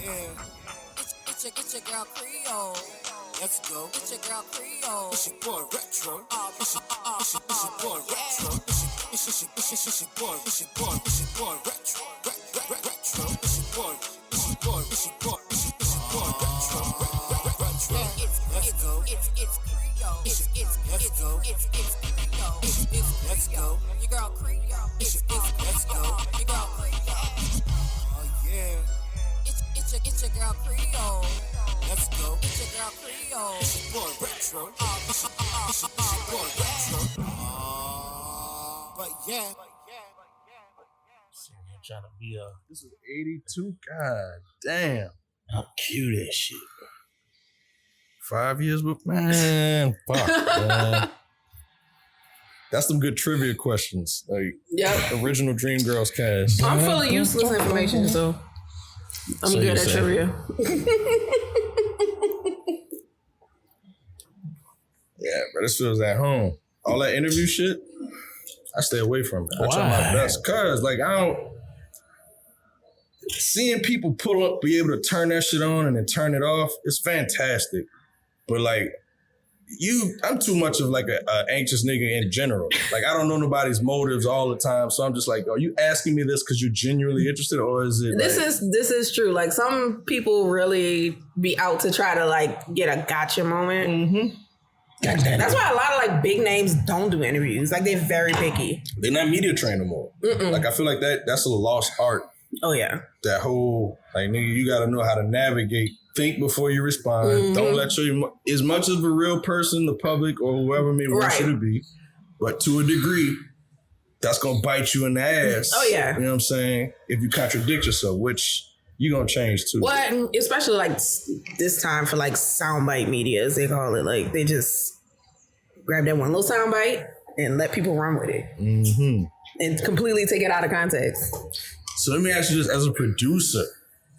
It's your girl Creole. Let's go. It's your girl Creole. It's your boy Retro. It's your boy Retro. It's your boy Retro. Retro. It's your boy Retro. Let's go. It's Creole. Let's go. It's Creole. Let's go. Your girl Creole. Let's go. Your girl Creole. Oh yeah. It's your girl Creole. Let's go. It's your girl Creole. It's your boy Retro. It's your boy Retro. But yeah. I'm trying to be this is 82. God damn. How cute that shit. 5 years with man. Fuck, man. That's some good trivia questions. Like, original Dreamgirls cast. I'm full of useless information, so I'm good at trivia. Yeah, but this feels at home. All that interview shit, I stay away from it. I try my best. Cause like seeing people pull up, be able to turn that shit on and then turn it off, it's fantastic. But like I'm too much of like a anxious nigga in general. Like I don't know nobody's motives all the time. So I'm just like, are you asking me this because you're genuinely interested, or is it This is true. Like some people really be out to try to like get a gotcha moment. Mm-hmm. That's why a lot of like big names don't do interviews. Like they're very picky. They're not media trained no more. Like I feel like that's a lost art. Oh yeah. That whole like nigga, you got to know how to navigate. Think before you respond. Mm-hmm. Don't let your as much of a real person, the public or whoever may want you to be, but to a degree, that's gonna bite you in the ass. Oh yeah. You know what I'm saying? If you contradict yourself, which you're gonna change too. Well, especially like this time for like soundbite media, as they call it. Like they just grab that one little soundbite and let people run with it. Mm-hmm. And completely take it out of context. So let me ask you this, as a producer,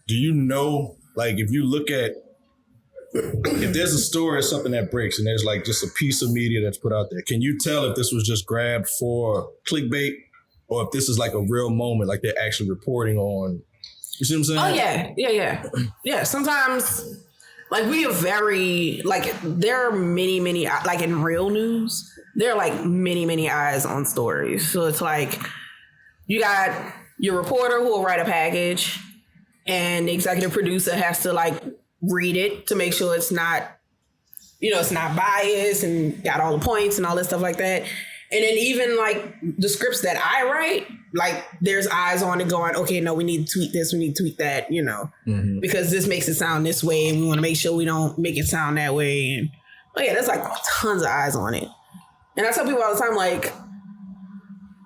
do you know, like if you look at, if there's a story or something that breaks and there's like just a piece of media that's put out there, can you tell if this was just grabbed for clickbait or if this is like a real moment, like they're actually reporting on, you see what I'm saying? Oh yeah. Yeah, sometimes like we are very, like there are many, like in real news, there are like many eyes on stories. So it's like you got your reporter who will write a package and the executive producer has to like read it to make sure it's not, it's not biased and got all the points and all that stuff like that. And then even like the scripts that I write, like there's eyes on it going, okay, no, we need to tweak this, we need to tweak that, because this makes it sound this way and we want to make sure we don't make it sound that way. And there's like tons of eyes on it. And I tell people all the time, like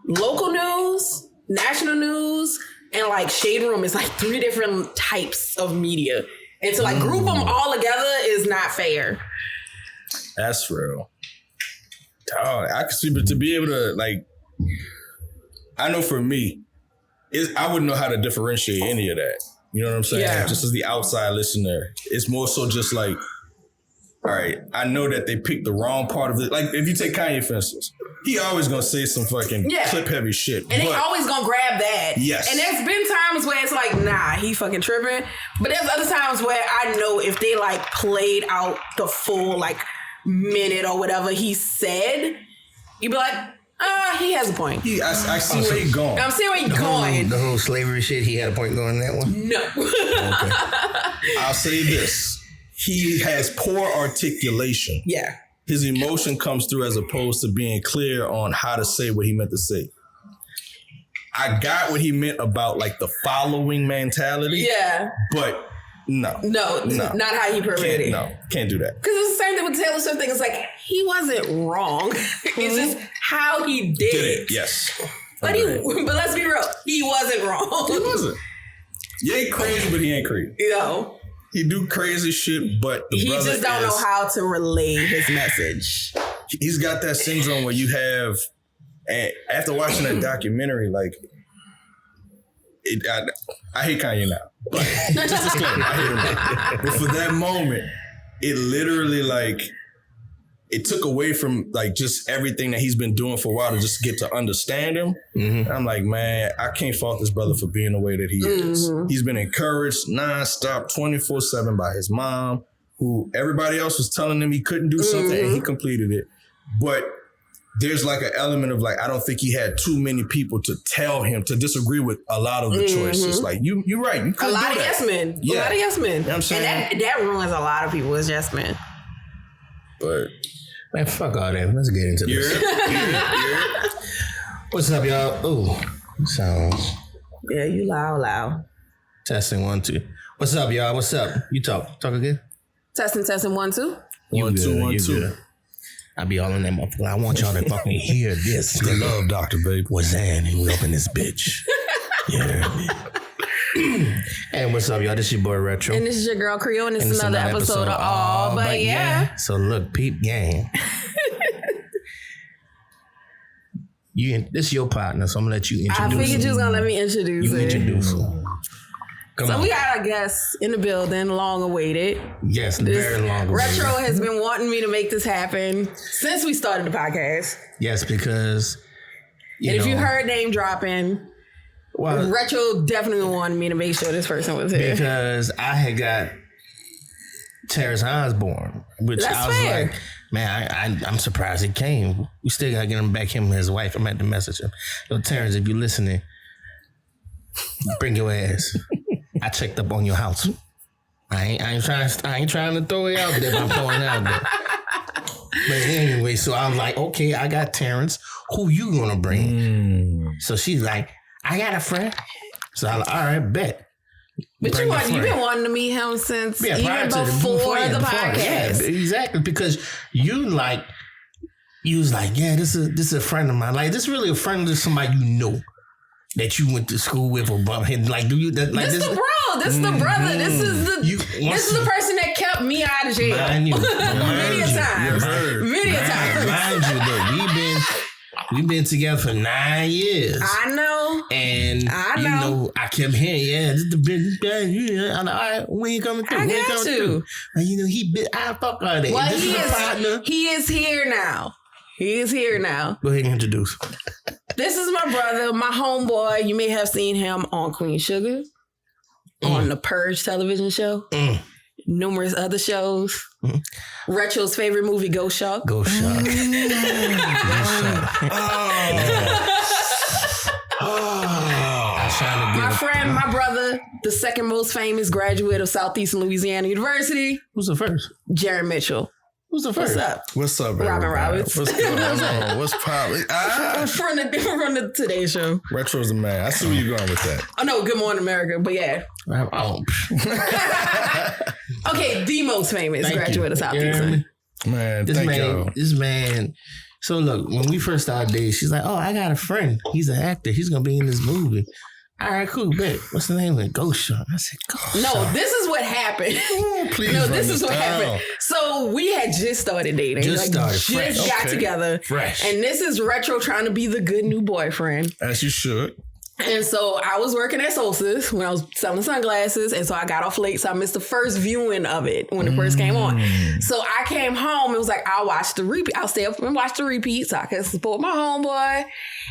local news, national news, and like Shade Room is like 3 different types of media. And to like group them all together is not fair. That's real. Dog, I can see, but to be able to like, I know for me, I wouldn't know how to differentiate any of that. You know what I'm saying? Yeah. Just as the outside listener, it's more so just like, all right, I know that they picked the wrong part of it. Like if you take Kanye for instance, he always gonna say some fucking clip heavy shit. And they always gonna grab that. Yes. And there's been times where it's like, nah, he fucking tripping. But there's other times where I know if they like played out the full like minute or whatever he said, you'd be like, he has a point. I see where he's going. I'm seeing where he's going. The whole slavery shit, he had a point going in that one? No. Okay. I'll say this. He has poor articulation. Yeah. His emotion comes through as opposed to being clear on how to say what he meant to say. I got what he meant about like the following mentality. Yeah. But no, not how he portrayed it. No, can't do that. Because it's the same thing with Taylor Swift thing. It's like, he wasn't wrong. It's just how he did it. Yes. But let's be real. He wasn't wrong. He wasn't. He ain't crazy, but he ain't crazy. He do crazy shit, but he just don't know how to relay his message. He's got that syndrome where you have, and after watching that documentary, like, I hate Kanye now. But just disclaimer, I hate him now. But for that moment, it literally like, it took away from like just everything that he's been doing for a while to just get to understand him. Mm-hmm. I'm like, man, I can't fault this brother for being the way that he is. He's been encouraged nonstop 24/7 by his mom, who everybody else was telling him he couldn't do something and he completed it. But there's like an element of like, I don't think he had too many people to tell him to disagree with a lot of the choices. Like you're right. You a lot of yes men. Yeah. A lot of yes men. You know what I'm saying? And that ruins a lot of people as yes men. But man, fuck all that. Let's get into this. What's up, y'all? Oh, sounds. Yeah, you loud. Testing 1 2. What's up, y'all? What's up? You talk again. Testing 1 2. 1 2 1 2. I be all in that motherfucker. I want y'all to fucking hear this. The love doctor, baby. What's that? And we up in this bitch. Yeah. And what's up, y'all? This your boy Retro. And this is your girl Creole, and this is another episode of All But Yeah. So look, peep game. This is your partner, so I'm gonna let you introduce I figured you was gonna let me introduce You introduce him. So we got our guest in the building, long awaited. Yes, very long awaited. Retro has been wanting me to make this happen since we started the podcast. Yes, because if you heard name dropping, Retro definitely wanted me to make sure this person was here. Because I had got Terrence Osborne, which That's I was fair. like, man, I'm surprised he came. We still gotta get him back, him and his wife. I'm at to message him. Yo, Terrence, if you're listening, bring your ass. I checked up on your house. I ain't trying to throw it out there, but I'm throwing it out there. But anyway, so I was like, okay, I got Terrence. Who you gonna bring? So she's like, I got a friend. So I was like, all right, bet. But you've been wanting to meet him since even before the podcast. Yeah, exactly. Because you was like, yeah, this is a friend of mine. Like, this is really a friend of somebody you know. That you went to school with or bump him. Like, do you that like this? This the bro. This the brother. This is the person that kept me out of jail. Mind you, many times. Mind you, look, we've been together for 9 years. I know. And you know, I kept hearing, yeah, this is the business guy. Yeah, I'm like, all right, when you coming through? I got to. And you know, I fuck all that. Well, he is here now. He is here now. Go ahead and introduce. This is my brother, my homeboy. You may have seen him on Queen Sugar, on the Purge television show, numerous other shows. Retro's favorite movie, Ghost Shark. Ghost Shark. My friend, my brother, the second most famous graduate of Southeastern Louisiana University. Who's the first? Jaren Mitchell. Who's the first? What's up, Robin Roberts. What's going on? What's poppin'? From the Today Show. Retro's the man. I see where you're going with that. Oh, no, Good Morning America, but yeah. Okay, the most famous graduate of Southeastern. Man, this man. So look, when we first started dating, she's like, oh, I got a friend. He's an actor. He's going to be in this movie. All right, cool, bet. What's the name of it? Ghost Shark. I said, Ghost Shark. No, this is what happened. Please this is what happened. So we had just started dating. Just got together. Fresh. And this is Retro trying to be the good new boyfriend. As you should. And so I was working at Solstice when I was selling sunglasses. And so I got off late. So I missed the first viewing of it when it first came on. So I came home. It was like, I'll watch the repeat. I'll stay up and watch the repeat so I can support my homeboy.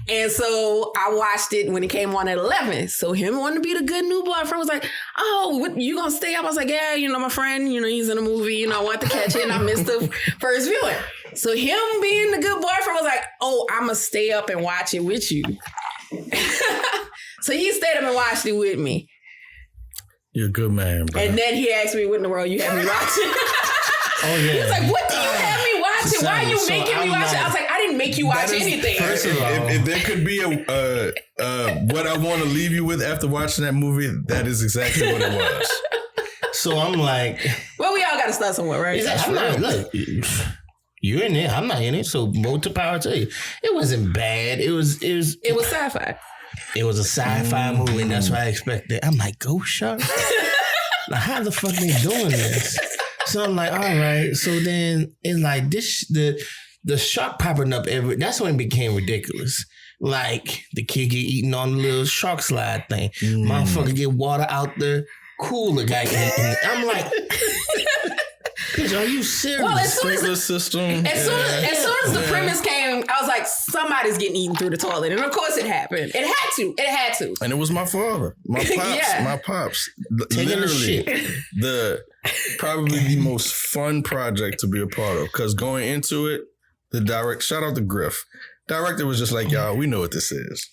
And so I watched it when it came on at 11. So him wanting to be the good new boyfriend was like, oh, what, you gonna stay up? I was like, yeah, my friend, he's in a movie. I want to catch it. And I missed the first viewing. So him being the good boyfriend was like, oh, I'm going to stay up and watch it with you. So he stayed up and watched it with me. You're a good man, bro. And then he asked me, what in the world you have me watching? Oh, yeah. He was like, what do you have me watching? Why are you making me watch it? I was like, I didn't make you watch anything. First of all, if there could be what I want to leave you with after watching that movie, that is exactly what it was. So I'm like, well, we all got to start somewhere, right? Look, you're in it. I'm not in it. So more to power to you. It wasn't bad. It was sci-fi. It was a sci-fi movie, and that's what I expected. I'm like, Ghost Shark? Like, how the fuck they doing this? So I'm like, all right. So then it's like this, the shark popping up that's when it became ridiculous. Like the kid get eaten on the little shark slide thing. Motherfucker get water out the cooler guy. I'm like, Bitch, are you serious? Well, as soon Sprinkler as system. as soon as the premise came, I was like, somebody's getting eaten through the toilet, and of course it happened. It had to. And it was my father, my pops, Yeah. my pops. Taking the Literally, shit. probably the most fun project to be a part of. Because going into it, shout out to Griff. Director was just like, y'all, we know what this is.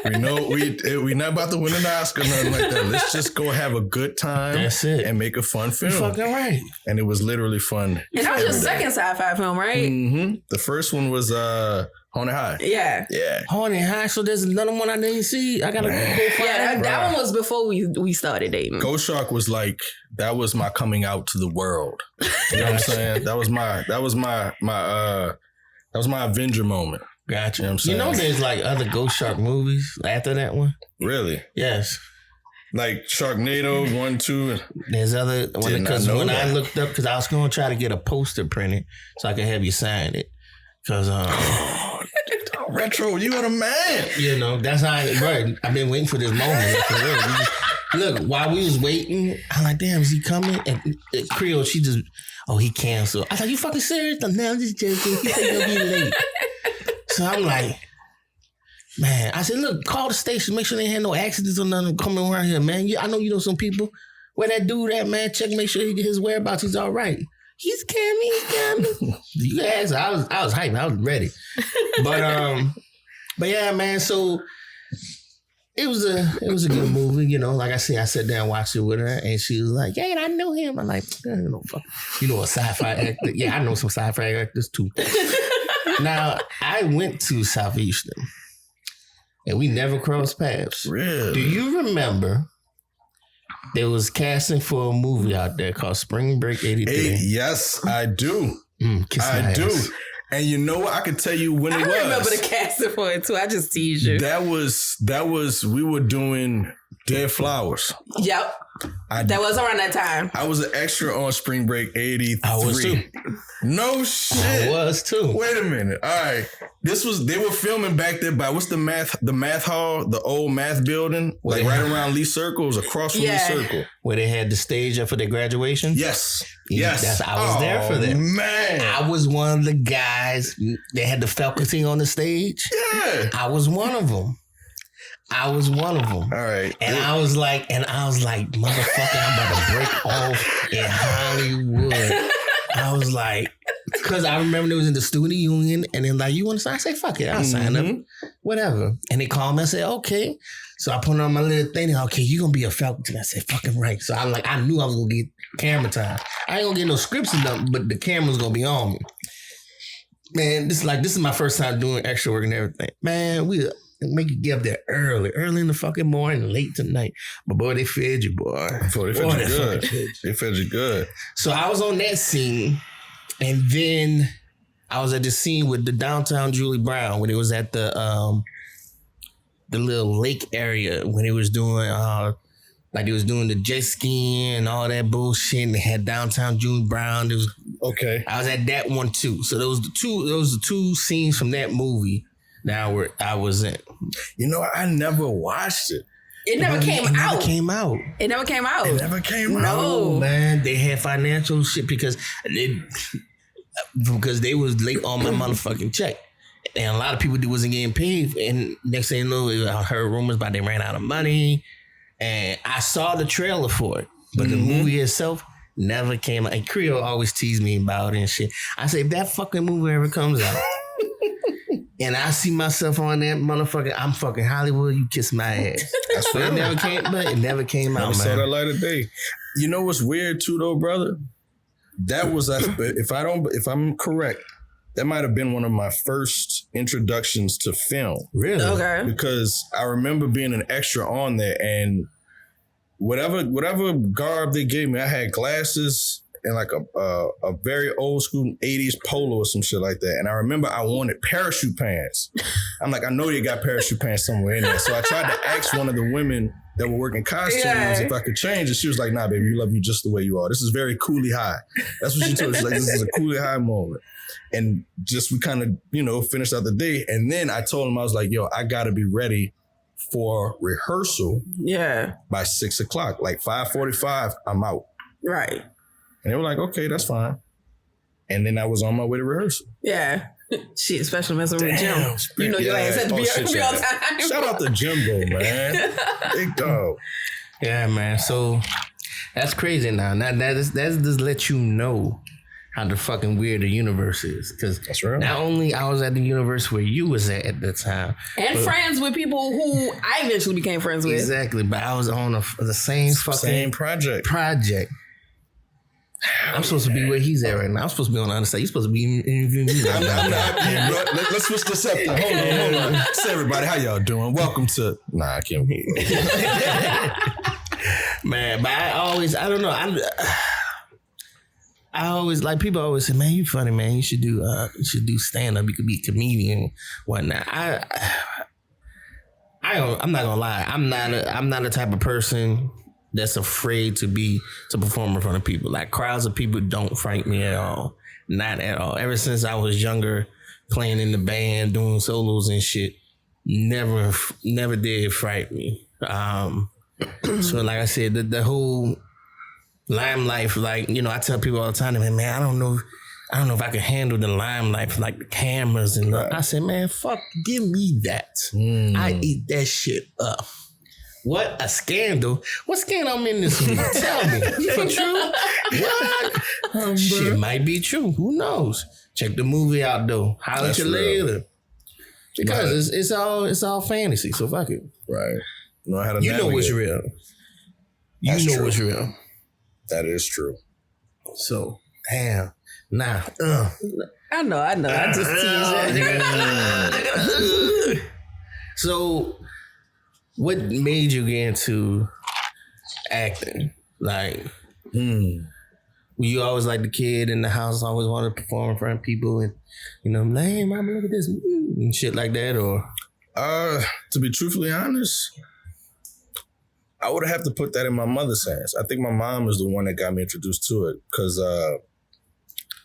We know we not about to win an Oscar, nothing like that. Let's just go have a good time. That's it. And make a fun film. You fucking right. And it was literally fun. And that was your second sci-fi film, right? Mm-hmm. The first one was Haunted High. Yeah. Yeah. Haunted High, so there's another one I didn't see. I gotta go find Yeah, it. that one was before we started dating. Ghost Shark was like, that was my coming out to the world. You know what I'm saying? That was my Avenger moment. Gotcha. You know what I'm saying? You know there's like other Ghost Shark movies after that one? Really? Yes. Like Sharknado 1, 2. There's other Did not because know when I that. looked up, because I was going to try to get a poster printed so I could have you sign it. Because Retro, you are the man. you know that's how I've been waiting for this moment. For real. Look, while we was waiting, I'm like, damn, is he coming? And Creole, she just, he canceled. I was like, you fucking serious? No, I'm just joking. He said he'll be late. So I'm like, man, I said, look, call the station, make sure they ain't had no accidents or nothing coming around here, man. I know you know some people. Where that dude at, man? Check, make sure his whereabouts. He's all right. He's coming. You guys, I was hyped. I was ready. But yeah, man. So it was a good movie. You know, like I said, I sat down and watched it with her, and she was like, "Yeah, I know him." I'm like, you know, a sci-fi actor. Yeah, I know some sci-fi actors too. Now, I went to Southeastern, and we never crossed paths. Really? Do you remember? There was casting for a movie out there called Spring Break 83. Yes, I do. Kiss my I do. ass. And you know what? I can tell you when I it was. remember the casting for it too. I just teased you. That was we were doing Dead Flowers. Yep. That was around that time. I was an extra on Spring Break 83. I was too. No shit. I was too. Wait a minute. All right. They were filming back there by what's the math hall, the old math building, like right around Lee Circle, it was across from Lee Circle. Where they had the stage up for their graduation? Yes. Yeah, Yes. I was there for that. Man. I was one of the guys. They had the faculty on the stage. Yeah. I was one of them. All right. And I was like, motherfucker, I'm about to break off in Hollywood. I was like, because I remember it was in the student union, and then like, you want to sign? I say, fuck it, I'll sign up. Whatever. And they called me and said, okay. So I put on my little thing, and okay, you're going to be a faculty. I said, fucking right. So I'm like, I knew I was going to get camera time. I ain't going to get no scripts or nothing, but the camera's going to be on me. Man, this is my first time doing extra work and everything. Man, we make you get up there early in the fucking morning, late tonight. But boy, they fed you, boy. They fed you good. So I was on that scene, and then I was at the scene with the downtown Julie Brown when it was at the little lake area when it was doing like they was doing the jet skiing and all that bullshit, and they had downtown Julie Brown. It was okay. I was at that one too. So those the two scenes from that movie that I was in. You know, I never watched it. It never came out. It never came out. No, man. They had financial shit because they was late on my motherfucking check. And a lot of people wasn't getting paid. And next thing you know, I heard rumors about they ran out of money. And I saw the trailer for it. But the movie itself never came out. And Creole always teased me about it and shit. I say, if that fucking movie ever comes out, and I see myself on that motherfucker, I'm fucking Hollywood, you kiss my ass. That's right. It never came out, man. Saw that light of day. You know what's weird too, though, brother? That was if I'm correct, that might have been one of my first introductions to film. Really? Okay. Because I remember being an extra on there, and whatever garb they gave me, I had glasses and like a very old school 80s polo or some shit like that. And I remember I wanted parachute pants. I'm like, I know you got parachute pants somewhere in there. So I tried to ask one of the women that were working costumes if I could change it. She was like, nah, baby, you love you just the way you are. This is very Coolie High. That's what she told me. She's like, this is a Coolie High moment. And just we kind of, finished out the day. And then I told him, I was like, yo, I got to be ready for rehearsal by 6:00. Like 5:45, I'm out. Right. And they were like, okay, that's fine. And then I was on my way to rehearsal. Yeah. Shit, especially messing with Jim. You know your ass had to be on time. Shout out to Jimbo, man. Big dog. Yeah, man. So that's crazy now. Now that's just let you know how the fucking weird the universe is. Because that's right. Not only I was at the universe where you was at the time. And friends with people who I eventually became friends with. Exactly. But I was on the same project. I'm supposed to be where he's at right now. I'm supposed to be on the other side. You're supposed to be interviewing me. I'm not here, bro. Let's switch this up. Hold on. Say everybody, how y'all doing? Welcome to... Nah, I can't hear you. Man, but I don't know. I always, like, people always say, man, you funny, man. You should do stand-up. You could be a comedian, whatnot. I'm not gonna lie. I'm not a type of person that's afraid to perform in front of people. Like, crowds of people don't frighten me at all. Not at all. Ever since I was younger, playing in the band, doing solos and shit, never did frighten me. So like I said, the whole limelight, like, you know, I tell people all the time, man, I don't know if I can handle the limelight, like the cameras and I said, man, fuck, give me that. I eat that shit up. What a scandal. What scandal I'm in this week? Tell me. For true? What? Shit might be true. Who knows? Check the movie out though. Holler at you later. Because it's all fantasy, so fuck it. Right. Know what's real. You know what's real. That is true. So, damn. Nah. I know. I just tease you. So, what made you get into acting? Like, were you always like the kid in the house, always wanted to perform in front of people and, you know, hey, mama, look at this, and shit like that, or? To be truthfully honest, I would have to put that in my mother's hands. I think my mom is the one that got me introduced to it, because...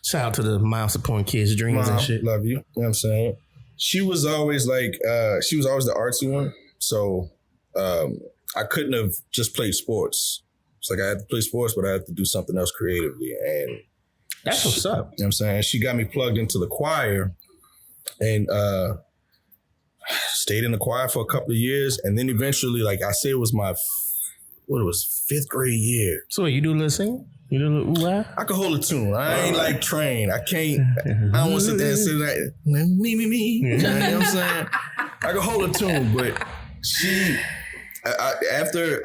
shout out to the mom supporting kids' dreams Mom, and shit. Love you. You know what I'm saying? She was always like, she was always the artsy one. So I couldn't have just played sports. It's like I had to play sports, but I had to do something else creatively. And that's what's up. You know what I'm saying? She got me plugged into the choir and stayed in the choir for a couple of years. And then eventually, like I say, it was my, fifth grade year. So you do a little singing? You do a little ooh-ah? I can hold a tune. I ain't like trained. I can't. I don't want to sit there and say like me. You know what I'm saying? I can hold a tune, but after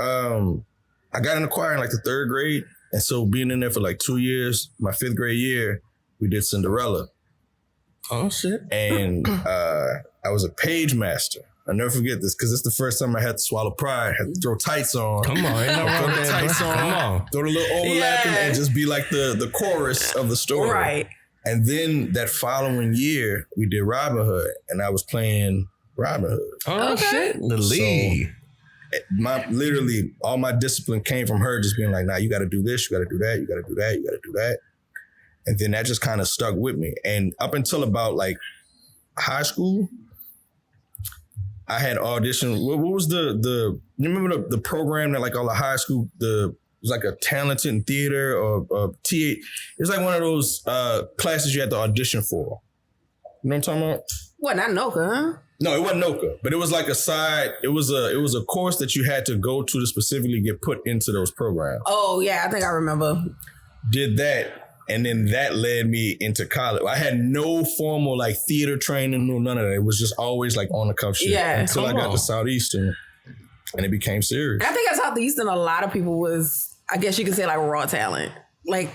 I got in the choir in like the third grade, and so being in there for like 2 years, my fifth grade year, we did Cinderella. Oh shit! And I was a page master. I'll never forget this because it's the first time I had to swallow pride. Had to throw tights on. Come on, ain't no wrong with that, bro. Come on. Throw the little overlapping and just be like the chorus of the story. Right. And then that following year, we did Robin Hood, and I was playing Robin Hood. Oh shit! The lead. So, literally all my discipline came from her just being like, nah, you got to do this, you got to do that, you got to do that, you got to do that. And then that just kind of stuck with me. And up until about like high school, I had auditioned. What was you remember the program that like all the high school, it was like a talented in theater or TA. It was like one of those classes you had to audition for. You know what I'm talking about? What, not Noka, huh? No, it wasn't Noka, but it was like it was a course that you had to go to specifically get put into those programs. Oh yeah, I think I remember. Did that. And then that led me into college. I had no formal like theater training, no none of that. It was just always like on the cuff shit until I got to Southeastern, and it became serious. I think at Southeastern, a lot of people was, I guess you could say, like raw talent. Like,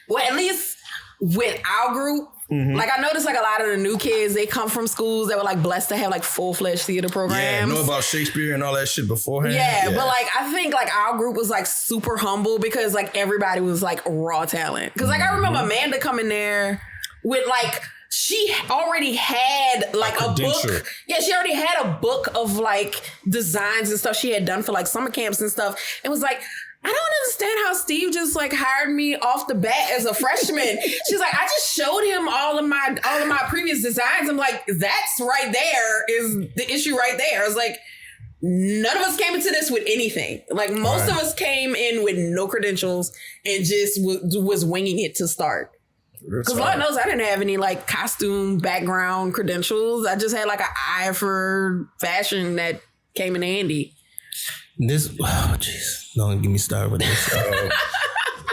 well, at least with our group. Mm-hmm. Like I noticed like a lot of the new kids, they come from schools that were like blessed to have like full-fledged theater programs. Yeah, know about Shakespeare and all that shit beforehand. Yeah, but like I think like our group was like super humble because like everybody was like raw talent. Because like I remember Amanda coming there with like, she already had like a book. Yeah, she already had a book of like designs and stuff she had done for like summer camps and stuff. It was like, I don't understand how Steve just like hired me off the bat as a freshman. She's like, I just showed him all of my previous designs. I'm like, that's right there is the issue right there. I was like, none of us came into this with anything. Like most of us came in with no credentials and just was winging it to start. Because Lord knows I didn't have any like costume background credentials. I just had like an eye for fashion that came in handy. Don't get me started with this.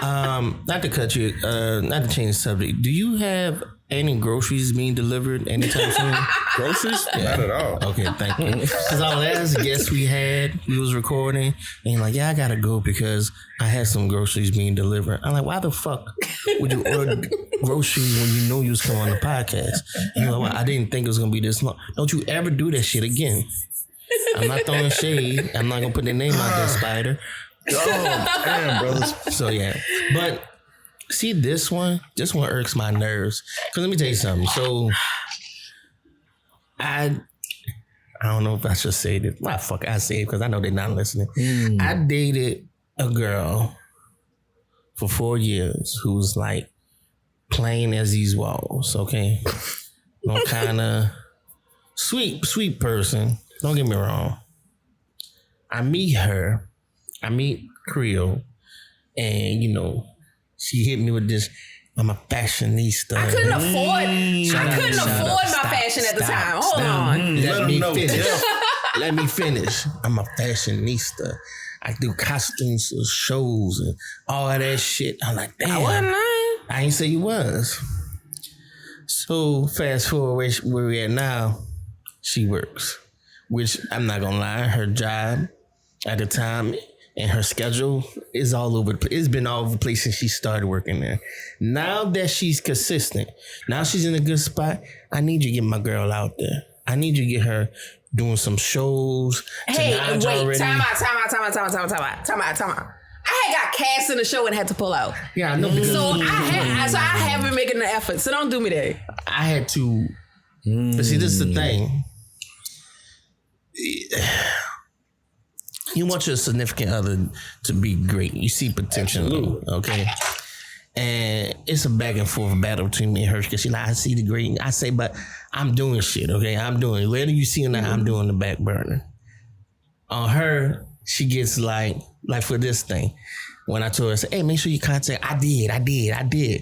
Not to cut you, not to change the subject. Do you have any groceries being delivered anytime soon? Groceries? Yeah. Not at all. Okay, thank you. Because our last guest we was recording, and like, yeah, I gotta go because I had some groceries being delivered. I'm like, why the fuck would you order groceries when you know you was coming on the podcast? And you're like, well, I didn't think it was gonna be this long. Don't you ever do that shit again. I'm not throwing shade. I'm not gonna put their name out there, Spider. Oh, damn, brothers. So yeah, but see this one irks my nerves. Cause let me tell you something. So I don't know if I should say this. Why fuck I say it because I know they're not listening. I dated a girl for 4 years who was like plain as these walls. Okay, no kind of sweet person. Don't get me wrong. I meet Creole, and you know, she hit me with this. I'm a fashionista. I couldn't afford my fashion at the time. Hold on. Let me finish. I'm a fashionista. I do costumes for shows and all of that shit. I'm like, damn. I ain't say you was. So fast forward where we at now, she works. Which I'm not gonna lie, her job at the time and her schedule is all over the place. It's been all over the place since she started working there. Now that she's consistent, now she's in a good spot, I need you to get my girl out there. I need you to get her doing some shows. Hey, wait, time out. I had got cast in the show and had to pull out. Yeah, I know. So I have been making the effort. So don't do me that. I had to. But see, this is the thing. You want your significant other to be great. You see potential, okay? And it's a back and forth battle between me and her because she's like, I see the great. I say, but I'm doing shit, okay? I'm doing it. Whether you see it or not, I'm doing the back burner. On her, she gets like for this thing. When I told her, I said, hey, make sure you contact. I did.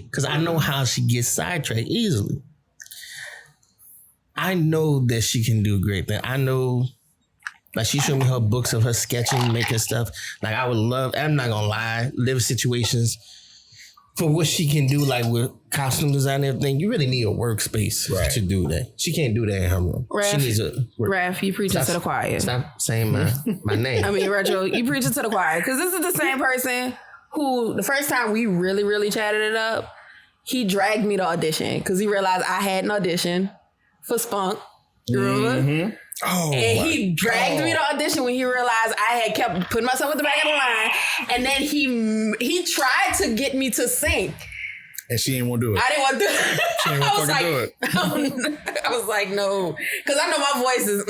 Because I know how she gets sidetracked easily. I know that she can do a great thing. I know, like, she showed me her books of her sketching, making stuff. Like, I would love, I'm not gonna lie, live situations for what she can do, like with costume design and everything. You really need a workspace to do that. She can't do that in her room. She needs a Raph, you preaching to the choir. Stop saying my name. I mean, Retro, you preaching to the choir. Because this is the same person who, the first time we really, really chatted it up, he dragged me to audition because he realized I had an audition for Spunk. You remember? Mm-hmm. Oh, and he dragged me to audition when he realized I had kept putting myself at the back of the line. And then he tried to get me to sing. And she didn't want to do it. I didn't want to do it. She didn't want to do it. I was like, no. Because I know my voice is,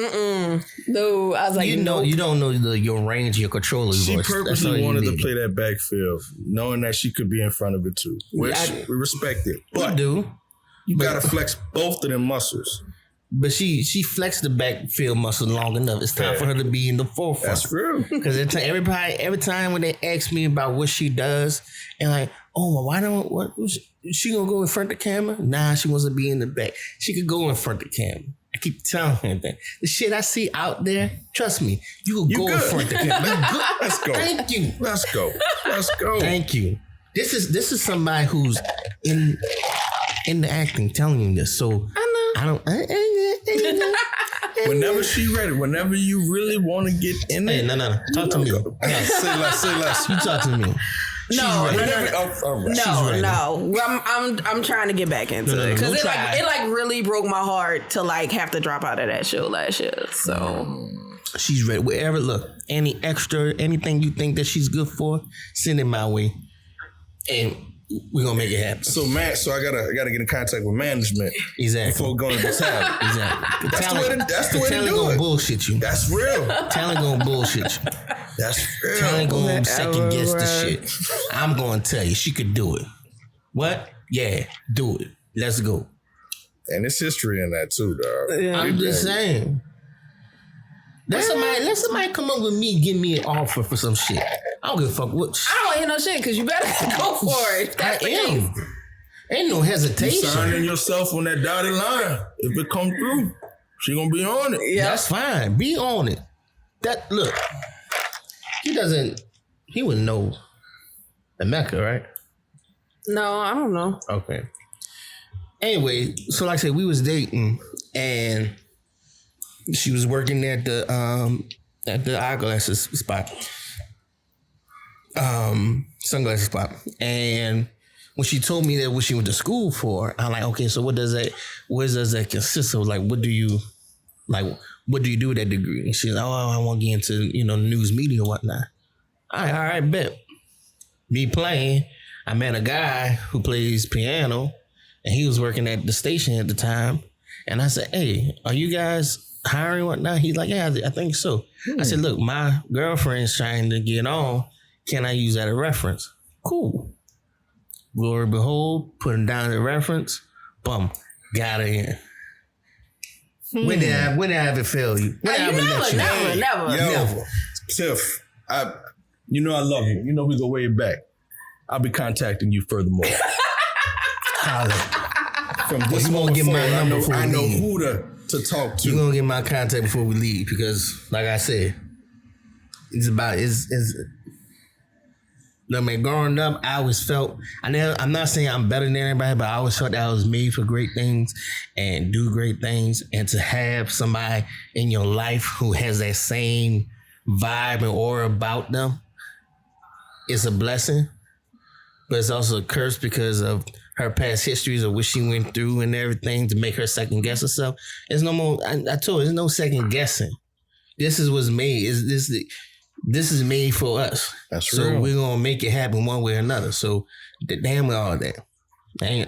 no. I was like, you don't know your range, your control of your voice. She purposely wanted to play that backfield, knowing that she could be in front of it too. Which we respect it. But you got to flex both of them muscles. But she flexed the backfield muscle long enough. It's time for her to be in the forefront. That's true. Because every time when they ask me about what she does, and like, oh, well, she gonna go in front of the camera? Nah, she wants to be in the back. She could go in front of the camera. I keep telling her that. The shit I see out there, trust me, you can go in front of the camera. Let's go. Thank you. Let's go. Thank you. This is somebody who's in the acting telling you this. So I don't. Whenever she ready, whenever you really want to get in there. No. Talk to me. Say less. You talk to me. No. Right. I'm trying to get back into it because it really broke my heart to like have to drop out of that show last year. So she's ready. Wherever, look, any extra, anything you think that she's good for, send it my way, and we're gonna make it happen. So I gotta get in contact with management. Exactly. Before going to talent. Exactly. That's the way to do it. Talent gonna bullshit you. That's real. Talent gonna bullshit you. That's real. Talent gonna second guess the shit. I'm gonna tell you, she could do it. What? Yeah, do it. Let's go. And it's history in that too, dog. Yeah. I'm just saying. Let somebody come up with me, give me an offer for some shit. I don't give a fuck what. I don't want to hear no shit because you better go for it. I am. Ain't no hesitation. You signing yourself on that dotted line. If it come through, she gonna be on it. Yeah, that's fine. Be on it. That look. He wouldn't know the Mecca, right? No, I don't know. Okay. Anyway, so like I said, we was dating and she was working at the eyeglasses spot. Sunglasses spot. And when she told me that what she went to school for, I'm like, okay, so what does that consist of? Like, what do you do with that degree? And she's like, oh, I want to get into, news media or whatnot. All right, bet. Me playing, I met a guy who plays piano, and he was working at the station at the time. And I said, hey, are you guys hiring or whatnot? He's like, yeah, I think so. I said, look, my girlfriend's trying to get on. Can I use that as a reference? Cool. Glory behold, put him down as a reference. Boom, got her in. When did I ever fail you? Never. Tiff, I love you. We go way back. I'll be contacting you furthermore. From this moment forward, I know who to talk to. You're going to get my contact before we leave because, like I said, look, man, growing up, I always felt, I'm not saying I'm better than everybody, but I always felt that I was made for great things and do great things. And to have somebody in your life who has that same vibe and aura about them, it's a blessing. But it's also a curse because of her past histories of what she went through and everything to make her second guess herself. There's no more, I told her, there's no second guessing. This is what's made. This is made for us. That's so real. We're going to make it happen one way or another. So damn all that. Damn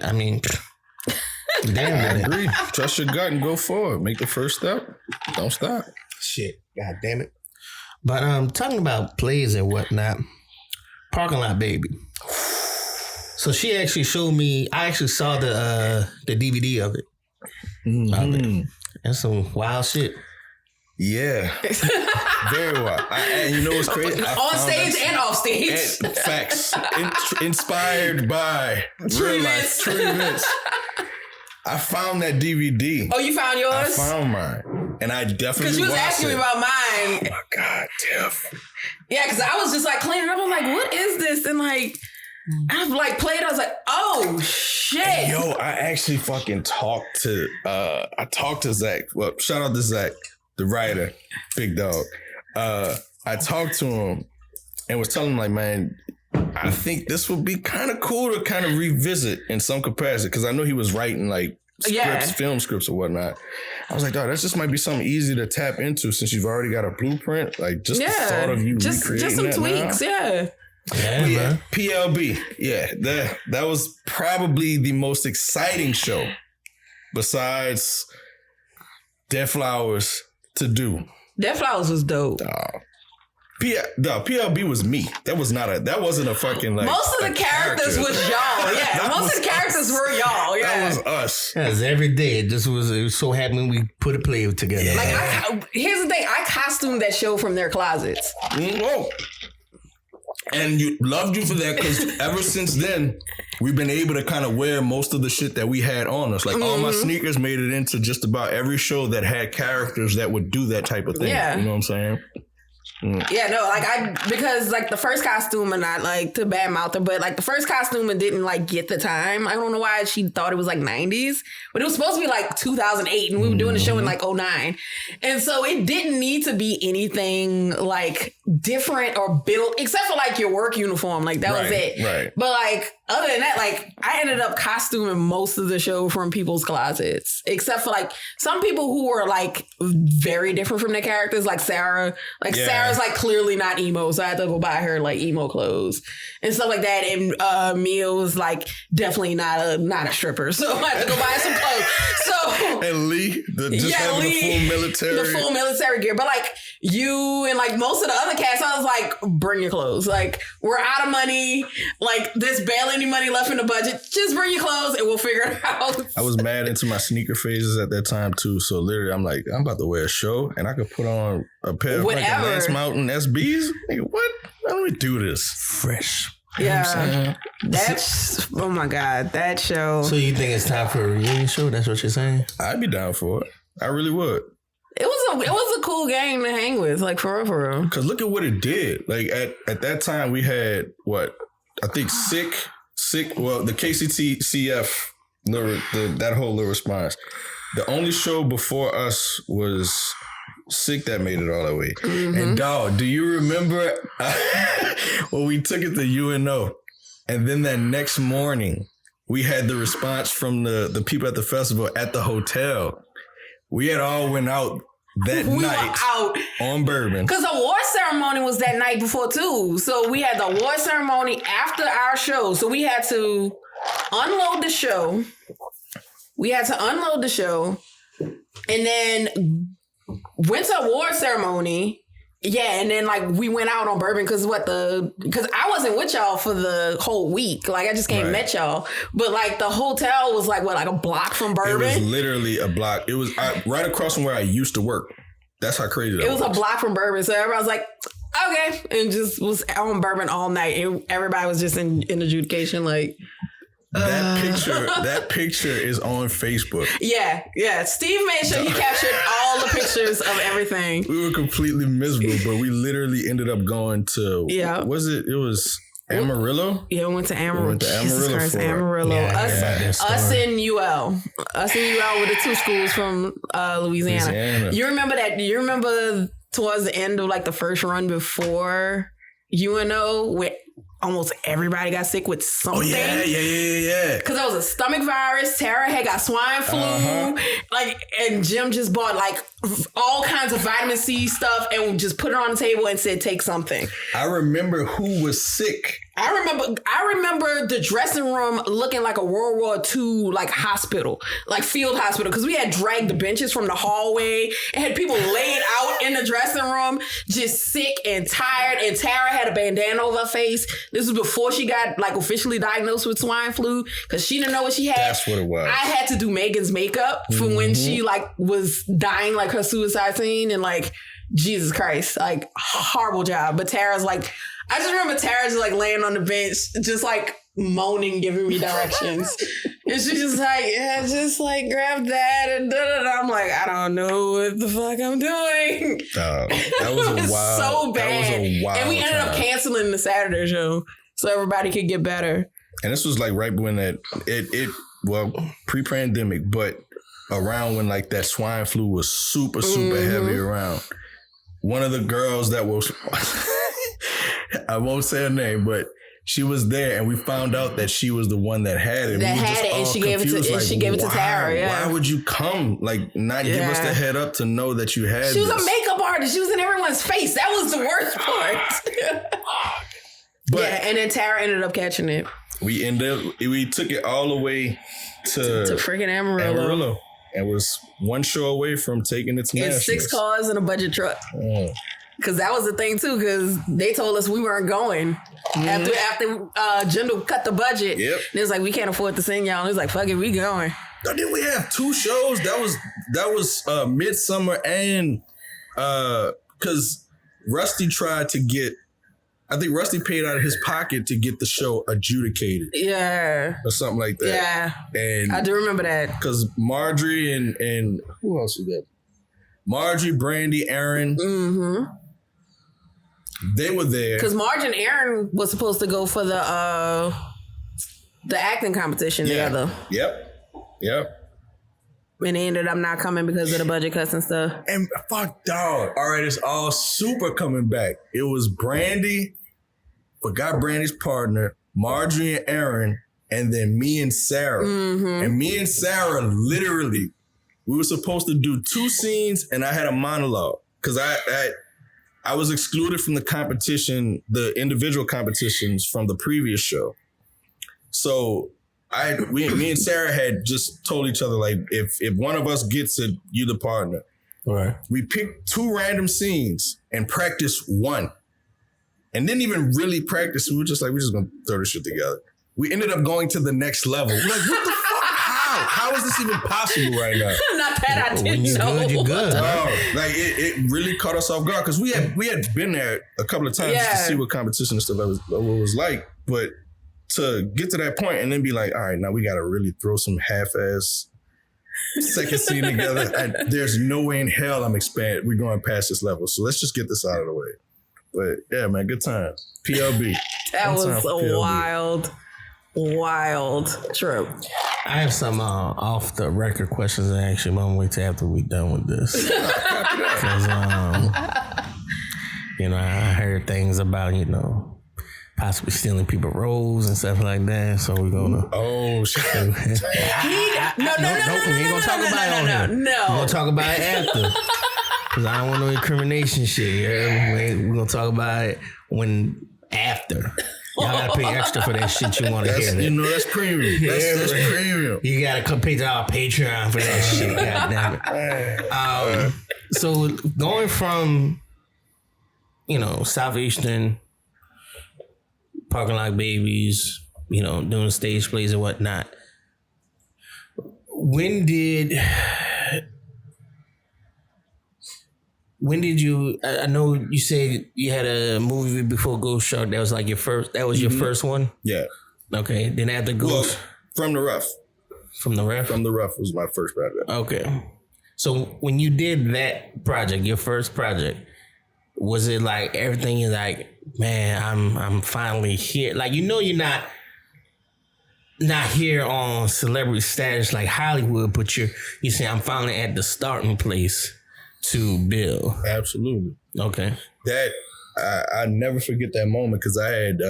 I agree. Trust your gut and go forward. Make the first step. Don't stop. Shit. God damn it. But talking about plays and whatnot, Parking Lot Baby. So she actually showed me, I actually saw the DVD of it. Mm-hmm. That's some wild shit. Yeah. Very wild. And you know what's crazy? On stage and off stage. Facts. Inspired by real life true events. I found that DVD. Oh, you found yours? I found mine. And I definitely because you was asking me about mine. Oh my God, Tiff. Yeah, because I was just like cleaning up. I'm like, what is this? And like, I've like played. I was like, oh shit. Hey, yo, I actually fucking talked to Zach. Well, shout out to Zach, the writer, big dog. I talked to him and was telling him like, man, I think this would be kind of cool to kind of revisit in some capacity because I know he was writing like scripts, film scripts or whatnot. I was like, dog, that just might be something easy to tap into since you've already got a blueprint. Like just the thought of you recreating just some that tweaks, now. Yeah, PLB. Yeah, that was probably the most exciting show besides Dead Flowers to do. Dead Flowers was dope. PLB was me. That wasn't a fucking like. Most of the characters was y'all. Yeah, most of the characters were y'all. Yeah, that was us. Yes, every day. It was so happy when we put a play together. Yeah. Like, here's the thing. I costumed that show from their closets. Whoa. And loved you for that because ever since then, we've been able to kind of wear most of the shit that we had on us. Like all my sneakers made it into just about every show that had characters that would do that type of thing. Yeah. You know what I'm saying? Yeah, no, like because like the first costume and not like to badmouth her, but like the first costume and didn't like get the time. I don't know why she thought it was like 90s, but it was supposed to be like 2008 and we were doing the show in like 09. And so it didn't need to be anything like different or built except for like your work uniform. Like that was it. Right. But like other than that, like I ended up costuming most of the show from people's closets, except for like some people who were like very different from their characters, like Sarah. Like Sarah Sarah's like clearly not emo, so I had to go buy her like emo clothes and stuff like that. And Mia was like definitely not a stripper, so I had to go buy some clothes. So and Lee, having the full military gear. But like you and like most of the other cast, I was like, bring your clothes. Like we're out of money. Like there's barely any money left in the budget. Just bring your clothes and we'll figure it out. I was mad into my sneaker phases at that time too. So literally, I'm like, I'm about to wear a show and I could put on a pair of like Lance Mountain SBs. Like, what? Why don't we do this? Fresh. Yeah, that's oh my god, that show. So you think it's time for a reunion show? That's what you're saying? I'd be down for it. I really would. It was a cool gang to hang with, like for real. Because look at what it did. Like at that time, we had what I think sick. Well, the KCTCF, that whole little response. The only show before us was Sick that made it all the way. Mm-hmm. And dog, do you remember when we took it to UNO? And then that next morning, we had the response from the people at the festival at the hotel. We had all went out that night on Bourbon. Because the award ceremony was that night before too. So we had the award ceremony after our show. So we had to unload the show. And then went to award ceremony. Yeah, and then like we went out on Bourbon because I wasn't with y'all for the whole week. Like I just came met y'all, but like the hotel was like a block from Bourbon. It was literally a block. It was right across from where I used to work. That's how crazy that was. It was a block from Bourbon, so everybody was like, okay, and just was on Bourbon all night. And everybody was just in adjudication, like. That picture is on Facebook. Yeah. Steve made sure he captured all the pictures of everything. We were completely miserable, but we literally ended up going to. Yeah. It was Amarillo. Yeah, we went to Amarillo. Amarillo. Us in UL. Us in UL were the two schools from Louisiana. You remember that? You remember towards the end of like the first run before UNO where almost everybody got sick with something. Oh, yeah. Because there was a stomach virus. Tara had got swine flu. Like, and Jim just bought like all kinds of vitamin C stuff and just put it on the table and said, take something. I remember who was sick. I remember the dressing room looking like a World War II like hospital, like field hospital, because we had dragged the benches from the hallway and had people laid out in the dressing room, just sick and tired. And Tara had a bandana over her face. This was before she got like officially diagnosed with swine flu because she didn't know what she had. That's what it was. I had to do Megan's makeup for when she like was dying, like her suicide scene, and like Jesus Christ, like horrible job. But Tara's like. I just remember Tara just like laying on the bench, just like moaning, giving me directions. And she's just like, yeah, just like grab that and da-da-da. I'm like, I don't know what the fuck I'm doing. That was a wild. So bad. That was a wild and we ended up canceling the Saturday show so everybody could get better. And this was like right when well, pre-pandemic, but around when like that swine flu was super heavy around. One of the girls that was... I won't say her name, but she was there, and we found out that she was the one that had it. And she gave it to Tara. Yeah. Why would you come? Like, not give us the head up to know that you had. She was a makeup artist. She was in everyone's face. That was the worst part. But and then Tara ended up catching it. We took it all the way to freaking Amarillo. And was one show away from taking it to nationals. And 6 cars and a budget truck. Because that was the thing, too, because they told us we weren't going. After Jindal cut the budget. Yep. And it was like, we can't afford to sing y'all. And it was like, fuck it, we going. Now, didn't we have 2 shows? That was Midsummer and because Rusty tried to get, I think Rusty paid out of his pocket to get the show adjudicated. Yeah. Or something like that. Yeah. And I do remember that. Because Marjorie and who else was that? Marjorie, Brandy, Aaron. Mm-hmm. They were there. Because Marge and Aaron was supposed to go for the acting competition together. Yep. And they ended up not coming because of the budget cuts and stuff. And fuck, dog. All right, it's all super coming back. It was Brandy, forgot Brandy's partner, Marjorie and Aaron, and then me and Sarah. Mm-hmm. And me and Sarah, literally, we were supposed to do 2 scenes, and I had a monologue because I I was excluded from the competition, the individual competitions from the previous show. So me and Sarah had just told each other, like, if one of us gets it, you the partner. Right. We picked 2 random scenes and practiced one. And didn't even really practice. We were just like, we're just going to throw this shit together. We ended up going to the next level. Like, what the fuck? How is this even possible right now? Not that I didn't When you're know. good, you're good. Like it really caught us off guard because we had been there a couple of times just to see what competition and stuff was like. But to get to that point and then be like, all right, now we got to really throw some half-ass second scene together. And there's no way in hell we're going past this level. So let's just get this out of the way. But yeah, man, good time. PLB. That was a wild trip. I have some off the record questions to ask you, but I'm gonna wait till after we're done with this. Because, I heard things about, possibly stealing people's roles and stuff like that. So we're gonna. Oh shit! We ain't gonna talk about it on here. No, we're gonna talk about it after. Because I don't want no incrimination shit. Yeah? We're gonna talk about it after. Y'all gotta pay extra for that shit you want to hear. That's premium. That's premium. You gotta come pay to our Patreon for that shit. God damn it. So going from, Southeastern, parking lot babies, doing stage plays and whatnot. When did you? I know you said you had a movie before Ghost Shark. That was like your first. That was your first one. Yeah. Okay. Then after Ghost, From the Rough. From the Rough. From the Rough was my first project. Okay. So when you did that project, your first project, was it like everything is like, man, I'm finally here? Like, you're not here on celebrity status like Hollywood, but you say I'm finally at the starting place to build. Absolutely. Okay. That I never forget that moment because I had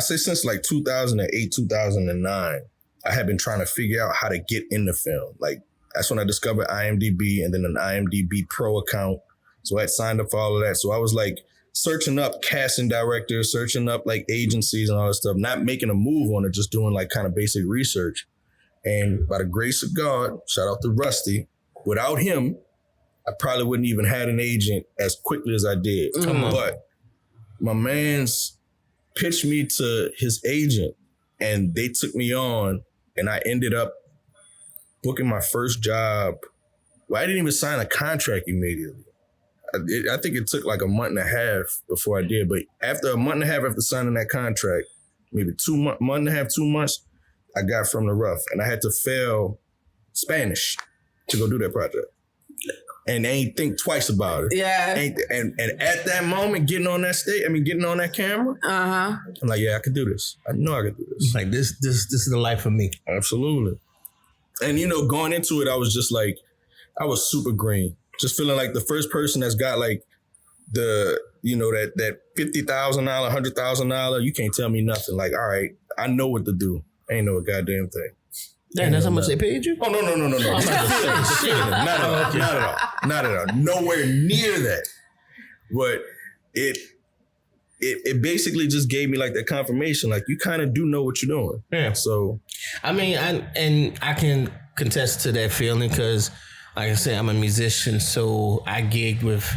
since like 2008, 2009, I had been trying to figure out how to get in the film. Like that's when I discovered IMDb and then an IMDb Pro account. So I had signed up for all of that. So I was like searching up casting directors, searching up like agencies and all that stuff, not making a move on it, just doing like kind of basic research. And by the grace of God, shout out to Rusty, without him, I probably wouldn't even had an agent as quickly as I did. But my man's pitched me to his agent and they took me on and I ended up booking my first job. Well, I didn't even sign a contract immediately. I think it took like a month and a half before I did. But after a month and a half after signing that contract, maybe month and a half, 2 months, I got From the Rough. And I had to fail Spanish to go do that project. And they ain't think twice about it. Yeah. And at that moment, getting on that camera, I'm like, yeah, I could do this. I know I could do this. Like this is the life for me. Absolutely. And going into it, I was just like, I was super green. Just feeling like the first person that's got like the, that $50,000, $100,000, you can't tell me nothing. Like, all right, I know what to do. I ain't know a goddamn thing. Damn, that's how much they paid you? Oh, no. Not at all. Nowhere near that. But it basically just gave me like that confirmation. Like, you kind of do know what you're doing. Yeah. So. I mean, I can contest to that feeling because, like I said, I'm a musician. So I gigged with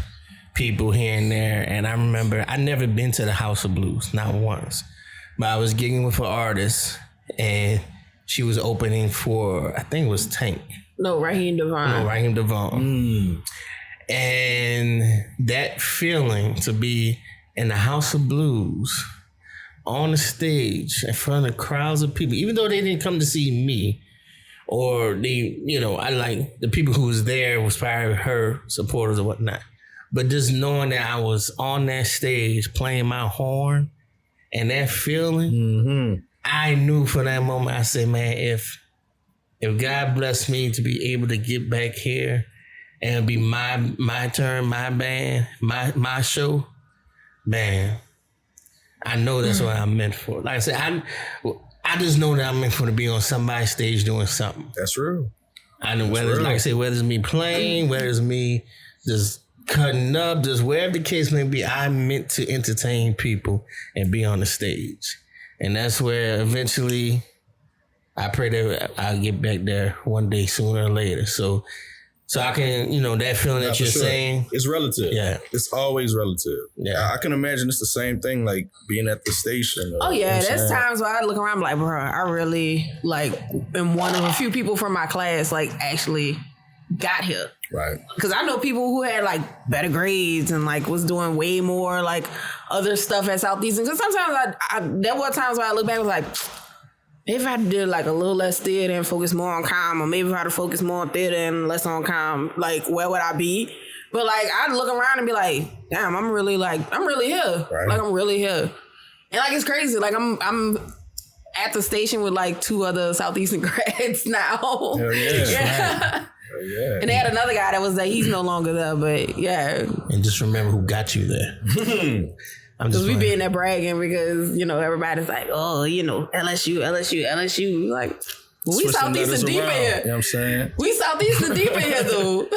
people here and there. And I remember I never been to the House of Blues, not once. But I was gigging with an artist and she was opening for, I think it was Tank. No, Raheem Devon. And that feeling to be in the House of Blues on the stage in front of crowds of people, even though they didn't come to see me, or I like the people who was there was probably her supporters or whatnot. But just knowing that I was on that stage playing my horn and that feeling, I knew for that moment, I said, man, if God blessed me to be able to get back here and be my turn, my band, my show, man, I know that's what I'm meant for. Like I said, I just know that I'm meant for to be on somebody's stage doing something. That's real. I know whether it's, like I said, whether it's me playing, whether it's me just cutting up, just wherever the case may be, I meant to entertain people and be on the stage. And that's where eventually I pray that I'll get back there one day sooner or later. So I can, that feeling that you're saying. It's relative. Yeah. It's always relative. Yeah. I can imagine it's the same thing, like being at the station. Oh, yeah. There's times where I look around, I'm like, bro, I really, am one of a few people from my class, actually got here. Right. Because I know people who had better grades and was doing way more other stuff at Southeastern. Because sometimes there were times where I look back and was like, maybe if I did a little less theater and focus more on comm, or maybe if I had to focus more on theater and less on comm, where would I be? But I'd look around and be like, damn, I'm really here. Right. I'm really here. And it's crazy. I'm at the station with 2 other Southeastern grads now. Hell yeah. Yeah. And they had another guy that was there. He's no longer there, but yeah. And just remember who got you there. Because we be in there bragging because, everybody's like, oh, LSU. We Southeastern deep in here. You know what I'm saying? We Southeastern deep in here, though.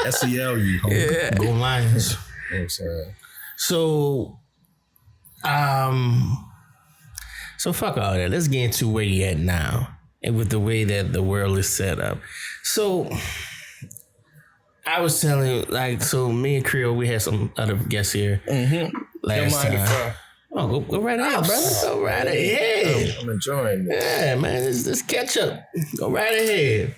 SELU. Yeah. Go Lions. You know what I'm saying? So fuck all that. Let's get into where you at now. And with the way that the world is set up. So I was telling so me and Creole, we had some other guests here last time. Oh, go right ahead, brother. Go right ahead. I'm enjoying this. Yeah, man. Let's catch up. Go right ahead.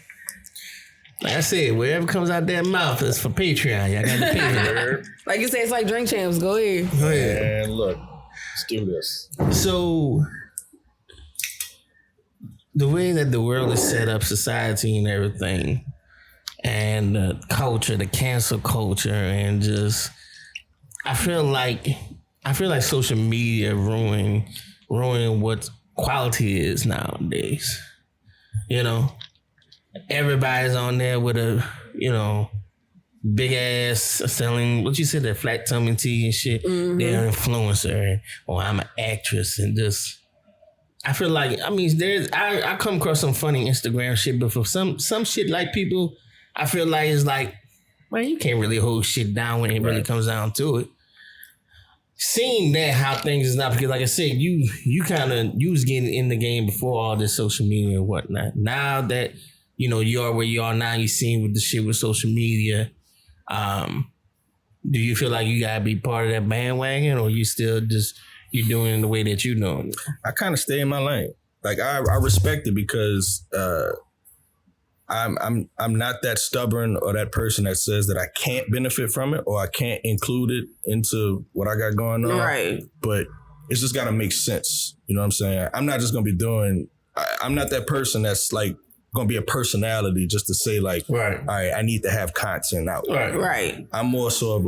Like I said, whatever comes out that mouth is for Patreon. Y'all got to pay for it. Like you say, it's like Drink Champs. Go ahead. Go ahead. And look, let's do this. So the way that the world is set up, society and everything, and the culture, the cancel culture, and just I feel like social media ruining what quality is nowadays. Everybody's on there with a big ass selling what you said, that flat tummy tea and shit. Mm-hmm. They're an influencer, or I'm an actress, and just. I feel like, I come across some funny Instagram shit, but for some shit people, I feel like it's man, you can't really hold shit down when it really comes down to it. Seeing that how things is not, because like I said, you was getting in the game before all this social media and whatnot. Now that, you are where you are now, you seeing with the shit with social media, do you feel like you gotta be part of that bandwagon, or you still just... You're doing it the way that you know. I kind of stay in my lane. I respect it because I'm not that stubborn or that person that says that I can't benefit from it or I can't include it into what I got going on. Right. But it's just got to make sense. You know what I'm saying? I'm not just going to be doing. I'm not that person that's going to be a personality just to say right. All right, I need to have content out. Right. I'm more so of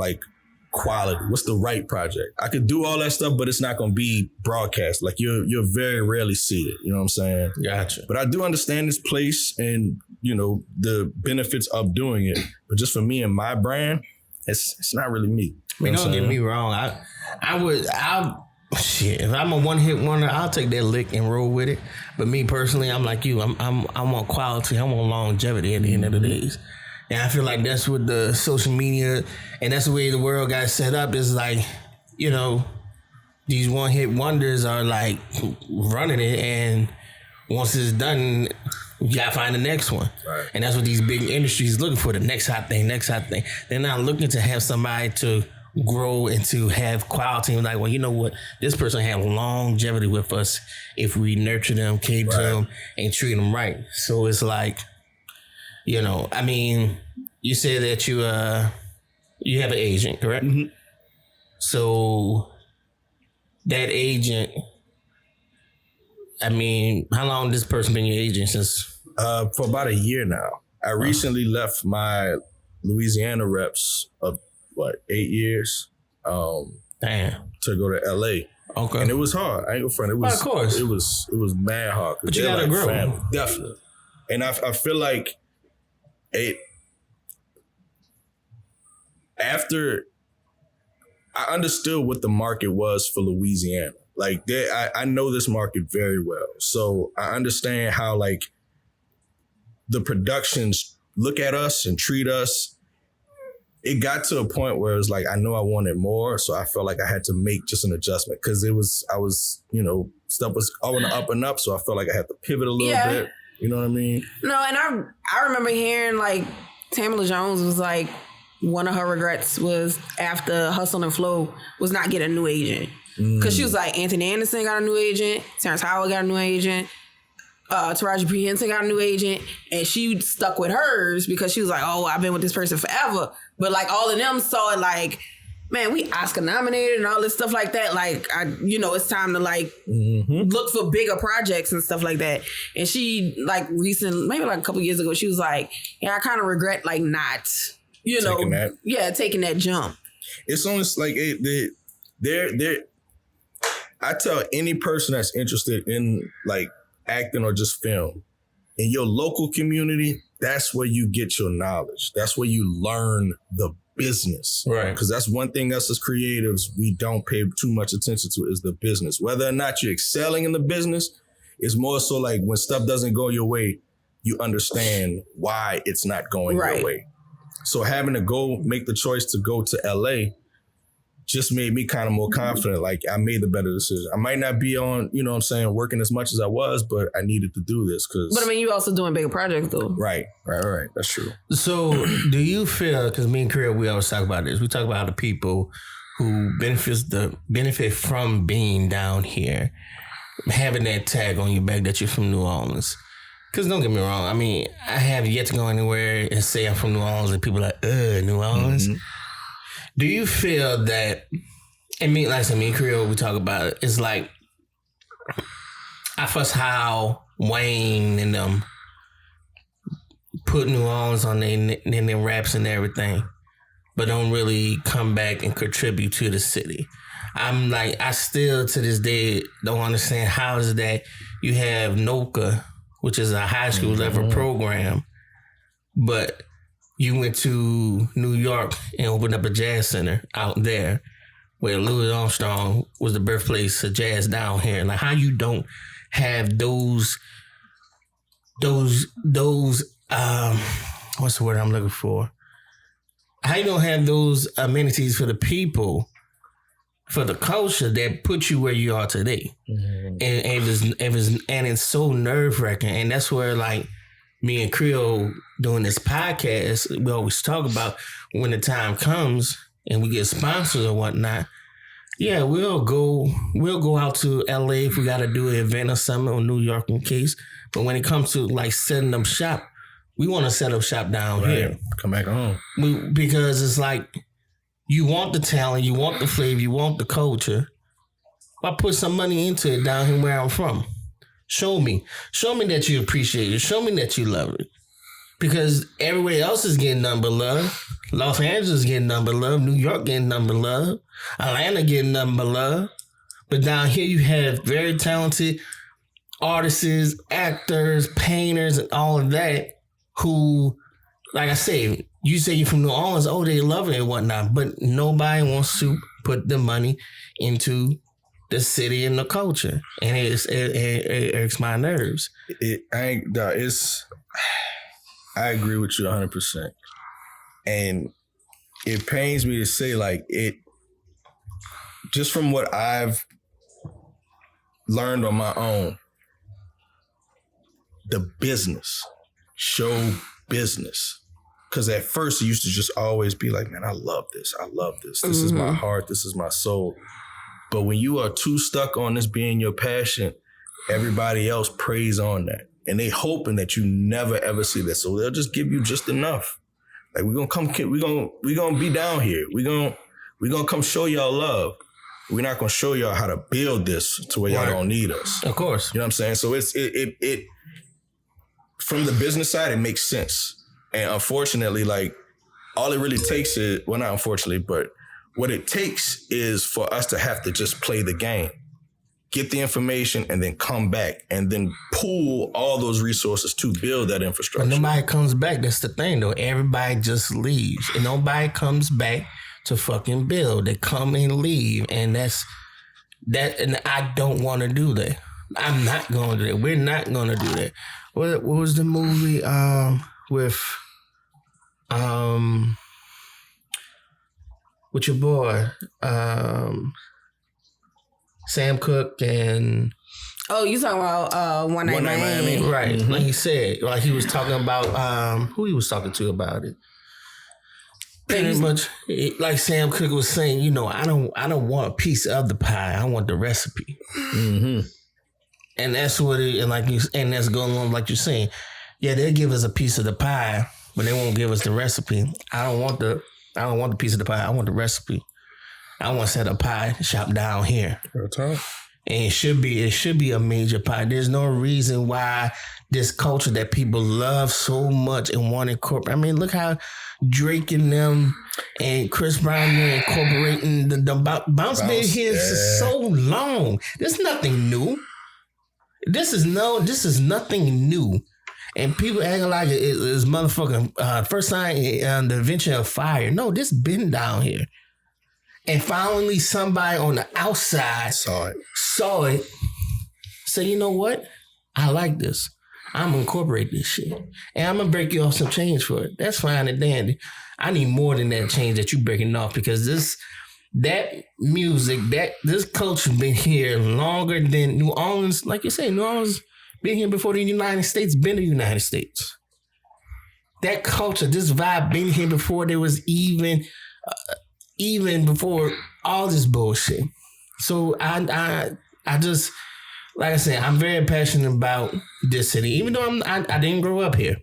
quality. What's the right project? I could do all that stuff, but it's not going to be broadcast. You'll very rarely see it. You know what I'm saying? Gotcha. But I do understand this place and the benefits of doing it. But just for me and my brand, it's not really me. Don't get me wrong. If I'm a one-hit wonder, I'll take that lick and roll with it. But me personally, I'm like you. I'm on quality. I'm on longevity at the end of the days. And I feel like that's what the social media, and that's the way the world got set up, is these one-hit wonders are running it, and once it's done, you gotta find the next one. Right. And that's what these big industries looking for, the next hot thing. They're not looking to have somebody to grow and to have quality. And well, you know what? This person had longevity with us if we nurture them, cater them, and treat them right. So it's you say that you have an agent, correct? Mm-hmm. So that agent, how long has this person been your agent since? For about a year now. I recently left my Louisiana reps of 8 years. Damn. To go to LA. Okay. And it was hard. I ain't gonna front. It was, of course. It was mad hard. But you gotta grow. Family. Definitely. And I feel like after I understood what the market was for Louisiana. I know this market very well. So I understand how the productions look at us and treat us. it got to a point where it was like I know I wanted more, so I felt like I had to make just an adjustment because I was stuff was going up and up, so I felt like I had to pivot a little bit. You know what I mean? No, and I remember hearing like Tamala Jones was like one of her regrets was after Hustle and Flow was not getting a new agent because she was like Anthony Anderson got a new agent, Terrence Howard got a new agent. Taraji P. Henson got a new agent, and she stuck with hers because she was like, "Oh, I've been with this person forever." But like all of them saw it like, "Man, we Oscar nominated and all this stuff like that." Like, it's time to like look for bigger projects and stuff like that. And she like maybe like a couple years ago, she was like, "Yeah, I kind of regret like not, taking that jump." It's almost like they're. I tell any person that's interested in like acting or just film in your local community, that's where you get your knowledge. That's where you learn the business, right? Because that's one thing us as creatives we don't pay too much attention to is the business. Whether or not you're excelling in the business is more so like when stuff doesn't go your way, you understand why it's not going your way. So having to make the choice to go to LA just made me kind of more confident. Like I made the better decision. I might not be on, working as much as I was, but I needed to do this because. But I mean, you also doing bigger projects though. Right. That's true. So do you feel, because me and Creole, we always talk about this. We talk about the people who benefit from being down here, having that tag on your back that you're from New Orleans. Because don't get me wrong. I mean, I have yet to go anywhere and say I'm from New Orleans and people are like, New Orleans. Mm-hmm. Do you feel that, and me and Creole, we talk about it, it's like, I fuss how Wayne and them put New Orleans on their raps and everything, but don't really come back and contribute to the city. I'm like, I still to this day don't understand how is it that you have NOCA, which is a high school level program, but you went to New York and opened up a jazz center out there where Louis Armstrong was the birthplace of jazz down here. Like how you don't have those what's the word I'm looking for? How you don't have those amenities for the people, for the culture that put you where you are today. Mm-hmm. And it's so nerve-wracking. And that's where like me and Creole doing this podcast, we always talk about when the time comes and we get sponsors or whatnot. Yeah, we'll go out to LA if we got to do an event or something, or New York in case. But when it comes to like setting up shop, we want to set up shop down here. Come back home. Because it's like you want the talent, you want the flavor, you want the culture. Why put some money into it down here where I'm from? Show me that you appreciate it. Show me that you love it. Because everywhere else is getting nothing but love. Los Angeles is getting nothing but love. New York getting nothing but love. Atlanta getting nothing but love. But down here you have very talented artists, actors, painters, and all of that who, like I say, you say you're from New Orleans, they love it and whatnot, but nobody wants to put the money into the city and the culture, and it irks my nerves. I agree with you 100%, and it pains me to say, like it. Just from what I've learned on my own, the show business. Because at first it used to just always be like, man, I love this. This is my heart. This is my soul. But when you are too stuck on this being your passion, everybody else preys on that. And they hoping that you never ever see that. So they'll just give you just enough. Like we're gonna be down here. We're gonna come show y'all love. We're not gonna show y'all how to build this to where y'all don't need us. Of course. You know what I'm saying? So it from the business side, it makes sense. And unfortunately, like all it really takes is, well, not unfortunately, but what it takes is for us to have to just play the game, get the information, and then come back and then pool all those resources to build that infrastructure. But nobody comes back. That's the thing, though. Everybody just leaves, and nobody comes back to fucking build. They come and leave, and that's that. And I don't want to do that. I'm not going to do that. We're not going to do that. What was the movie with with your boy, Sam Cooke and. Oh, you talking about One Night Miami? Right. Mm-hmm. Like he said, like he was talking about who he was talking to about it. Pretty much like Sam Cooke was saying, you know, I don't want a piece of the pie. I want the recipe. Mm-hmm. And that's what it and that's going on like you're saying. Yeah, they'll give us a piece of the pie, but they won't give us the recipe. I don't want the piece of the pie. I want the recipe. I want to set a pie shop down here. And it should be a major pie. There's no reason why this culture that people love so much and want to incorporate. I mean, look how Drake and them and Chris Brown are incorporating the bounce been here so long. There's nothing new. This is nothing new. And people acting like it's motherfucking first time the invention of fire. No, this been down here. And finally, somebody on the outside saw it. Say, you know what? I like this. I'm going to incorporate this shit. And I'm going to break you off some change for it. That's fine and dandy. I need more than that change that you breaking off because that music, this culture been here longer than New Orleans. Like you say, New Orleans been here before the United States been the United States. That culture, this vibe been here before there was even before all this bullshit. So I just, like I said, I'm very passionate about this city. Even though I didn't grow up here.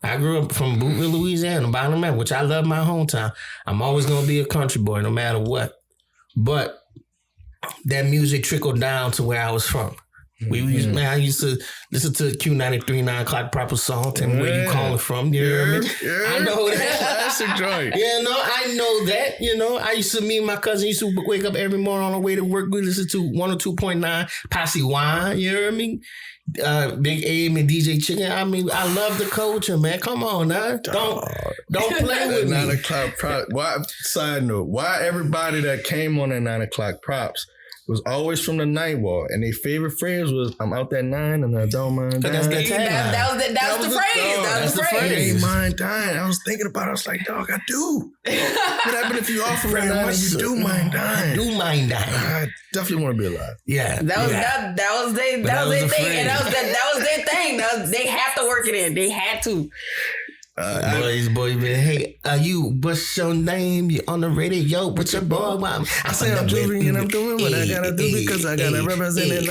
I grew up from Bootville, Louisiana, bottom man, which I love my hometown. I'm always going to be a country boy no matter what. But that music trickled down to where I was from. I used to listen to Q93 9 o'clock proper song. Tell me where you calling from. You hear me? I know that. That's a joint. Yeah, no, I know that. You know, I used to, me and my cousin used to wake up every morning on the way to work. We listen to 102.9 Posse Wine. You hear me? Big Aim and DJ Chicken. I mean, I love the culture, man. Come on, now. Don't play with me. 9 o'clock props. Side note, why everybody that came on at 9 o'clock props was always from the night wall, and their favorite phrase was, "I'm out that 9 and I don't mind dying." That was the phrase. That was the phrase. I ain't mind dying. I was thinking about it. I was like, dog, I do. What happened if you offer right now and you do mind dying? I do mind dying. I definitely want to be alive. Yeah. That was their thing. And that was their thing. They have to work it in. They had to. Boys, man. Hey, what's your name? You on the radio? What's your boy? I say I'm doing and I'm doing what I gotta do because I gotta represent it.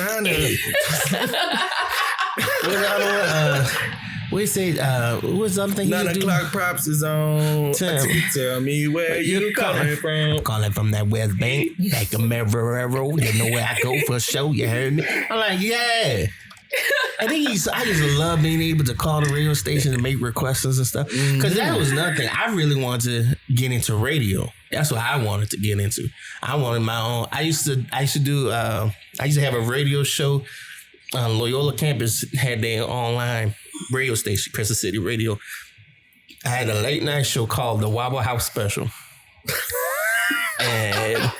We say, what's the other thing? 9 o'clock props is on. Tell me where you calling from. I'm calling from that West Bank, back to Marrero. You know where I go for a show. You heard me? I'm like, yeah. I just love being able to call the radio station and make requests and stuff. Because that was nothing. I really wanted to get into radio. That's what I wanted to get into. I wanted my own. I used to have a radio show. Loyola campus had their online radio station, Crescent City Radio. I had a late night show called the Wobble House Special. And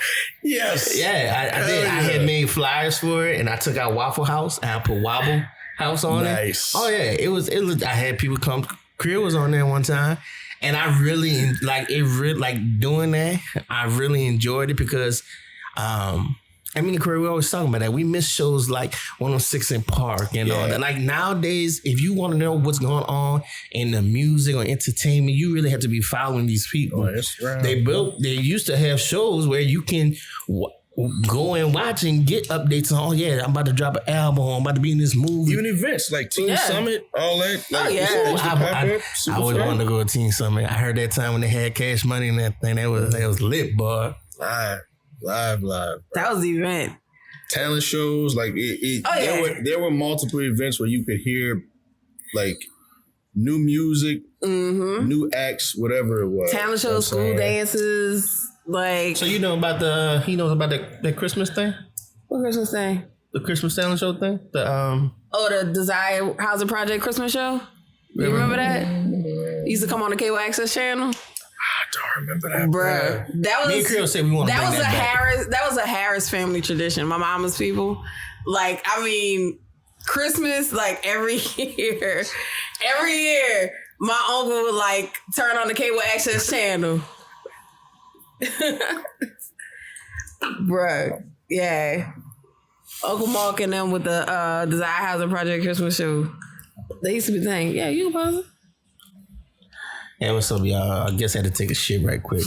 yes. Yeah, I did. I had made flyers for it, and I took out Waffle House and I put Wobble House on it. Nice. Oh yeah, it was. I had people come. Creole was on there one time, and I really doing that. I really enjoyed it because, Creole, we always talking about that. We miss shows like 106 in Park and all that. Like nowadays, if you want to know what's going on in the music or entertainment, you really have to be following these people. Oh, that's right. They used to have shows where you can go and watch and get updates on, oh yeah, I'm about to drop an album, I'm about to be in this movie. Even events like Teen Summit, all that. Like, I always wanted to go to Teen Summit. I heard that time when they had Cash Money and that thing. That was lit, boy. Live. Bro. That was the event. Talent shows, like there were multiple events where you could hear like new music, new acts, whatever it was. Talent shows, school dances, like. So he knows about the Christmas thing? What Christmas thing? The Christmas talent show thing? The Desire Housing Project Christmas show? You remember that? It used to come on the cable access channel. I don't remember that, bruh. That was. Me and Creole said we want to bring that back. That was a Harris family tradition. My mama's people, like, I mean, Christmas, like every year, my uncle would like turn on the cable access channel, Bruh. Yeah. Uncle Mark and them with the Desire Housing Project Christmas show. They used to be saying, yeah, you can pause it. Yeah, what's up, y'all? I guess I had to take a shit right quick.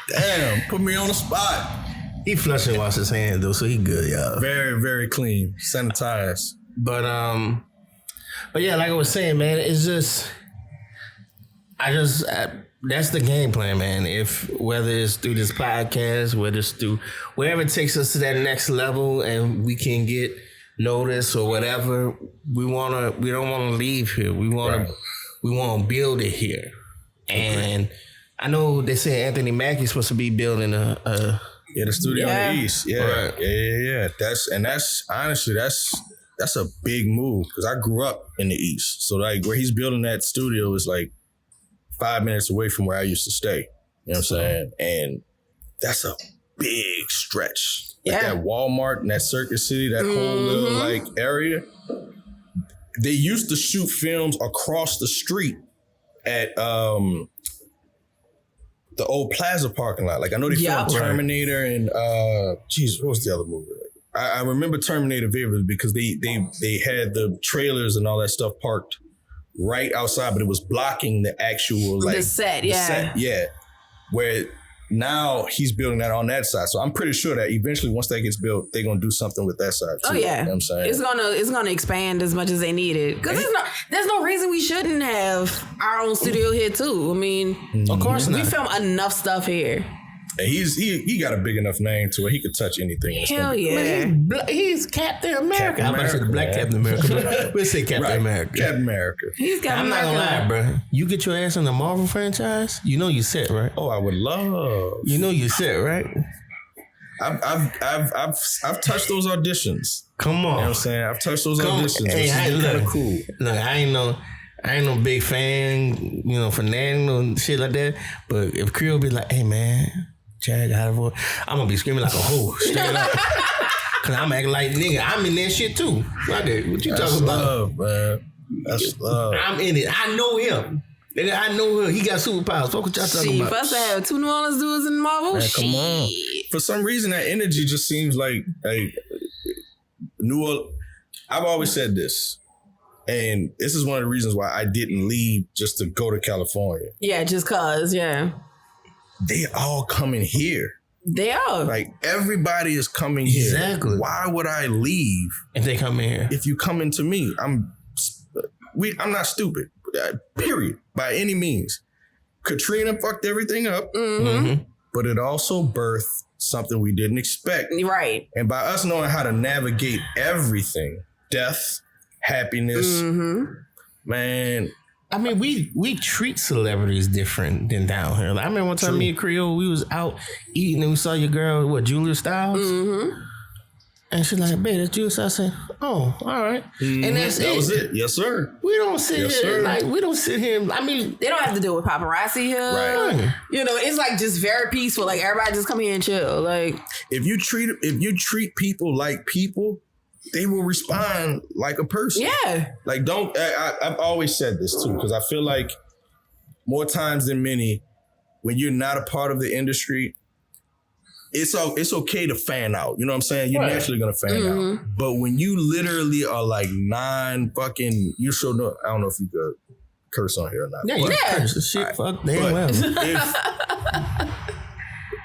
Damn, put me on the spot. He flushed and washed his hands though, so he good, y'all. Very, very clean, sanitized. But yeah, like I was saying, man, it's just, that's the game plan, man. If whether it's through this podcast, whether it's through wherever it takes us to that next level, and we can get noticed or whatever, we don't want to leave here. We want to build it here. And I know they say Anthony Mackie's supposed to be building the studio in the East. Yeah. Right. Yeah. That's honestly, that's a big move because I grew up in the East. So like where he's building that studio is like 5 minutes away from where I used to stay. You know what I'm saying? And that's a big stretch. Like that Walmart and that Circuit City, that whole little like area. They used to shoot films across the street at the old Plaza parking lot. Like I know they filmed Terminator and what was the other movie? I remember Terminator vividly because they had the trailers and all that stuff parked right outside, but it was blocking the actual like the set, where now he's building that on that side. So I'm pretty sure that eventually once that gets built, they're gonna do something with that side too. Oh yeah. You know what I'm saying? It's gonna expand as much as they need it. Because there's no reason we shouldn't have our own studio here too. I mean, of course not. We film enough stuff here. And he got a big enough name to where he could touch anything. Hell yeah. Man, he's Captain America. I'm about to say the Black Captain America. We'll say Captain America. Captain America. He's Captain I'm not gonna lie, bro. You get your ass in the Marvel franchise, you know you set, right? Oh, I would love. You know you set, right? I've touched those auditions. Come on. You know what I'm saying? I've touched those auditions. Hey, which is kind of cool. Look, I ain't no big fan, you know, for Nan and shit like that. But if Creole be like, hey man, Chad, I'm gonna be screaming like a hoe straight up. Cause I'm acting like nigga, I'm in that shit too. What you talking about? Love, man. That's love. I'm in it. I know him. Nigga, I know him. He got superpowers. Fuck what y'all talking about. For us to have two New Orleans dudes in Marvel, man, come on. For some reason, that energy just seems like New Orleans. I've always said this, and this is one of the reasons why I didn't leave just to go to California. Yeah, just cause, yeah. They all coming here. They are. Like everybody is coming here. Exactly. Why would I leave if they come in here? If you come into me, I'm not stupid. Period. By any means. Katrina fucked everything up. Mm-hmm. But it also birthed something we didn't expect. Right. And by us knowing how to navigate everything, death, happiness, man. I mean, we treat celebrities different than down here. Like, I remember one time me and Creole, we was out eating and we saw your girl, Julia Stiles? Mm-hmm. And she's like, babe, that's Julia Stiles. I said, oh, all right. Mm-hmm. And that was it. Yes, sir. We don't sit here. Like, we don't sit here. I mean, they don't have to deal with paparazzi here. Right. You know, it's like just very peaceful. Like everybody just come here and chill. Like if you treat people like people, they will respond like a person. Yeah. Like I've always said this too, because I feel like more times than many, when you're not a part of the industry, it's okay to fan out. You know what I'm saying? You're naturally gonna fan out. But when you literally are like you sure know. I don't know if you could curse on here or not. Yeah, you curse. Shit, fuck damn well.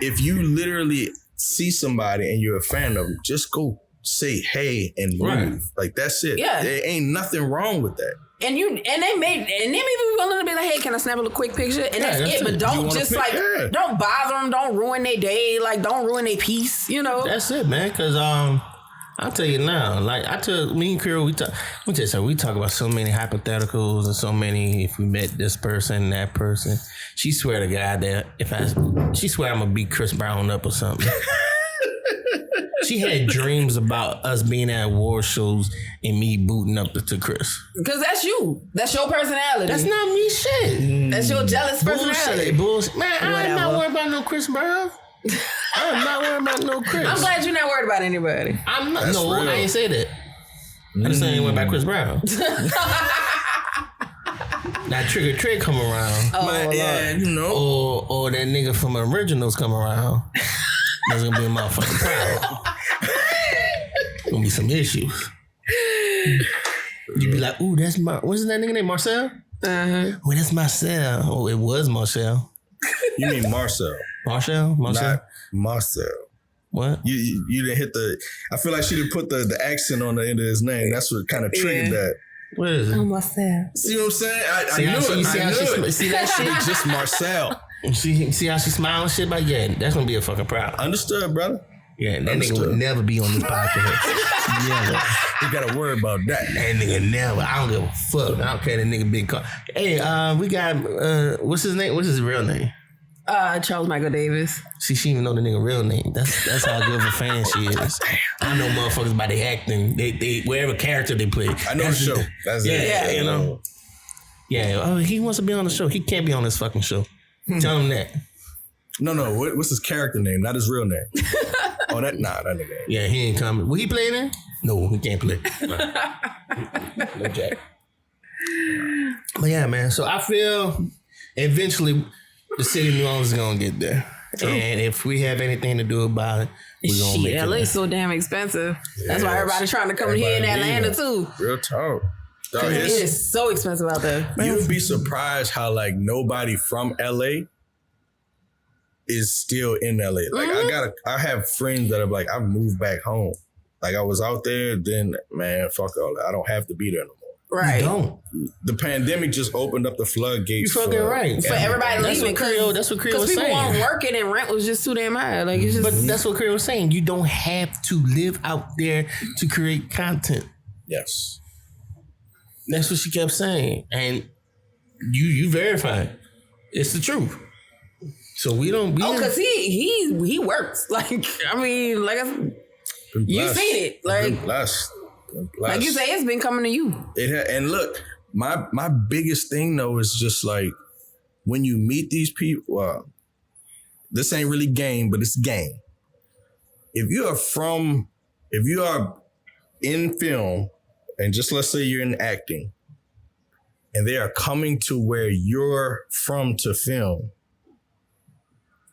If you literally see somebody and you're a fan of them, just go say hey and move. Right. Like that's it. Yeah. There ain't nothing wrong with that. And they may be willing to be like, hey, can I snap a quick picture? And that's it. But don't just don't bother them. Don't ruin their day. Like don't ruin their peace. You know. That's it, man. Because I'll tell you now. Like I tell me and Creole, we talk about so many hypotheticals and so many. If we met this person, that person, she swear to God that she swear I'm gonna beat Chris Brown up or something. She had dreams about us being at award shows and me booting up to Chris. Because that's you. That's your personality. That's not me shit. That's your jealous personality. Bullshit. Man, I'm not worried about no Chris Brown. I'm not worried about no Chris. I'm glad you're not worried about anybody. I'm not. That's no, real. I ain't say that. I just ain't worried about Chris Brown. Now Trick or Treat come around. Yeah, you know. Or that nigga from Originals come around. There's gonna be a motherfucking problem. Gonna be some issues. You be like, ooh, that's what's that nigga name? Marcel? Well, that's Marcel. Oh, it was Marcel. You mean Marcel? Marcel? Not Marcel. What? You didn't hit the. I feel like she didn't put the accent on the end of his name. That's what kind of triggered that. What is it? Marcel. See what I'm saying? I knew it. See that shit? It's just Marcel. See how she smiling shit? Like, yeah, that's gonna be a fucking problem. Understood, brother. Yeah, that nigga would never be on this podcast. Never. You gotta worry about that. That nigga never. I don't give a fuck. I don't care that nigga big car. Hey, we got what's his name? What's his real name? Charles Michael Davis. See, she even know the nigga real name. That's how good of a fan she is. I know motherfuckers by their acting. They whatever character they play. I know the show. That's it. Yeah, you know. Yeah. Oh, he wants to be on the show. He can't be on this fucking show. Tell him that. No. What's his character name? Not his real name. Oh, that nigga. Yeah, he ain't coming. Will he play in it? No, he can't play. No Jack. But yeah, man. So I feel eventually the city of New Orleans is gonna get there. And if we have anything to do about it, we're gonna make it. LA's so damn expensive. That's why everybody's trying to come here in Atlanta too. Real talk. It is so expensive out there. You'd be surprised how like nobody from LA is still in LA. Like I have friends that are like, I've moved back home. Like I was out there, then man, fuck all that. I don't have to be there no more. Right. You don't. The pandemic just opened up the floodgates. You fucking right. For everybody leaving. That's what Creole was saying. Because people weren't working and rent was just too damn high. Like it's just. But that's what Creole was saying. You don't have to live out there to create content. Yes. That's what she kept saying. And you verified. It's the truth. So we don't. Because he works. Like I mean, like you seen it. Like blessed. Like you say, it's been coming to you. And look, my biggest thing though is just like when you meet these people. This ain't really game, but it's game. If you are in film, and just let's say you're in acting, and they are coming to where you're from to film,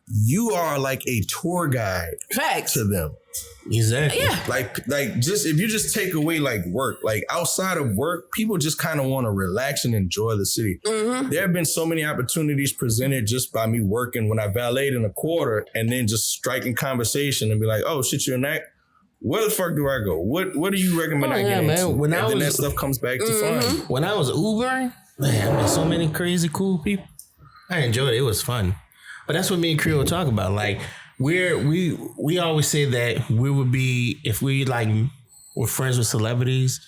you are like a tour guide to them. Exactly. Yeah. Like just if you just take away like work, like outside of work, people just kind of want to relax and enjoy the city. Mm-hmm. There have been so many opportunities presented just by me working when I valeted in a quarter and then just striking conversation and be like, oh shit, you're an act. Where the fuck do I go? What do you recommend I get into? When then that stuff comes back to fun. When I was Ubering, man, I met so many crazy cool people. I enjoyed it. It was fun. But that's what me and Creole talk about. Like we always say that we would be, if we like were friends with celebrities,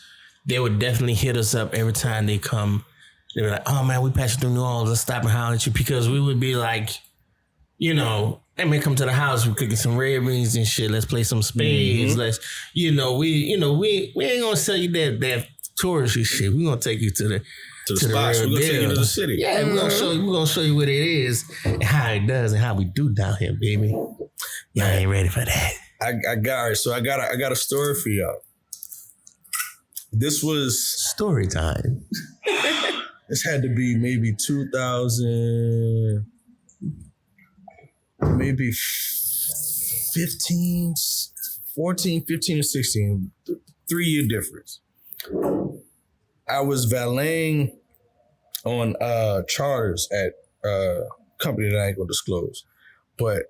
they would definitely hit us up every time they come. They were like, oh man, we passed through New Orleans, let's stop and holler at you, because we would be like, you know, they may come to the house, we're cooking some red beans and shit, let's play some spades, let's, we ain't gonna sell you that touristy shit. We're gonna take you to the spots. We're gonna take you to the city. Yeah, we're gonna show you what it is and how it does and how we do down here, baby. Y'all ain't ready for that. I got it. So I got a story for y'all. This was story time. This had to be maybe 2000, maybe 15, 14, 15, or 16. 3-year difference. I was valeting on charters at a company that I ain't gonna disclose. But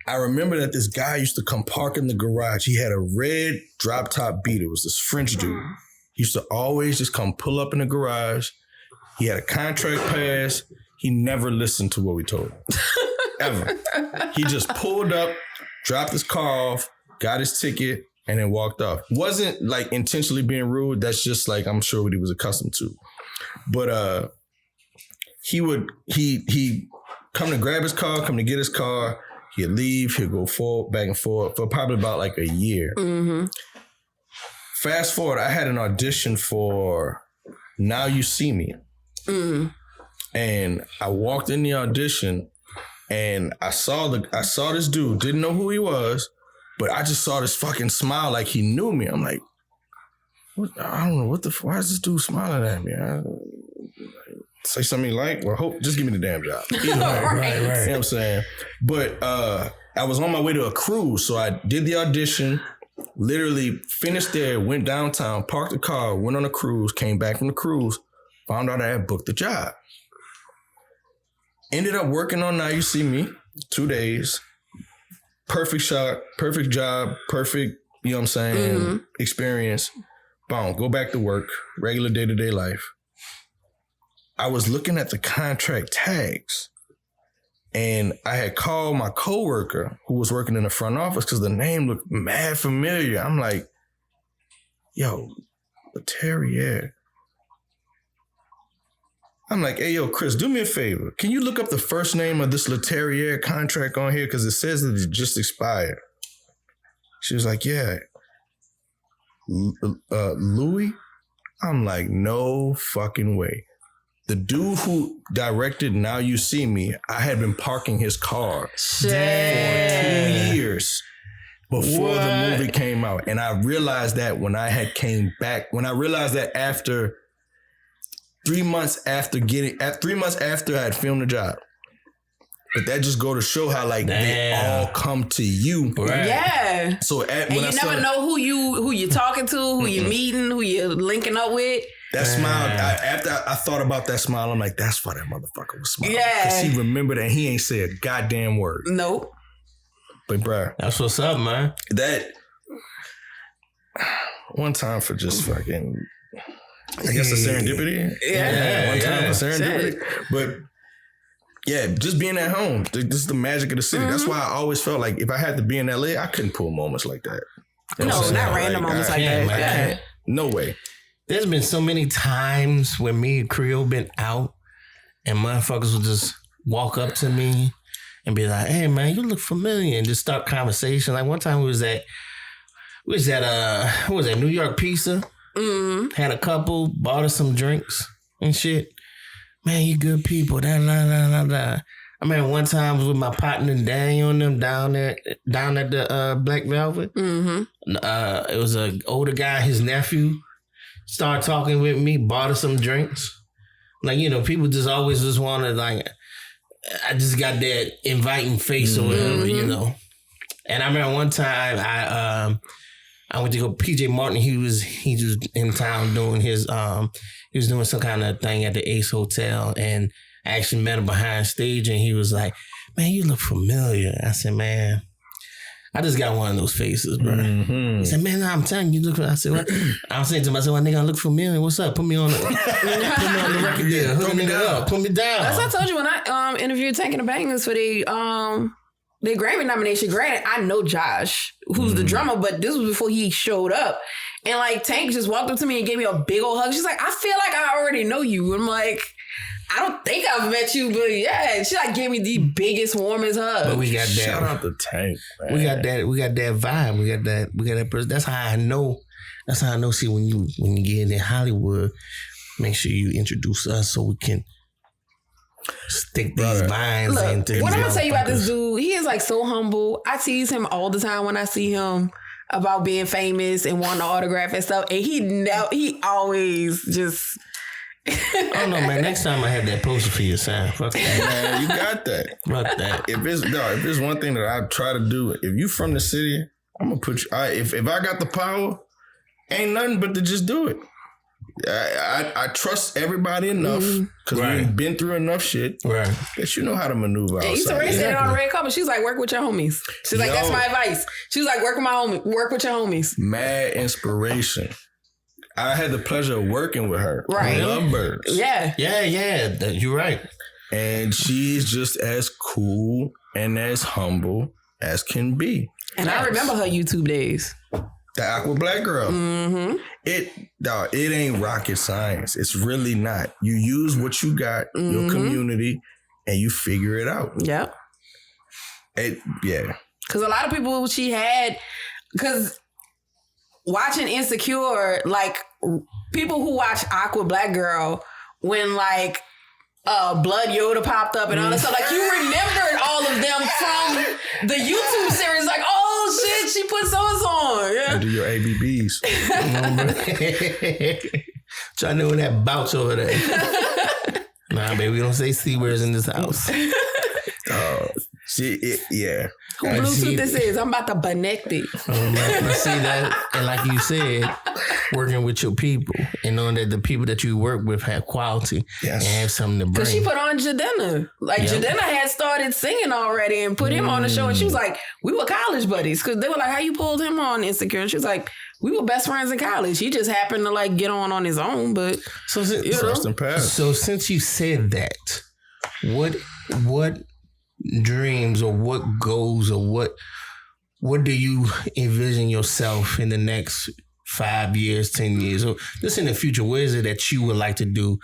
I remember that this guy used to come park in the garage. He had a red drop top beat. It was this French dude. He used to always just come pull up in the garage. He had a contract pass. He never listened to what we told him. Ever. He just pulled up, dropped his car off, got his ticket, and then walked off. Wasn't like intentionally being rude. That's just like, I'm sure what he was accustomed to. But he come to grab his car, come to get his car. He'd leave, he'd go forward, back and forth for probably about like a year. Mm-hmm. Fast forward, I had an audition for Now You See Me. Mm-hmm. And I walked in the audition and I saw this dude, didn't know who he was, but I just saw this fucking smile like he knew me. I'm like, I don't know what why is this dude smiling at me? Say something like, well, just give me the damn job. Right. You know what I'm saying? But I was on my way to a cruise, so I did the audition, literally finished there, went downtown, parked the car, went on a cruise, came back from the cruise, found out I had booked the job. Ended up working on Now You See Me, 2 days. Perfect shot, perfect job, perfect, you know what I'm saying, experience. Boom, go back to work, regular day-to-day life. I was looking at the contract tags, and I had called my coworker who was working in the front office because the name looked mad familiar. I'm like, yo, Leterrier. I'm like, hey, yo, Chris, do me a favor. Can you look up the first name of this Leterrier contract on here? Because it says that it just expired. She was like, yeah. Louis? I'm like, no fucking way. The dude who directed Now You See Me, I had been parking his car for 2 years before the movie came out. And I realized that when I realized that after 3 months after I had filmed the job. But that just go to show how they all come to you. Right. Yeah. So and you never know who you're talking to, who you're meeting, who you're linking up with. That smile, after I thought about that smile, I'm like, that's why that motherfucker was smiling. Yeah. Because he remembered that he ain't said a goddamn word. Nope. But bruh. That's what's up, man. That one time for just fucking, I guess the serendipity. Yeah. One time for serendipity. But yeah, just being at home. This is the magic of the city. That's why I always felt like if I had to be in LA, I couldn't pull moments like that. You know, not random moments like that. I can't. No way. There's been so many times when me and Creole been out and motherfuckers will just walk up to me and be like, hey man, you look familiar, and just start conversation. Like one time we was at New York Pizza. Had a couple, bought us some drinks and shit. Man, you good people. Da, da, da, da, da. I remember one time I was with my partner Daniel and them down at the Black Velvet. It was an older guy, his nephew, started talking with me, bought us some drinks. Like, you know, people just always just want to, like, I just got that inviting face or whatever, you know. And I remember one time I went to go PJ Martin. He was in town doing his he was doing some kind of thing at the Ace Hotel, and I actually met him behind stage, and he was like, man, you look familiar. I said, man, I just got one of those faces, bro. He said, man, no, I'm telling you, look. I said, what? I was saying to myself, nigga, I look familiar. What's up? Put me on the record deal. Put me down. Put me down. As I told you when I interviewed Tank and the Bangers for the Grammy nomination. Granted, I know Josh, who's the drummer, but this was before he showed up. And like Tank just walked up to me and gave me a big old hug. She's like, I feel like I already know you. I'm like, I don't think I've met you, but yeah. She like gave me the biggest, warmest hug. But we got that. Shout out to Tank, man. We got that vibe. We got that person. That's how I know. See, when you get in Hollywood, make sure you introduce us so we can stick these vines into. What I'm gonna tell you about this dude, he is like so humble. I tease him all the time when I see him about being famous and wanting to autograph and stuff, and he always just. I don't know, man. Next time I have that poster for you, son. Fuck that, man. You got that. Fuck that. If it's one thing that I try to do, if you from the city, I'm gonna put you. If I got the power, ain't nothing but to just do it. I trust everybody enough because we've been through enough shit that you know how to maneuver outside. Issa Rae said it on the red carpet. She's like, work with your homies. She's like, that's my advice. She was like, work with your homies. Mad inspiration. I had the pleasure of working with her. Right. Lovebirds. Yeah. You're right. And she's just as cool and as humble as can be. And I remember her YouTube days. The Aqua Black Girl. It ain't rocket science. It's really not. You use what you got, your community, and you figure it out. Yep. Because a lot of people she had, because watching Insecure, like people who watch Aqua Black Girl, when like Blood Yoda popped up and all that stuff, like you remembered all of them from the YouTube series, like, oh, Oh shit, she put sauce on. Yeah. Do your ABBs. Trying to know that bounce over there. Nah, baby, we don't say C words in this house. Yeah. Who Bluetooth this is? I'm about to connect it. See that? And like you said, working with your people and knowing that the people that you work with have quality and have something to bring. Because she put on Jadena. Like, Jadena had started singing already and put him on the show. And she was like, we were college buddies. Because they were like, how you pulled him on Insecure? And she was like, we were best friends in college. He just happened to like get on his own. But so since you said that, what dreams or what goals or what do you envision yourself in the next 5 years, 10 years, or just in the future? What is it that you would like to do,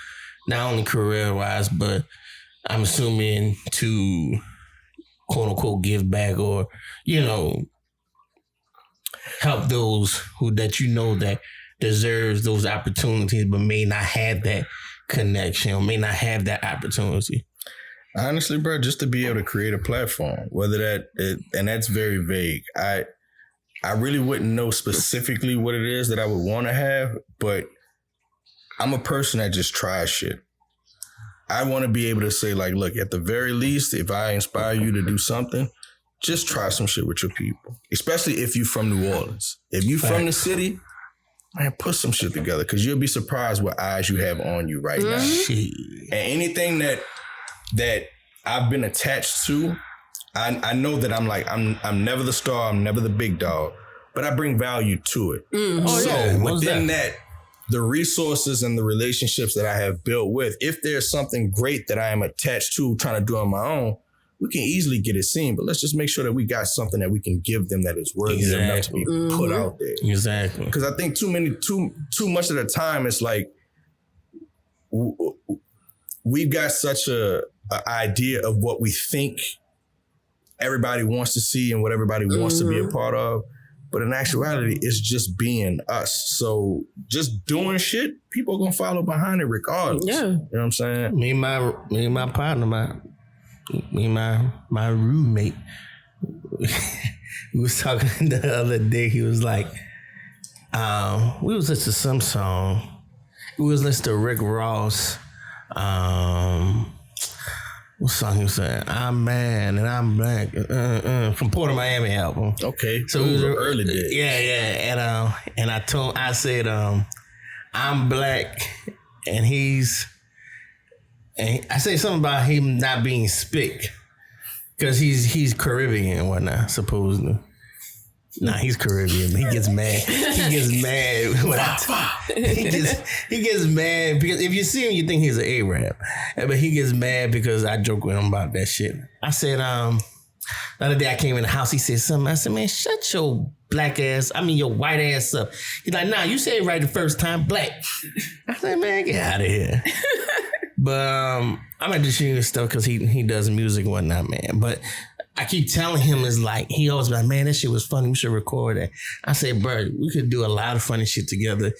not only career wise, but I'm assuming to quote unquote give back or, help those that deserves those opportunities but may not have that connection or may not have that opportunity? Honestly, bro, just to be able to create a platform, and that's very vague. I really wouldn't know specifically what it is that I would want to have, but I'm a person that just tries shit. I want to be able to say, like, look, at the very least, if I inspire you to do something, just try some shit with your people, especially if you're from New Orleans. If you're from the city, man, put some shit together because you'll be surprised what eyes you have on you right now. Shit. And anything that I've been attached to, I know that I'm never the star, I'm never the big dog, but I bring value to it. Within that, the resources and the relationships that I have built with, if there's something great that I am attached to trying to do on my own, we can easily get it seen, but let's just make sure that we got something that we can give them that is worthy enough to be put out there. Exactly. Because I think too much of the time it's like we've got such a idea of what we think everybody wants to see and what everybody wants to be a part of. But in actuality, it's just being us. So just doing shit, people are going to follow behind it regardless. Yeah. You know what I'm saying? Me and my partner, my roommate, we was talking the other day. He was like, we was listening to some song. We was listening to Rick Ross. What song he was saying? I'm man and I'm black from Port of Miami album. Okay, so it was early days. Yeah, and I said I'm black and I say something about him not being spick because he's Caribbean and whatnot supposedly. Nah, he's Caribbean. He gets mad. He gets mad. He gets mad because if you see him, you think he's an Arab. But he gets mad because I joke with him about that shit. I said, the other day I came in the house, he said something. I said, man, shut your your white ass up. He's like, nah, you said it right the first time, black. I said, man, get out of here. But I'm at the shooting stuff because he does music and whatnot, man. But I keep telling him it's like, he always be like, man, that shit was funny. We should record that. I said, bro, we could do a lot of funny shit together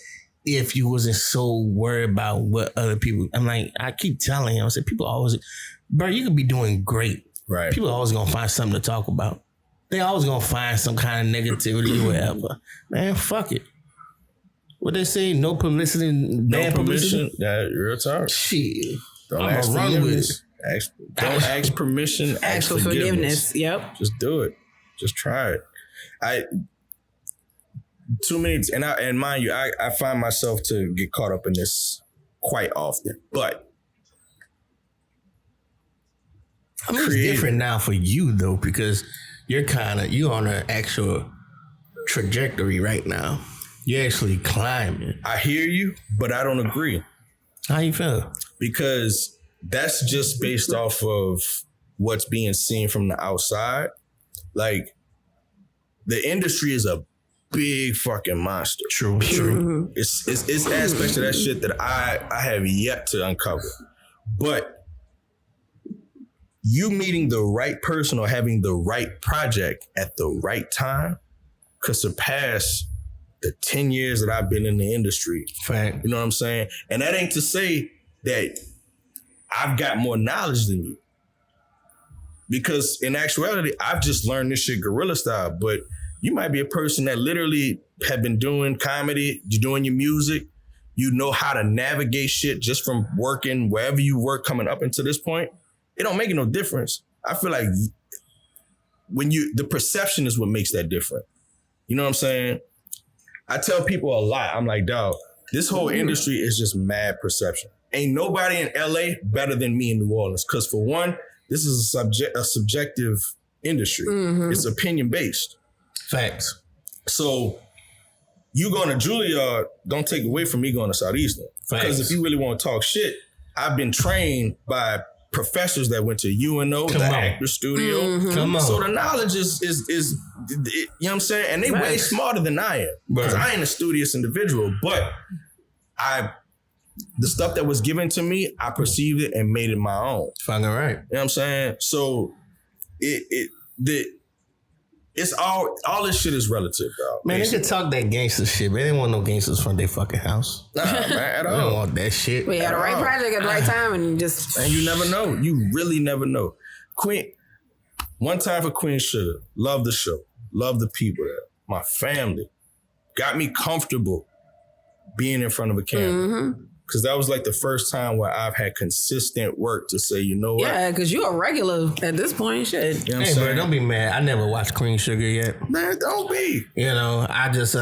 if you wasn't so worried about what other people. I'm like, I keep telling him, I said, people always, bro, you could be doing great. Right. People are always going to find something to talk about. They always going to find some kind of negativity or whatever. Man, fuck it. What they say, no publicity, bad publicity. Yeah, real talk. Shit. Don't ask run with it. Don't ask permission. Ask for forgiveness. Yep. Just do it. Just try it. Too many, and mind you, I find myself to get caught up in this quite often. But I mean, it's different now for you though, because you're on an actual trajectory right now. You're actually climbing. I hear you, but I don't agree. How you feel? Because that's just based off of what's being seen from the outside. Like, the industry is a big fucking monster. True. It's aspects of that shit that I have yet to uncover. But you meeting the right person or having the right project at the right time could surpass the 10 years that I've been in the industry. Fact. You know what I'm saying? And that ain't to say that I've got more knowledge than you. Because in actuality, I've just learned this shit guerrilla style. But You might be a person that literally have been doing comedy, you're doing your music, you know how to navigate shit just from working wherever you work coming up into this point. It don't make no difference. I feel like the perception is what makes that different. You know what I'm saying? I tell people a lot, I'm like, dog, this whole industry is just mad perception. Ain't nobody in LA better than me in New Orleans. Cause for one, this is a subjective industry. It's opinion based. Facts. So you going to Juilliard, don't take away from me going to Southeastern. Because if you really want to talk shit, I've been trained by professors that went to UNO, Actor Studio. Come on. So the knowledge is you know what I'm saying? And they way smarter than I am. Because I ain't a studious individual, but the stuff that was given to me, I perceived it and made it my own. Fucking right. You know what I'm saying? So it's all this shit is relative, dog. Man, they could talk that gangster shit, man. They don't want no gangsters from their fucking house. Nah, man, at all. They don't want that shit. We had the right project at the right time and just... And you never know. You really never know. Queen, one time for Queen Sugar. Love the show. Love the people there. My family. Got me comfortable being in front of a camera. Because that was like the first time where I've had consistent work to say, you know what? Yeah, because you a regular at this point, shit. You know what I'm Hey, saying? bro, don't be mad. I never watched Queen Sugar yet. Man, don't be. You know, I just,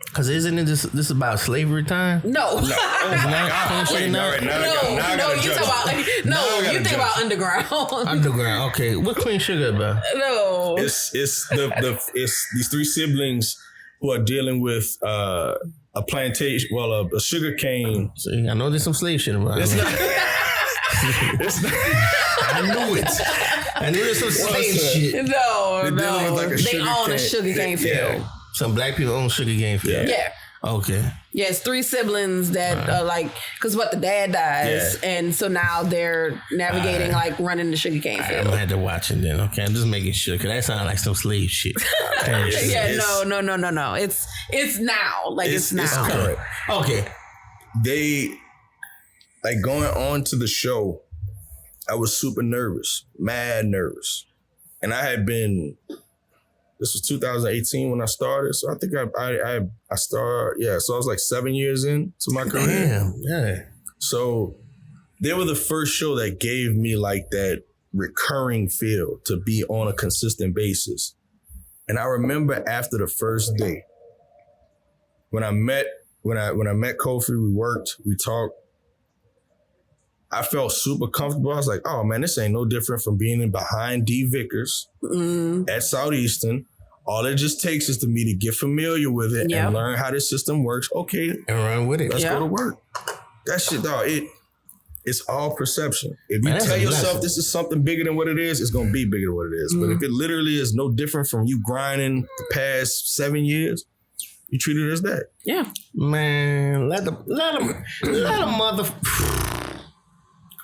because isn't it this about slavery time? No. Isn't that Queen Sugar now? You think about Underground. Underground, okay. What Queen Sugar about? No. It's these three siblings who are dealing with a plantation, a sugar cane. See, I know there's some slave shit around. It's not. I knew it. I knew there's some slave shit. No. Like they own a sugarcane field. Yeah. Some black people own sugarcane field. Yeah. Okay. Yeah, it's three siblings that are like, because the dad dies, and so now they're navigating like running the sugarcane field. I'm gonna have to watch it then. Okay, I'm just making sure because that sounds like some slave shit. No. It's now. Like it's now. It's correct. Okay. They like going on to the show. I was super nervous, mad nervous, and I had been. This was 2018 when I started, so I think I started. Yeah, so I was like 7 years into my career. Damn. Yeah. So they were the first show that gave me like that recurring feel to be on a consistent basis. And I remember after the first day, when I met Kofi, we worked, we talked. I felt super comfortable. I was like, oh man, this ain't no different from being in behind D. Vickers at Southeastern. All it just takes is to me to get familiar with it and learn how the system works. Okay. And run with it. Let's go to work. That shit, dog, it's all perception. If you tell yourself this is something bigger than what it is, it's going to be bigger than what it is. But if it literally is no different from you grinding the past 7 years, you treat it as that. Yeah. Man, let them mother...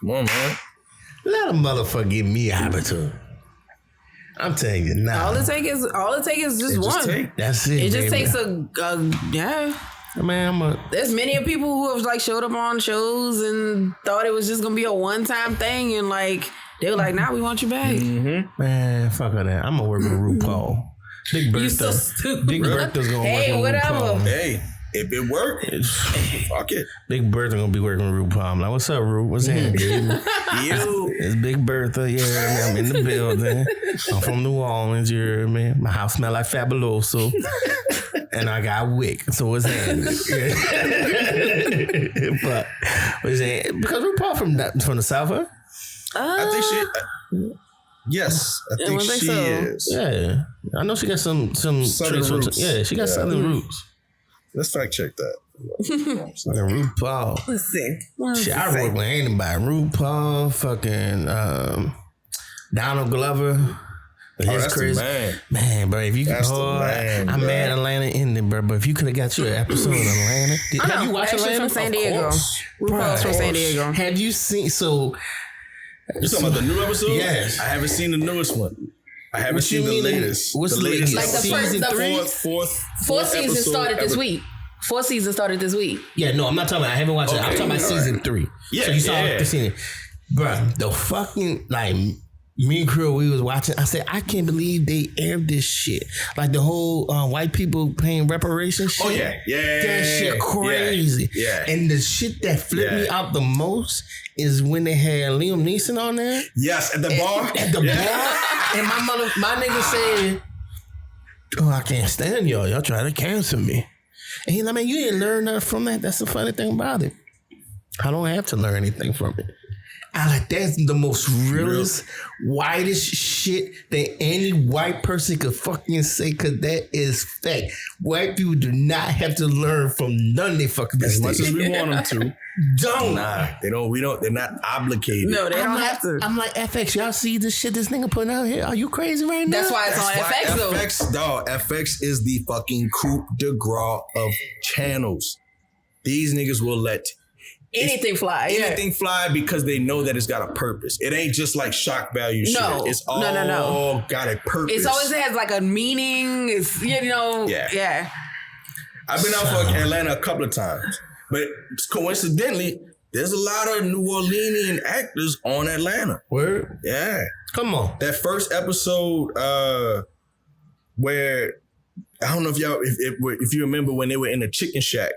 Come on, man. Let a motherfucker give me an opportunity. I'm telling you now. All it take is just one. That's it. It just baby. takes Man, there's many people who have like showed up on shows and thought it was just gonna be a one-time thing, and like they were like, "Nah, we want you back." man, fuck all that. I'm gonna work with RuPaul. Big Bertha. You so stupid. Big Bertha's gonna work with whatever. RuPaul. Hey, if it worked, fuck it. Big Bertha gonna be working with RuPaul. I'm like, what's up, Ru? What's happening, dude? It's Big Bertha. You heard me? I'm in the building. I'm from New Orleans. You heard me? My house smell like Fabuloso. And I got wick. So what's happening? But what's that? Because RuPaul from the South, huh? I think she... Yes, I think she is. Yeah. I know she got some Southern roots. Yeah, she got Southern roots. Let's fact check that. Fucking RuPaul. Let's see. Shit, I work with anybody. RuPaul, fucking Donald Glover. That's crazy. the Man, bro, if you could, That's the man, I'm bro. mad Atlanta ended, bro. But if you could have got you an episode of Atlanta, have you watched Actually Atlanta? from San Diego. Of course. RuPaul's from San Diego. Have you seen? So You talking about the new episode? Yes. I haven't seen the newest one. I haven't What seen you the mean? latest. What's the the latest? latest? Like the first- Season the three? Fourth season episode started this ever. week. Fourth season started this week. Yeah, no, I'm not talking about. I haven't watched it. I'm Okay, talking about all season 3. Yeah, so you saw yeah. the season, bro. The fucking like me and Creole, we was watching. I said, I can't believe they aired this shit. Like the whole white people paying reparations shit. Oh yeah. That shit crazy. Yeah. And the shit that flipped me out the most is when they had Liam Neeson on there. Yes, at the bar. At the bar. And my nigga said, oh, I can't stand y'all. Y'all try to cancel me. And he's like, man, you didn't learn nothing from that. That's the funny thing about it. I don't have to learn anything from it. I like that's the most realest, whitest shit that any white person could fucking say, because that is fact. White people do not have to learn from none of their fucking mistakes. As much as we want them to. Don't. Nah, they don't. We don't. They're not obligated. No, they don't have to. I'm like, FX, y'all see this shit this nigga putting out here? Are you crazy right now? That's why it's on FX though. FX, dog. FX is the fucking coup de grace of channels. These niggas will let anything fly. Anything fly because they know that it's got a purpose. It ain't just like shock value shit. It's all got a purpose. It's always has like a meaning. It's, you know. Yeah. I've been out for Atlanta a couple of times. But coincidentally, there's a lot of New Orleanian actors on Atlanta. Word? Yeah. Come on. That first episode where, I don't know if y'all, if you remember when they were in the chicken shack,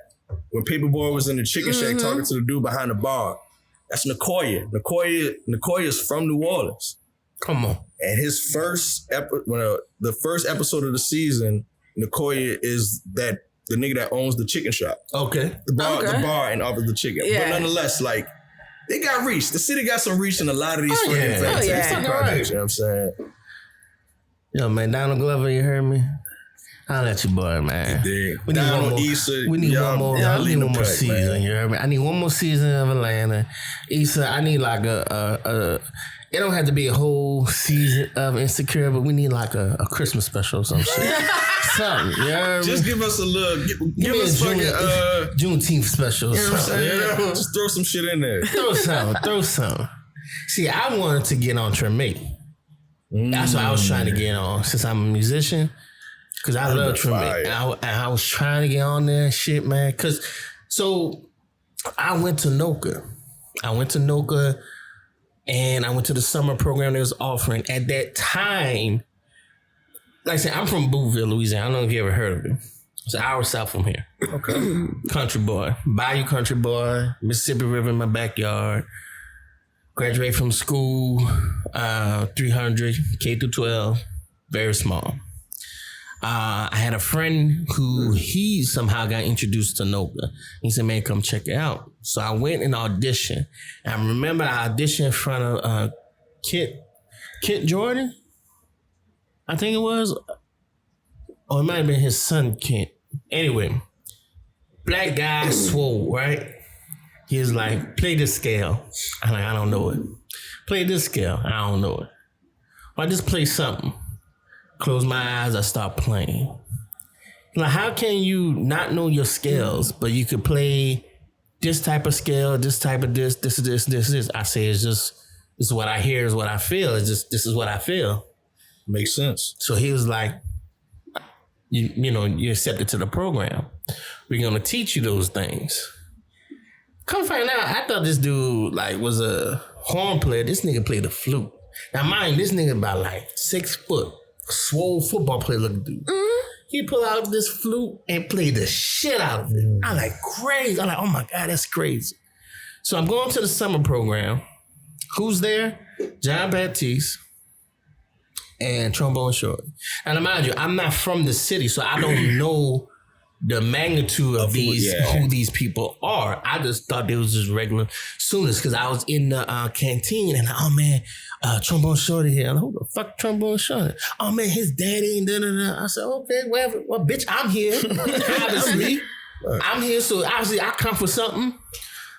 when Paperboy was in the chicken shack talking to the dude behind the bar. That's Nicoya. Nicoya's from New Orleans. Come on. And his first, the first episode of the season, Nicoya is the nigga that owns the chicken shop. Okay. The bar and offers the chicken. Yeah. But nonetheless, like, they got reach. The city got some reach in a lot of these fantastic projects. You know what I'm saying? Yo, man, Donald Glover, you heard me? I'll let you boy, man. We need one more. We need one more. I need one more season. Man. You heard me? I need one more season of Atlanta. Issa, I need like a it don't have to be a whole season of Insecure, but we need like a Christmas special or some shit. Something. You know what Just give us a little. Give us fucking Juneteenth special. You know what I'm saying? Yeah. Just throw some shit in there. Throw some. See, I wanted to get on Tremaine. That's what I was trying to get on since I'm a musician. Cause I love Tremaine. And I was trying to get on there and shit, man. So I went to NOCA. And I went to the summer program they was offering. At that time, like I said, I'm from Boonville, Louisiana. I don't know if you ever heard of it. It's an hour south from here. Okay. Country boy. Bayou country boy. Mississippi River in my backyard. Graduated from school, 300, K through 12. Very small. I had a friend who he somehow got introduced to NOCA. He said, man, come check it out. So I went and auditioned. And I remember I auditioned in front of Kit Jordan, I think it was. Or it might have been his son, Kent. Anyway, black guy, swole, right? He was like, play this scale. I'm like, I don't know it. Play this scale. I don't know it. Well, I just play something. Close my eyes, I start playing. Like, how can you not know your scales, but you could play this type of scale, this type of this. I say it's just, this is what I hear, is what I feel. It's just, this is what I feel. Makes sense. So he was like, you're accepted to the program. We're going to teach you those things. Come find out, I thought this dude like was a horn player. This nigga played the flute. Now mind, this nigga about like 6 foot. Swole football player looking dude. He pulled out this flute and played the shit out of it. I like crazy. I'm like, oh my God, that's crazy. So I'm going to the summer program. Who's there? John Baptiste and Trombone Shorty. And mind you, I'm not from the city, so I don't know the magnitude of who these people are. I just thought they was just regular Sooners because I was in the canteen and oh man, Trombone Shorty here. I'm like, who the fuck Trombone Shorty? Oh man, his daddy and da. I said, okay, whatever. Well, bitch, I'm here. Obviously. I'm here, so obviously I come for something.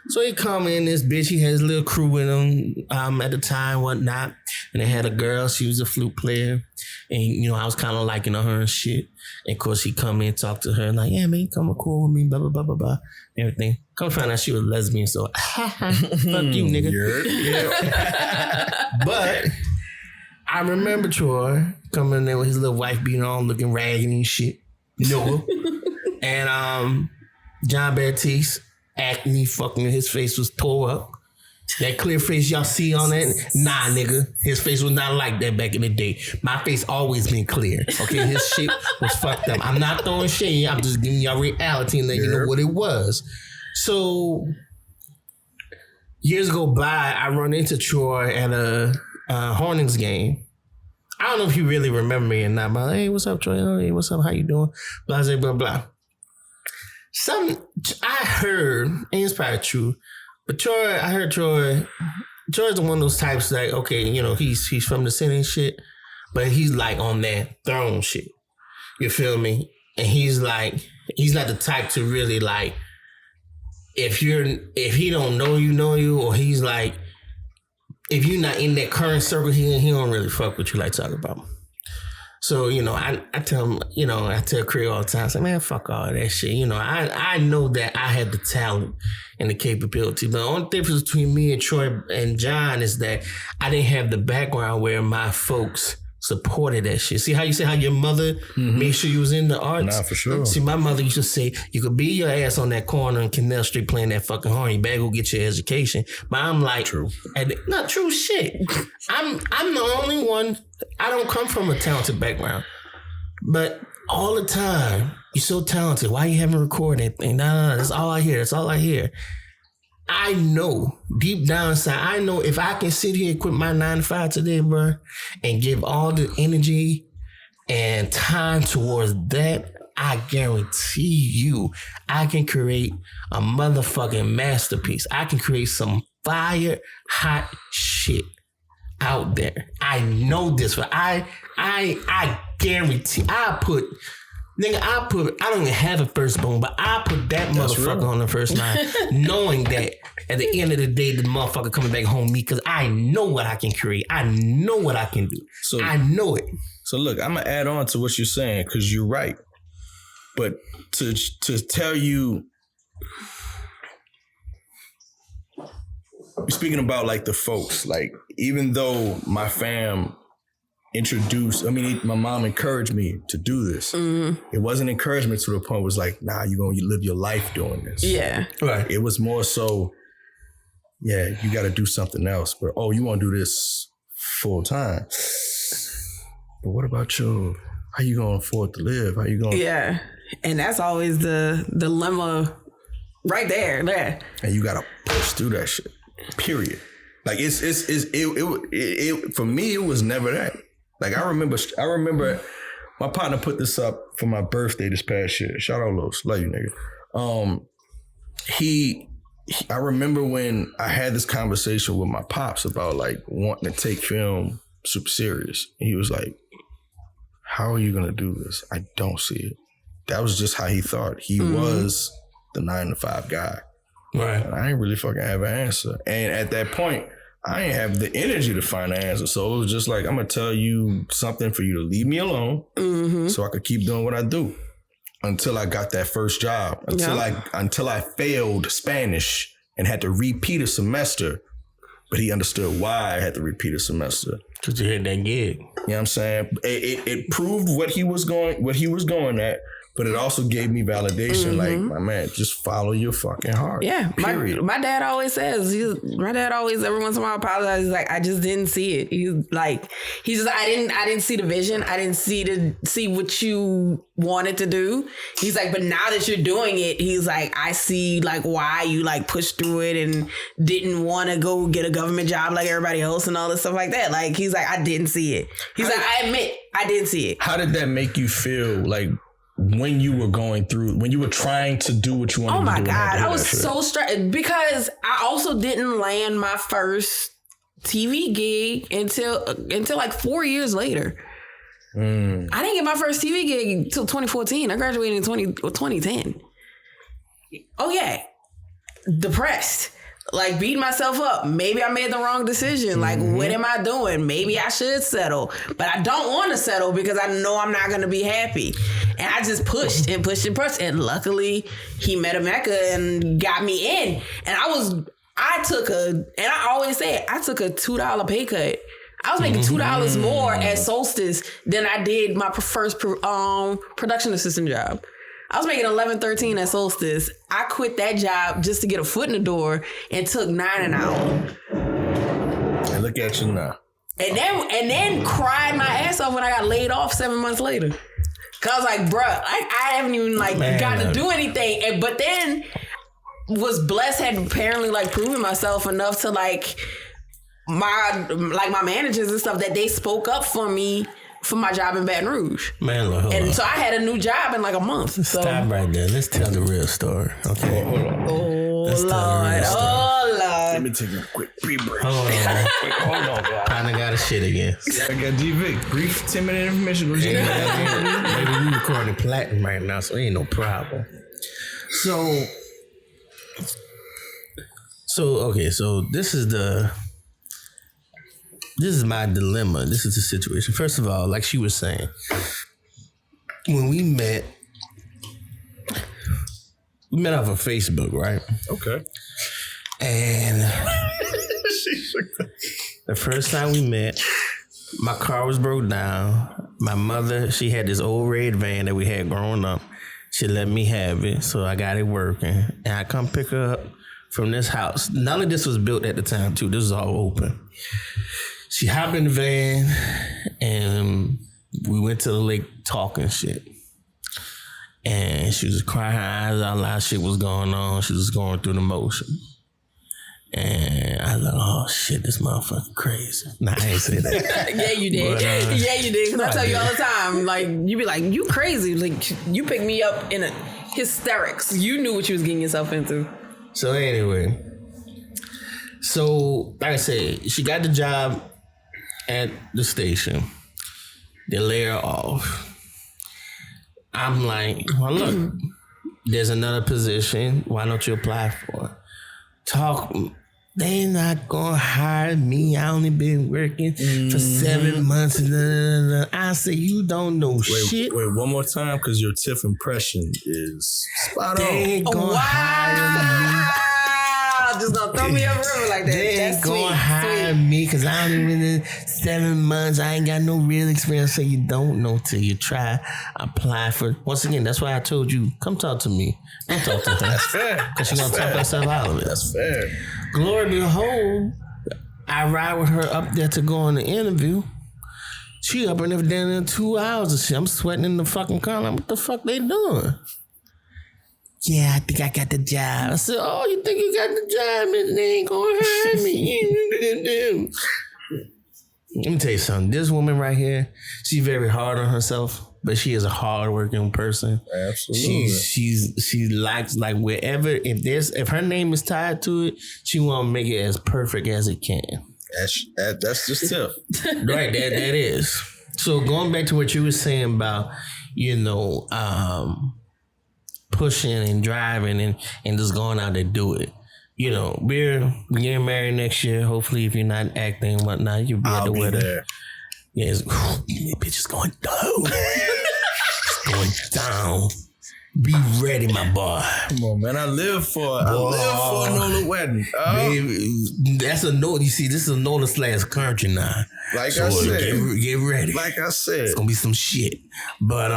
So he come in, this bitch, he had his little crew with him at the time, whatnot. And they had a girl, she was a flute player. And, I was kind of liking her and shit. And of course, he come in, talk to her, like, yeah, man, come record with me, blah, blah, blah, blah, blah, everything. Come find out she was lesbian, so, fuck you, nigga. But I remember Troy coming in there with his little wife beating on, looking raggedy and shit. Noah. And John Baptiste, acne, fucking his face was tore up. That clear face y'all see on that, nah, nigga. His face was not like that back in the day. My face always been clear. Okay, his shit was fucked up. I'm not throwing shade. I'm just giving y'all reality and letting you know what it was. So years go by, I run into Troy at a Hornets game. I don't know if you really remember me or not, but hey, what's up, Troy? Oh, hey, what's up? How you doing? Blah, blah, blah, blah. Something I heard, and it's probably true, but I heard Troy's one of those types like, okay, you know, he's from the city and shit, but he's like on that throne shit. You feel me? And he's not the type to really like, if he don't know you, or he's like, if you're not in that current circle, he don't really fuck with you like talk about. So, you know, I tell him, you know, I tell Creole all the time, I say, man, fuck all that shit. You know, I know that I had the talent and the capability. But the only difference between me and Troy and John is that I didn't have the background where my folks supported that shit. See how you say how your mother made sure you was in the arts? Nah, for sure. See, my mother used to say, you could be your ass on that corner in Canal Street playing that fucking horn. You better go get your education. But I'm like, True. Not true shit. I'm the only one. I don't come from a talented background. But all the time, you're so talented. Why you haven't recorded anything? Nah, that's all I hear. That's all I hear. I know deep down inside, I know if I can sit here and quit my 9 to 5 today, bro, and give all the energy and time towards that, I guarantee you I can create a motherfucking masterpiece. I can create some fire hot shit out there. I know this, but I guarantee I don't even have a firstborn, but I put that motherfucker on the first line, knowing that at the end of the day, the motherfucker coming back home me, because I know what I can create. I know what I can do. So I know it. So look, I'm gonna add on to what you're saying because you're right. But to tell you, speaking about like the folks, like even though my fam my mom encouraged me to do this. Mm-hmm. It wasn't encouragement to the point where it was like, nah, you're going to live your life doing this. Yeah. Right. It was more so, yeah, you got to do something else. But, you want to do this full time. But what about how you going to afford to live? How you going? Yeah. And that's always the dilemma right there. And you got to push through that shit, period. Like it for me, it was never that. Like I remember my partner put this up for my birthday this past year. Shout out Los, love you nigga. I remember when I had this conversation with my pops about like wanting to take film super serious. And he was like, how are you gonna do this? I don't see it. That was just how he thought. He was the 9 to 5 guy. Right. And I ain't really fucking have an answer. And at that point, I ain't have the energy to find an answer. So it was just like, I'm going to tell you something for you to leave me alone so I could keep doing what I do until I got that first job, until I failed Spanish and had to repeat a semester. But he understood why I had to repeat a semester. Because you had that gig. You know what I'm saying? It proved what he was going at. But it also gave me validation, like, my man, just follow your fucking heart. Yeah. Period. My dad always says, every once in a while apologizes, like, I just didn't see it. I didn't see the vision. I didn't see what you wanted to do. He's like, but now that you're doing it, he's like, I see like why you like pushed through it and didn't want to go get a government job like everybody else and all this stuff like that. Like, he's like, I didn't see it. He's like, I admit I didn't see it. How did that make you feel like when you were trying to do what you wanted to do? Oh my God, I was so stressed because I also didn't land my first TV gig until like 4 years later. I didn't get my first TV gig until 2014. I graduated in 2010. Oh yeah, depressed. Like beating myself up. Maybe I made the wrong decision. Like, what am I doing? Maybe I should settle. But I don't want to settle because I know I'm not going to be happy. And I just pushed and pushed and pushed. And luckily, he met a Mecca and got me in. And I took a $2 pay cut. I was making $2 more at Solstice than I did my first production assistant job. I was making $11.13 at Solstice. I quit that job just to get a foot in the door and took $9 an hour. And look at you now. And then cried my ass off when I got laid off 7 months later. Cause I was like, bruh, I haven't even got to do anything. But then was blessed, had apparently proven myself enough to my managers and stuff that they spoke up for me for my job in Baton Rouge. Man, hold and on. so I had a new job in a month. So. Stop right there. Let's tell the real story. Okay. Hold on. Oh, Lord. Let me take a quick break. Hold on, guys. I got a shit again. I got D-Vic. Brief 10-minute information. Maybe we recording platinum right now, so ain't no problem. So this is my dilemma. This is the situation. First of all, like she was saying, when we met off of Facebook, right? Okay. And the first time we met, my car was broke down. My mother, she had this old red van that we had growing up. She let me have it, so I got it working. And I come pick her up from this house. None of this was built at the time, too. This was all open. She hopped in the van, and we went to the lake talking shit. And she was crying her eyes out loud. Shit was going on. She was going through the motion. And I was like, oh, shit, this motherfucker crazy. Nah, I ain't say that. Yeah, you did. Yeah, you did. Because I tell you all the time, you be like, you crazy. You picked me up in a hysterics. You knew what you was getting yourself into. So anyway, like I said, she got the job at the station. They lay her off. I'm like, well, look, there's another position. Why don't you apply for it? They not gonna hire me. I only been working for 7 months. I say, you don't know shit. Wait, one more time, because your TIFF impression is spot on. They ain't gonna hire me. Just gonna throw me a river like that. They ain't gonna hire me because I don't even in 7 months. I ain't got no real experience. So you don't know till you try. Apply for. Once again, that's why I told you, come talk to me. Don't talk to her. That's fair. Because she's gonna talk herself out of it. That's fair. Glory behold, I ride with her up there to go on the interview. She up and everything in 2 hours and shit. I'm sweating in the fucking car. Like, what the fuck they doing? Yeah, I think I got the job. I said, oh, you think you got the job? Man, they ain't gonna hire me. Let me tell you something. This woman right here, she's very hard on herself, but she is a hard-working person. Absolutely. She likes, wherever, if her name is tied to it, she want to make it as perfect as it can. That's just TIFF. Right, that is. So going back to what you were saying about, pushing and driving and just going out to do it. We're getting married next year. Hopefully, if you're not acting and whatnot, you'll be at the wedding. There. Yeah, that bitch is going down. It's going down. Be ready, my boy. Come on, man. I live for another wedding. Baby, that's a note. You see, this is a notice country now. I said, get ready. Like I said, it's gonna be some shit. But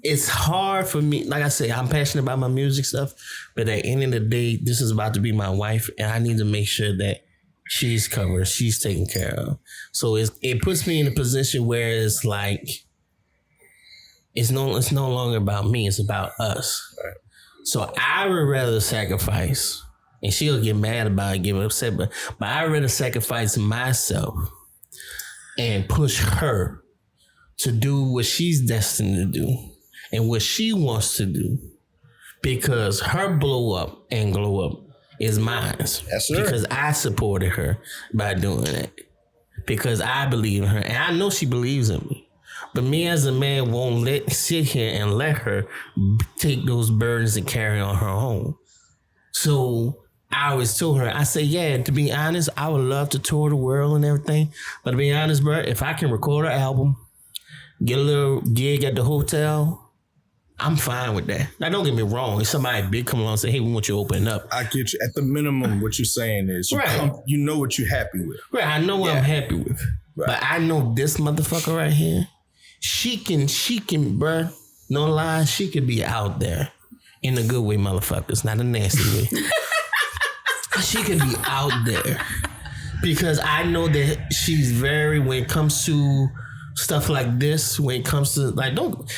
it's hard for me. Like I say, I'm passionate about my music stuff, but at the end of the day, this is about to be my wife, and I need to make sure that she's covered, she's taken care of. So it puts me in a position where it's like it's no longer about me, it's about us. Right. So I would rather sacrifice, and she'll get mad about it, get upset, but I'd rather sacrifice myself and push her to do what she's destined to do and what she wants to do, because her blow up and glow up is mine. Yes, sir. Because I supported her by doing it. Because I believe in her. And I know she believes in me. But me as a man won't sit here and let her take those burdens and carry on her own. So I always told her, I say, yeah, to be honest, I would love to tour the world and everything. But to be honest, bro, if I can record an album, get a little gig at the hotel, I'm fine with that. Now, don't get me wrong. If somebody big come along and say, hey, we want you to open up. I get you. At the minimum, what you're saying is you know what you're happy with. Right, I know what I'm happy with. Right. But I know this motherfucker right here, she can, bruh. No lie, she could be out there in a good way, motherfuckers, not a nasty way. She could be out there because I know that she's very, when it comes to stuff like this, when it comes to like, don't,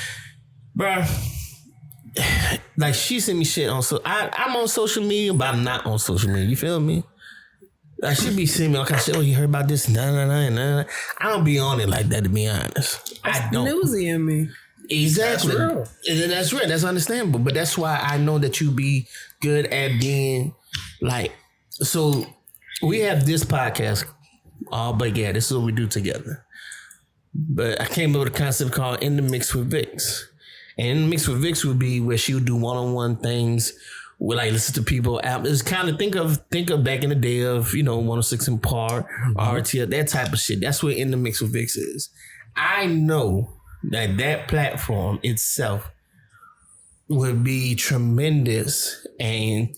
bruh. Like she sent me shit on, so I'm on social media, but I'm not on social media. You feel me? Like she be sending me all kind of shit. Oh, you heard about this? Nah. I don't be on it like that, to be honest. I don't. Newsy in me. Exactly. That's real. And that's real. That's understandable. But that's why I know that you be good at being like. So we have this podcast. But yeah, this is what we do together. But I came up with a concept called In the Mix with Vix. And In the Mix with Vix would be where she would do one-on-one things. We like listen to people. It's kind of think of back in the day of 106 and Park, RTL, that type of shit. That's what In the Mix with Vix is. I know that platform itself would be tremendous and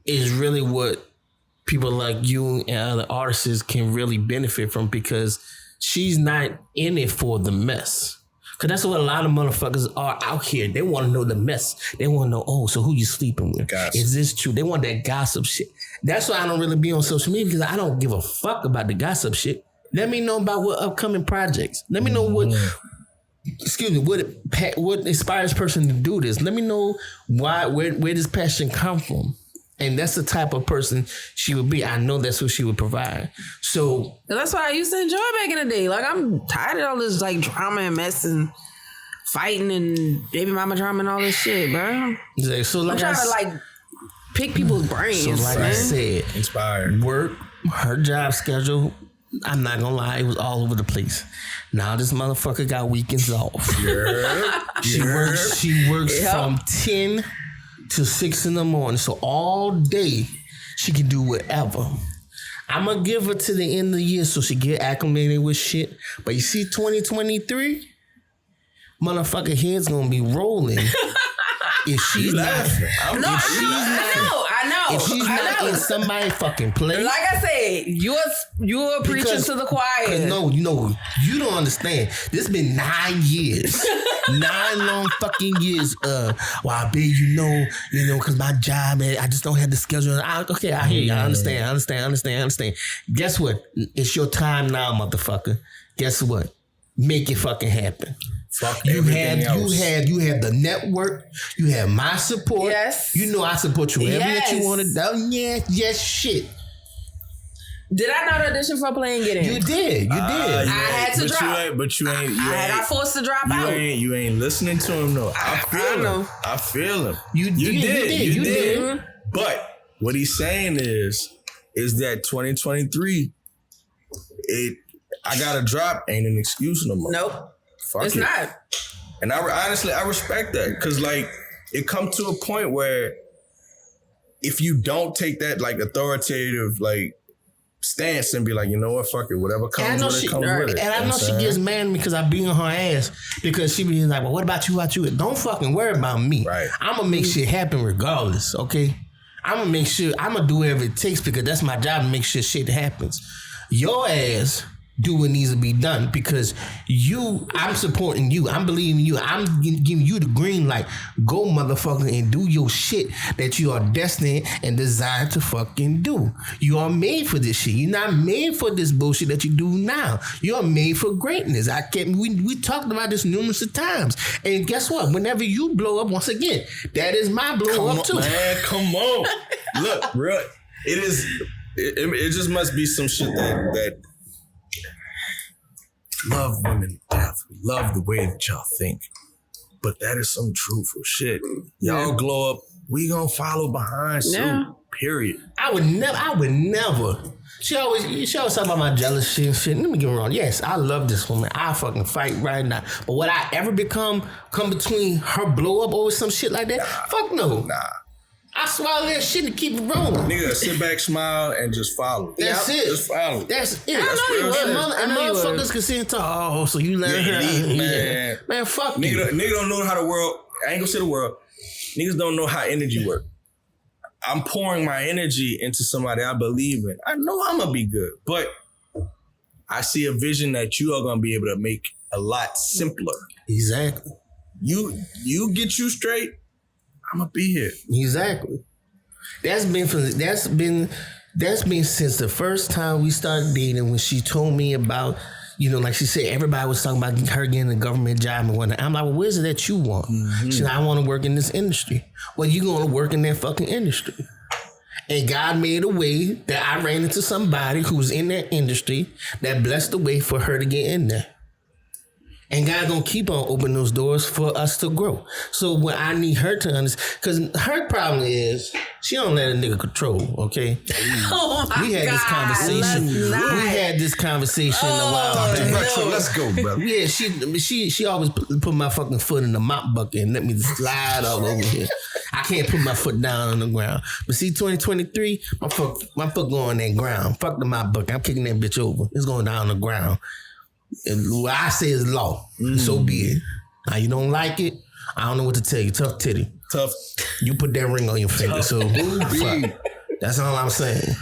is really what people like you and other artists can really benefit from because she's not in it for the mess. Cause that's what a lot of motherfuckers are out here. They want to know the mess. They want to know, oh, so who you sleeping with? Gossip. Is this true? They want that gossip shit. That's why I don't really be on social media because I don't give a fuck about the gossip shit. Let me know about what upcoming projects. Let me know what inspires person to do this. Let me know where this passion come from. And that's the type of person she would be. I know that's what she would provide. So that's what I used to enjoy back in the day. Like I'm tired of all this like drama and mess and fighting and baby mama drama and all this shit, bro. So like I'm trying to like pick people's brains. So like man. I said, Inspired. Work, her job schedule, I'm not gonna lie, it was all over the place. Now this motherfucker got weekends off. She works from 10 to 6 in the morning. So all day she can do whatever. I'm gonna give her to the end of the year so she get acclimated with shit. But you see 2023, motherfucker head's gonna be rolling. If she's not, I know. If she's not in somebody fucking place. Like I said, you're preaching to the choir. No, you don't understand. This been 9 years. 9 long fucking years. Well, babe, because my job, man, I just don't have the schedule. Okay, I hear you. I understand. Guess what? It's your time now, motherfucker. Guess what? Make it fucking happen. Fuck everything else. You have the network. You have my support. Yes. You know I support you wherever that you want to do. Yes, shit. Did I not audition for Playing Get In? You did. I had to drop. I got forced to drop out. You ain't listening to him though. I feel him. You did. But what he's saying is that 2023, I gotta drop ain't an excuse no more. Nope. Fuck it's it. not. And I respect that because like it comes to a point where if you don't take that like authoritative like stance and be like, you know what, fuck it, whatever comes with it, comes with it. And I know she gets mad at me because I be on her ass because she be like, well, what about you? Don't fucking worry about me. Right. I'm gonna make shit happen regardless, okay? I'm gonna make sure, I'm gonna do whatever it takes because that's my job to make sure shit happens. Your ass do what needs to be done because I'm supporting you. I'm believing you. I'm giving you the green light. Go motherfucker and do your shit that you are destined and designed to fucking do. You are made for this shit. You're not made for this bullshit that you do now. You are made for greatness. We talked about this numerous of times. And guess what? Whenever you blow up, once again, that is my blow up too. Man, come on. Look, bro, it just must be some shit that love women love the way that y'all think, but that is some truthful shit. Y'all glow up, we gonna follow behind suit. Period. I would never. She always talk about my jealous shit and shit. Let me get wrong. Yes, I love this woman. I fucking fight right now. But would I ever come between her blow up over some shit like that? Fuck no. Nah. I swallow that shit and keep it rolling. Nigga, sit back, smile, and just follow. That's it. Just follow. That's it. I know you motherfuckers can sit and talk, oh, so you let her. Man, fuck you. Nigga don't know how the world, I ain't gonna say the world, niggas don't know how energy work. I'm pouring my energy into somebody I believe in. I know I'm gonna be good, but I see a vision that you are gonna be able to make a lot simpler. Exactly. You get you straight, I'm gonna be here. Exactly. That's been since the first time we started dating, when she told me about, like she said, everybody was talking about her getting a government job and whatnot. I'm like, well, what is it that you want? She said, I want to work in this industry. Well, you going to work in that fucking industry. And God made a way that I ran into somebody who was in that industry that blessed the way for her to get in there. And God gonna keep on opening those doors for us to grow. So when I need her to understand, because her problem is she don't let a nigga control. Okay, we had this conversation. We had this conversation a while back. So let's go, brother. Yeah, she always put my fucking foot in the mop bucket and let me slide all over here. I can't put my foot down on the ground. But see, 2023, my foot going on that ground. Fuck the mop bucket. I'm kicking that bitch over. It's going down on the ground. And what I say is law. So be it. Now you don't like it, I don't know what to tell you. Tough titty. Tough. You put that ring on your finger. So fuck. That's all I'm saying.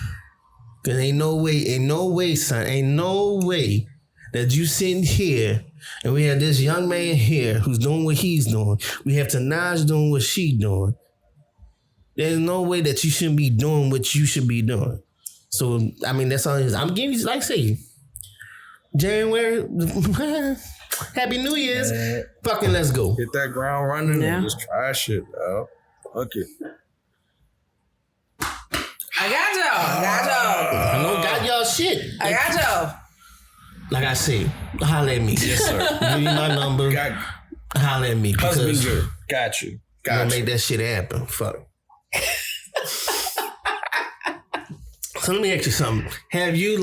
Cause ain't no way, son. Ain't no way that you sitting here and we have this young man here who's doing what he's doing. We have Tanaj doing what she doing. There's no way that you shouldn't be doing what you should be doing. So I mean, that's all it is. I'm giving you, like I say, January, Happy New Year's. Fucking let's go. Hit that ground running and just try shit, dog. Fuck it. I got y'all. I know got y'all shit. I got y'all. Like I said, holler at me. Yes, sir. Give you my number. Holler at me. Husband good. Got you. Gonna make that shit happen. Fuck. So let me ask you something. Have you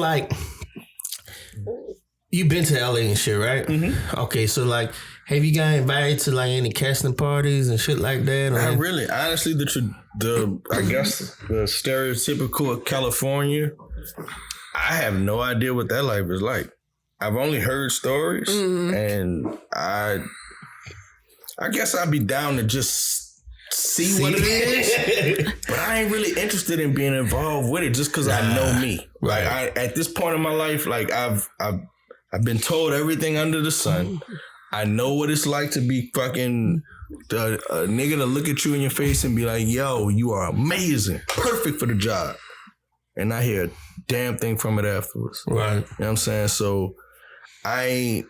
you been to LA and shit, right? Mm-hmm. Okay, so have you got invited to any casting parties and shit like that? Not really. Honestly, I guess the stereotypical California, I have no idea what that life is like. I've only heard stories, and I guess I'd be down to just see what it is, but I ain't really interested in being involved with it just because I know me. Right. At this point in my life, I've been told everything under the sun. I know what it's like to be fucking a nigga to look at you in your face and be like, yo, you are amazing, perfect for the job. And I hear a damn thing from it afterwards. Right. You know what I'm saying? So I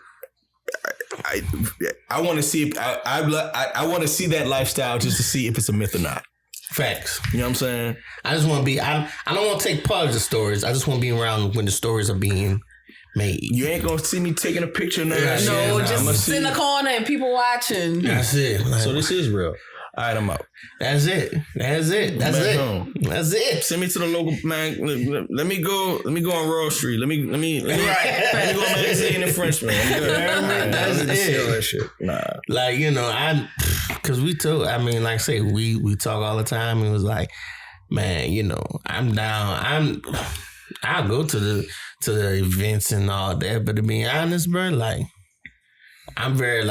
want to see if I want to see that lifestyle just to see if it's a myth or not. Facts. You know what I'm saying? I just want to be, I don't want to take part of the stories. I just want to be around when the stories are being made. You ain't gonna see me taking a picture of that. No, just sit in the corner and people watching. That's it. So this is real. All right, I'm out. That's it. That's it. Send me to the local man. Let me go on Royal Street. Let me go on Magazine and Frenchman. I'm good. That's it. See all that shit. Nah. Because we talk. I mean, like I say, we talk all the time. It was like, man, I'm down. I'll go to the events and all that. But to be honest, bro, I'm very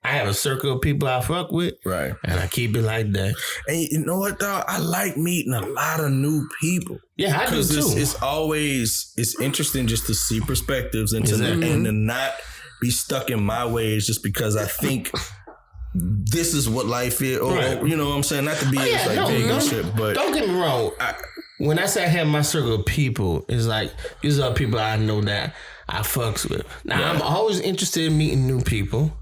I have a circle of people I fuck with. Right. And I keep it like that. And you know what, dog? I like meeting a lot of new people. Yeah, I do too. It's interesting just to see perspectives and to not be stuck in my ways just because I think this is what life is. Or, you know what I'm saying? Not to be vague and shit, but... Don't get me wrong. When I say I have my circle of people, it's these are people I know that I fucks with. Now, I'm always interested in meeting new people.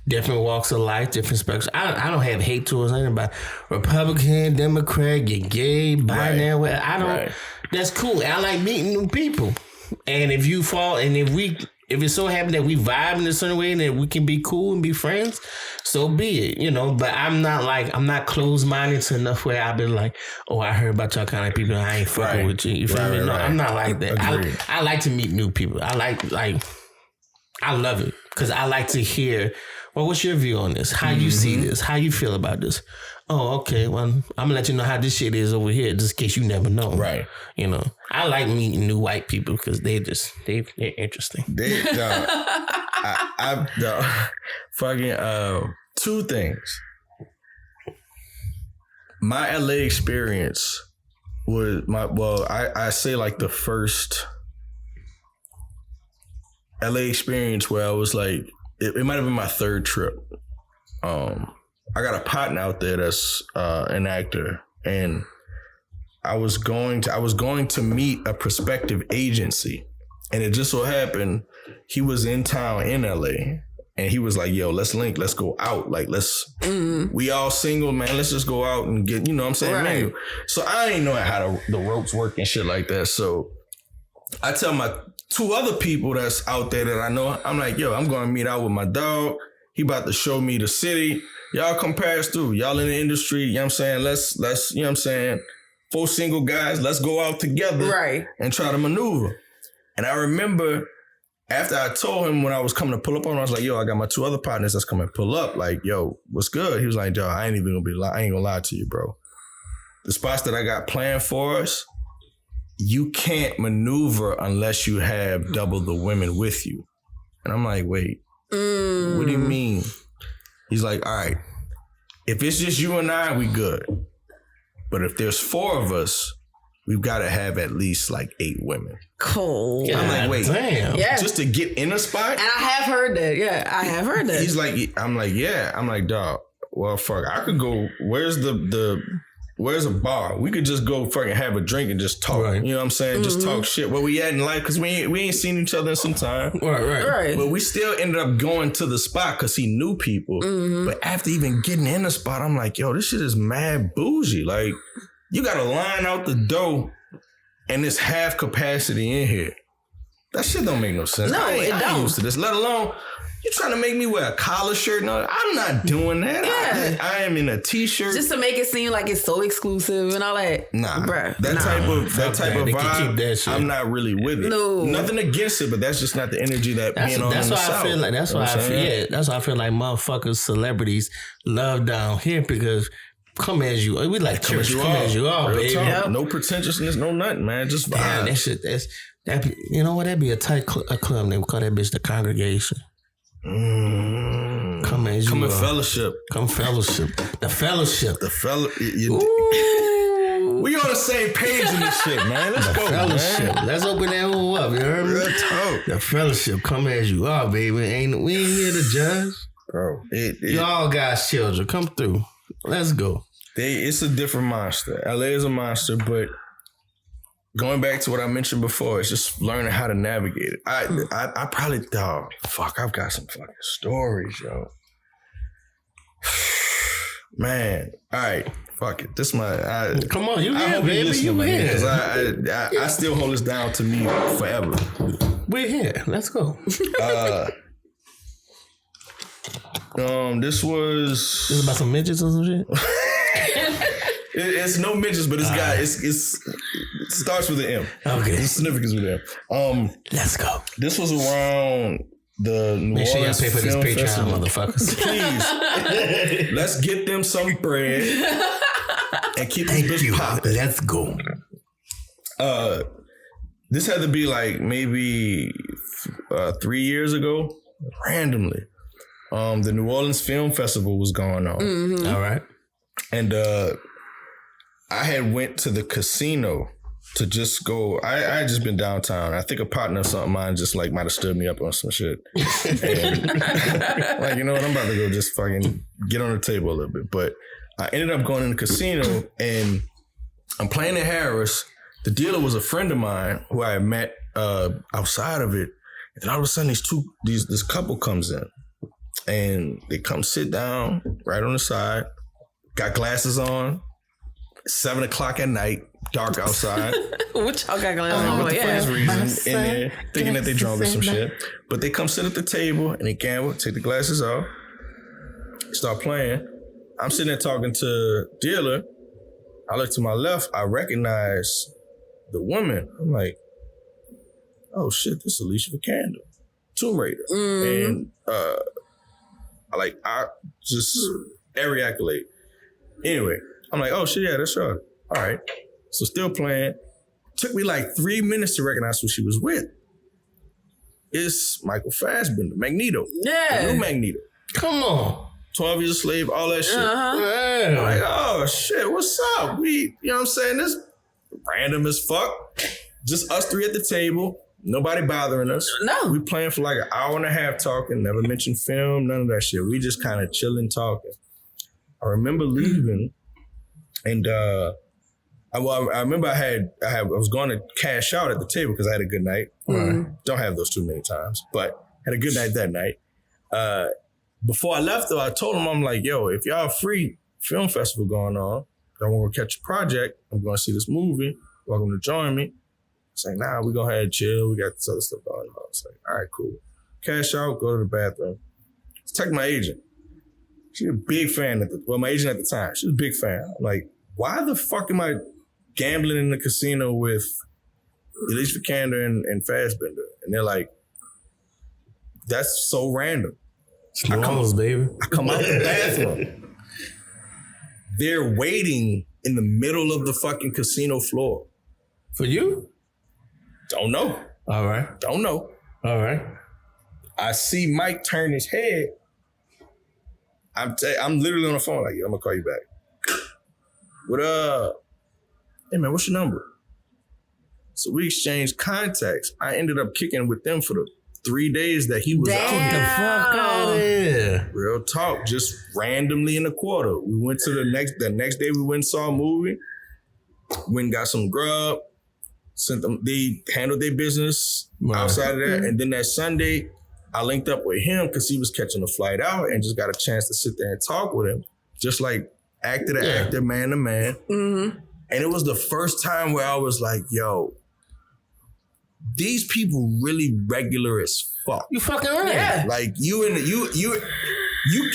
Different walks of life, different spectrums. I don't have hate towards anybody. Republican, Democrat, you're gay, binary. I don't. That's cool. I like meeting new people. And if you fall, and if it so happens that we vibe in a certain way and that we can be cool and be friends, so be it, But I'm not closed-minded to enough where I've been like, oh, I heard about y'all kind of people. I ain't fucking with you. You feel me? No, I'm not like that. I like to meet new people. I love it because I like to hear. Well, what's your view on this? How you see this? How you feel about this? Oh, okay. Well, I'm gonna let you know how this shit is over here, just in case you never know. Right. I like meeting new white people because they're interesting. Two things. My LA experience was I say the first LA experience where I was like, it might have been my third trip. I got a partner out there that's an actor, and I was going to meet a prospective agency, and it just so happened he was in town in LA, and he was like, "Yo, let's link, let's go out, like we all single, man, let's just go out and get, you know what I'm saying, Right. man." So I ain't know how the ropes work and shit like that. So I tell my two other people that's out there that I know, I'm like, "Yo, I'm going to meet out with my dog. He about to show me the city. Y'all come pass through. Y'all in the industry, you know what I'm saying? Let's you know what I'm saying? 4 single guys, let's go out together Right. and try to maneuver." And I remember after I told him when I was coming to pull up on him, I was like, "Yo, I got my 2 other partners that's coming to pull up. Like, yo, what's good?" He was like, "Yo, I ain't gonna lie to you, bro. The spots that I got planned for us, you can't maneuver unless you have double the women with you." And I'm like, "Wait, what do you mean?" He's like, "All right, if it's just you and I, we good. But if there's 4 of us, we've got to have at least like 8 women." Cool. I'm like, "Wait, damn. Yeah. just to get in a spot?" And I have heard that. Yeah, I have heard that. He's like, I'm like, "Yeah." I'm like, "Dog, well, fuck, I could go, where's where's a bar? We could just go fucking have a drink and just talk." Right. You know what I'm saying? Just talk shit. Where we at in life, because we ain't seen each other in some time. Right. But we still ended up going to the spot because he knew people. But after even getting in the spot, I'm like, "Yo, this shit is mad bougie. Like, you got to line out the dough and it's half capacity in here. That shit don't make no sense. No, it I ain't don't. used to this, let alone you trying to make me wear a collar shirt. No, I'm not doing that. Yeah. I am in a t-shirt. Just to make it seem like it's so exclusive and all that. Nah, Bruh, that nah. type of Fuck that. They can vibe, keep that shit. I'm not really with it. No. Nothing against it, but that's just not the energy that being on That's in the why I South. feel like. That's You know why what I I'm feel. saying? Yeah, that's why I feel like motherfuckers, celebrities love down here because come as you. We like Come as you are, Real baby. talk. Yep. No pretentiousness, no nothing, man. Just Damn, vibe. that shit. That be, you know what? That'd be a tight a club name. Call that bitch the Congregation. Come as you Come in are. fellowship. Come fellowship. The fellowship. The fellow. Ooh. We on the same page in this shit, man. Let's go, Fellowship. man. Let's open that one up. You heard me? Real talk. The fellowship. Come as you are, baby. We ain't here to judge. Bro, You all guys children. Come through. Let's go. it's a different monster. LA is a monster, but going back to what I mentioned before, it's just learning how to navigate it. I probably thought, fuck, I've got some fucking stories, yo. Man, all right, fuck it. This my. Come on, you I here, hope baby. You here. because I still hold this down to me forever. We're here. Let's go. This was. This is about some midgets or some shit. It's no midgets, but it's got it starts with an M. Okay. It's significance with an M. Let's go. This was around the New Make sure y'all Orleans pay for this Film Patreon, Festival. motherfuckers. Please, let's get them some bread and keep this bitch popping. Let's go. This had to be like maybe 3 years ago, randomly. The New Orleans Film Festival was going on. All right. And I had went to the casino to just go. I had just been downtown. I think a partner or something mine just like might have stood me up on some shit. And, like, you know what? I'm about to go just fucking get on the table a little bit. But I ended up going in the casino and I'm playing in Harris. The dealer was a friend of mine who I had met outside of it. And all of a sudden this couple comes in and they come sit down right on the side. Got glasses on. 7 o'clock at night, dark outside. What y'all got going on? With the Yeah. first reason in there, thinking that they drunk or some shit. But they come sit at the table and they gamble, take the glasses off, start playing. I'm sitting there talking to dealer. I look to my left, I recognize the woman. I'm like, oh shit, this is Alicia Vikander, Tomb Raider. And I just every accolade. Anyway, I'm like, oh shit, yeah, that's her. All right. So still playing. Took me like 3 minutes to recognize who she was with. It's Michael Fassbender, Magneto. Yeah. The new Magneto. Come on. 12 Years a Slave, all that shit. Yeah. I'm like, oh shit, what's up? You know what I'm saying? This random as fuck. Just us 3 at the table. Nobody bothering us. No. We playing for like an hour and a half talking, never mentioned film, none of that shit. We just kind of chilling talking. I remember leaving and I remember I was going to cash out at the table because I had a good night. Don't have those too many times, but had a good night that night. Before I left though, I told him, I'm like, yo, if y'all free film festival going on, I want to catch a project, I'm going to see this movie, welcome to join me. It's like, nah, we gonna have chill. We got this other stuff going on. It's like, all right, cool. Cash out, go to the bathroom. Let's text my agent. She's a big fan my agent at the time. She was a big fan. I'm like, why the fuck am I gambling in the casino with Alicia Vikander and Fassbender? And they're like, that's so random. I come out the bathroom. They're waiting in the middle of the fucking casino floor. For you? Don't know. All right. Don't know. All right. I see Mike turn his head. I'm literally on the phone like, yo, I'm gonna call you back. What up? Hey man, what's your number? So we exchanged contacts. I ended up kicking with them for the 3 days that he was out Get the here. fuck out of here. Real talk, just randomly in the quarter. We went to the next day we went and saw a movie. Went and got some grub. Sent them, they handled their business outside of that. And then that Sunday, I linked up with him because he was catching a flight out and just got a chance to sit there and talk with him. Just like actor to actor, man to man. Mm-hmm. And it was the first time where I was like, yo, these people really regular as fuck. You fucking right. Yeah. Like you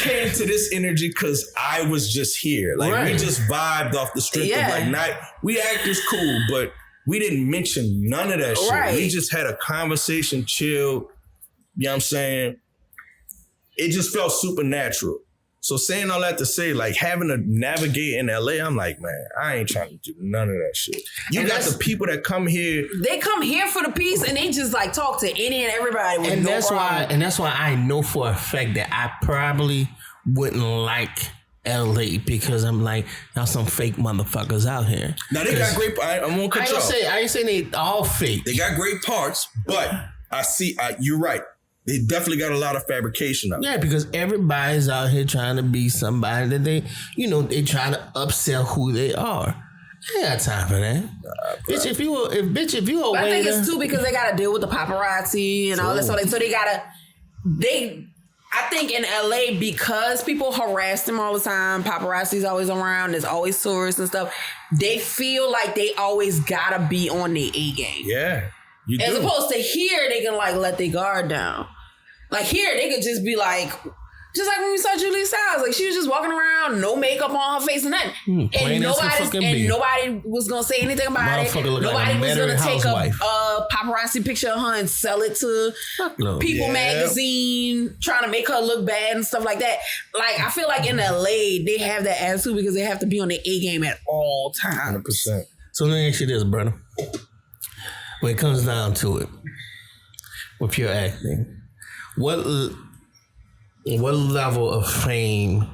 came to this energy because I was just here. Like we just vibed off the strength of like night. We actors cool, but we didn't mention none of that shit. We just had a conversation, chilled. You know what I'm saying? It just felt supernatural. So saying all that to say, like having to navigate in LA, I'm like, man, I ain't trying to do none of that shit. You got the people that come here. They come here for the piece and they just like talk to any and everybody with And no that's problem. that's why I know for a fact that I probably wouldn't like LA because I'm like, y'all some fake motherfuckers out here. Now they got great. I won't cut you off. I ain't saying they all fake. They got great parts, but you're right. They definitely got a lot of fabrication up. Yeah, because everybody's out here trying to be somebody that they trying to upsell who they are. I ain't got time for that. Bitch, if you a But I think waiter, it's too because they gotta deal with the paparazzi and all that. So I think in LA, because people harass them all the time, paparazzi's always around, there's always tourists and stuff, they feel like they always gotta be on their A game. Yeah. As opposed to here, they can like let their guard down. Like here, they could just be like, just like when we saw Julie Stiles, like she was just walking around, no makeup on her face and nothing. And nobody was gonna say anything about it. Nobody was gonna take a paparazzi picture of her and sell it to People magazine, trying to make her look bad and stuff like that. Like I feel like in LA, they have that attitude because they have to be on their A game at all times. 100%. So let me ask you this, brother. When it comes down to it, with your acting, what level of fame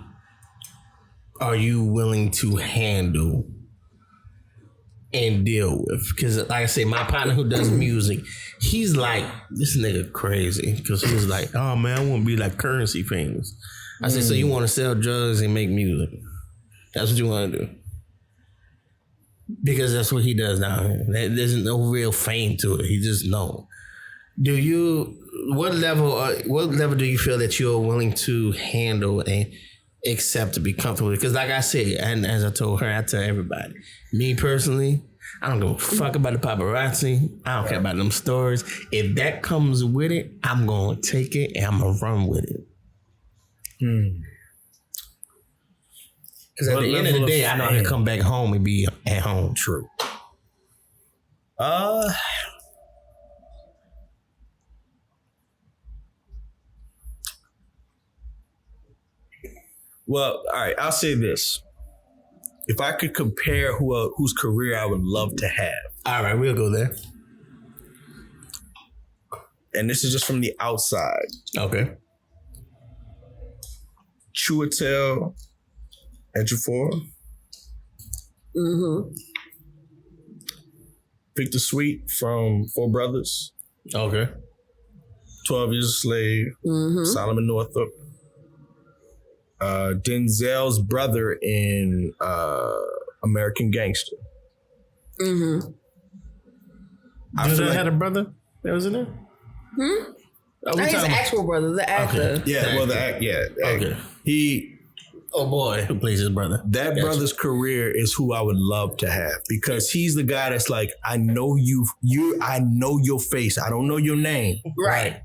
are you willing to handle and deal with? Because like I say, my partner who does music, he's like, this nigga crazy. Because he was like, oh man, I want to be like Currency famous. I said, so you want to sell drugs and make music? That's what you want to do? Because that's what he does now. There's no real fame to it. He just known. What level do you feel that you're willing to handle and accept to be comfortable with? Because like I said, and as I told her, I tell everybody, me personally, I don't give a fuck about the paparazzi. I don't care about them stories. If that comes with it, I'm going to take it and I'm going to run with it. Because at the end of the day, I know I can come back home and be at home. True. Well, all right, I'll say this. If I could compare whose career I would love to have. All right, we'll go there. And this is just from the outside. Okay. Chiwetel Ejiofor. Mm-hmm. Victor Sweet from Four Brothers. Okay. 12 Years a Slave, Solomon Northup. Denzel's brother in American Gangster. Mm-hmm. Denzel had a brother that was in there? I think his actual brother, the actor. Okay. Yeah, well, the act. Okay. Oh boy, who plays his brother? That brother's career is who I would love to have because he's the guy that's like, I know I know your face. I don't know your name. Right.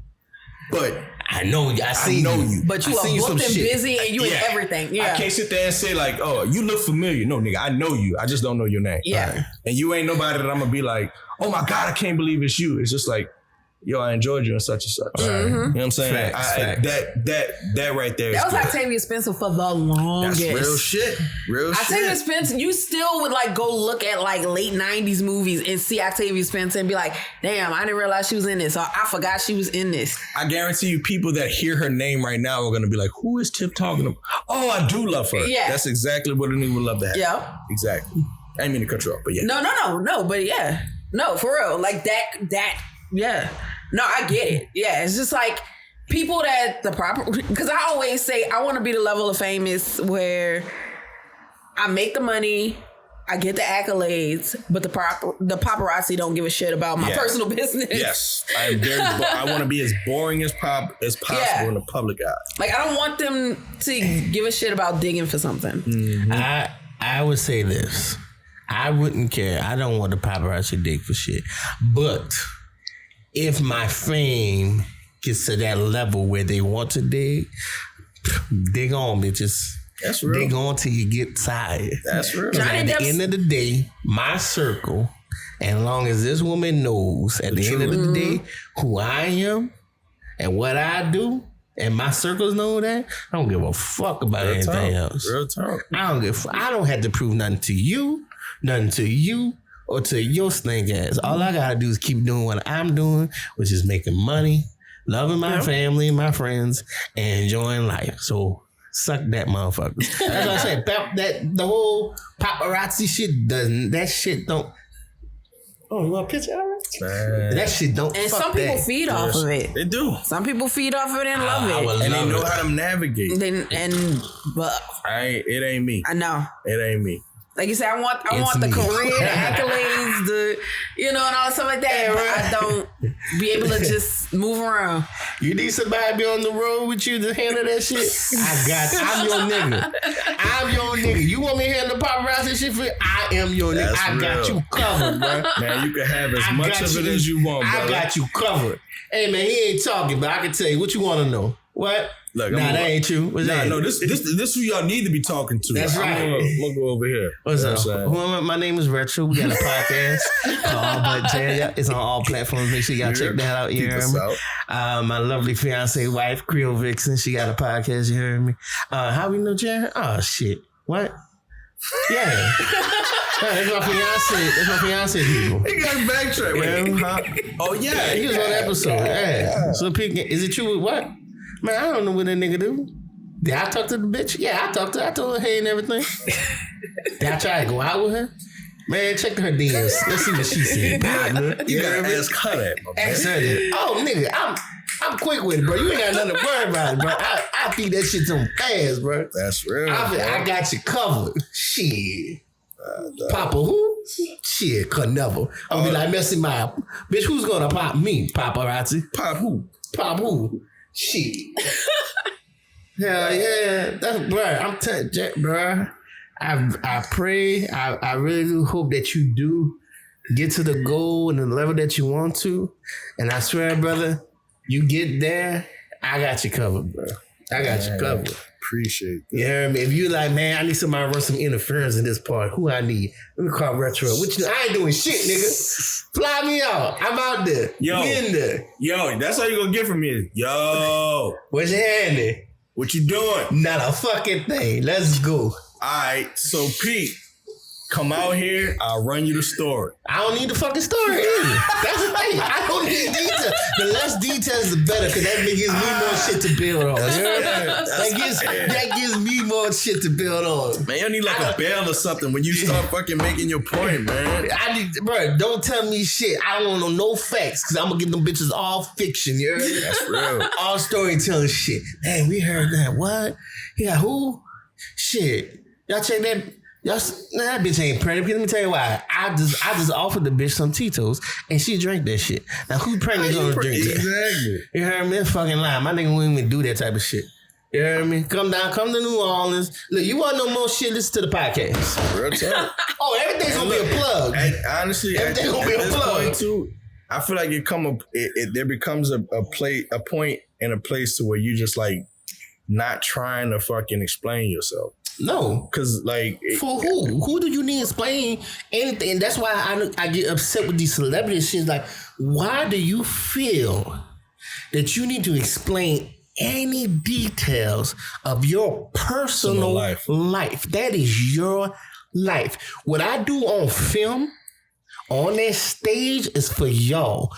But I know you. But you are booked and busy and you in everything. Yeah. I can't sit there and say like, oh, you look familiar. No, nigga, I know you. I just don't know your name. Yeah. Right. And you ain't nobody that I'm going to be like, oh my God, I can't believe it's you. It's just like, yo, I enjoyed you and such and such. Mm-hmm. You know what I'm saying? Facts. That right there is that was good. Octavia Spencer for the longest. That's real shit. Octavia Spencer, you still would like go look at like late 90s movies and see Octavia Spencer and be like, damn, I didn't realize she was in this. Or I forgot she was in this. I guarantee you people that hear her name right now are going to be like, who is Tip talking about? Oh, I do love her. Yeah. That's exactly what a nigga would love to have. Yeah. Exactly. I didn't mean to cut you off, but yeah. No, but yeah. No, for real. Like that, yeah. No, I get it. Yeah, it's just like people that because I always say I want to be the level of famous where I make the money, I get the accolades, but the paparazzi don't give a shit about my personal business. Yes, I want to be as boring as possible in the public eye. Like I don't want them to give a shit about digging for something. Mm-hmm. I would say this. I wouldn't care. I don't want the paparazzi to dig for shit, but if my fame gets to that level where they want to dig on, bitches. That's real. Dig on till you get tired. That's real. At the end of the day, my circle, and as long as this woman knows at the end of the day who I am and what I do, and my circles know that, I don't give a fuck about anything else. Real talk. I don't have to prove nothing to you, or to your snake ass. All I gotta do is keep doing what I'm doing, which is making money, loving my family, my friends, and enjoying life. So suck that motherfucker. That's what I said. That the whole paparazzi shit don't. Oh, you want a picture of it? That shit don't. And some people feed off of it. They do. Some people feed off of it and love it, and they know how to navigate. But it ain't me. I know it ain't me. Like you said, I want the career, the accolades, and all that stuff like that. But I don't be able to just move around. You need somebody to be on the road with you to handle that shit? I'm your nigga. I'm your nigga. You want me to handle the paparazzi shit for you? I am your nigga. I got you covered, bro. Man, you can have as much of it as you want, bro. I got you covered. Hey, man, he ain't talking, but I can tell you what you want to know. What? Look, that ain't true. No, this who y'all need to be talking to. That's right. I'm gonna go over here. What's up? My name is Retro. We got a podcast called But Jaren. It's on all platforms. Make sure y'all check that out. You heard me? My lovely fiance wife, Creole Vixen. She got a podcast. You heard me? How we know Jaren? Oh shit! What? Yeah. That's my fiance. People. He got backtrack. Oh yeah, he was on the episode. Yeah. So is it true? What? Man, I don't know what that nigga do. Did I talk to the bitch? Yeah, I talked to her. I told her hey and everything. Did I try to go out with her? Man, check her DMs. Let's see what she said. You gotta ask her that, Ask her that. Oh, nigga, I'm quick with it, bro. You ain't got nothing to worry about, bro. I feed that shit to them fast, bro. That's real. I got you covered. Shit. Papa who? Shit, could never. I'm gonna be like, messing my bitch, who's gonna pop me? Paparazzi. Pop who? Pop who? Shit. Hell yeah. That's bro. I'm telling you, bro. I pray. I really do hope that you do get to the goal and the level that you want to. And I swear, brother, you get there, I got you covered, bro. I got you covered. Appreciate that. You hear me? If you like, man, I need somebody to run some interference in this part. Who I need? Let me call Retro. I ain't doing shit, nigga. Fly me out. I'm out there. Yo. We in there. Yo, that's all you gonna get from me. Yo. What's your handy? What you doing? Not a fucking thing. Let's go. All right. So, Pete, come out here, I'll run you the story. I don't need the fucking story either. That's the thing. I don't need details. The less details, the better, because that gives me more shit to build on. That gives me more shit to build on. Man, you need like a bell or something when you start fucking making your point, man. Bro, don't tell me shit. I don't want no facts, because I'm going to get them bitches all fiction. You heard me? That's real. All storytelling shit. Hey, we heard that. What? Yeah, who? Shit. Y'all check that. That bitch ain't pregnant. Let me tell you why. I just offered the bitch some Tito's and she drank that shit. Now who pregnant gonna drink that? Exactly. You heard me? That's fucking lie. My nigga won't even do that type of shit. You heard me? Come to New Orleans. Look, you want no more shit? Listen to the podcast. Real talk. Oh, everything's gonna be a plug. Honestly, everything's gonna be a plug too. I feel like there becomes a point and a place to where you just like not trying to fucking explain yourself. No, because like for who? Who do you need to explain anything? And that's why I get upset with these celebrities. Shit, like, why do you feel that you need to explain any details of your personal life? That is your life. What I do on film, on that stage, is for y'all.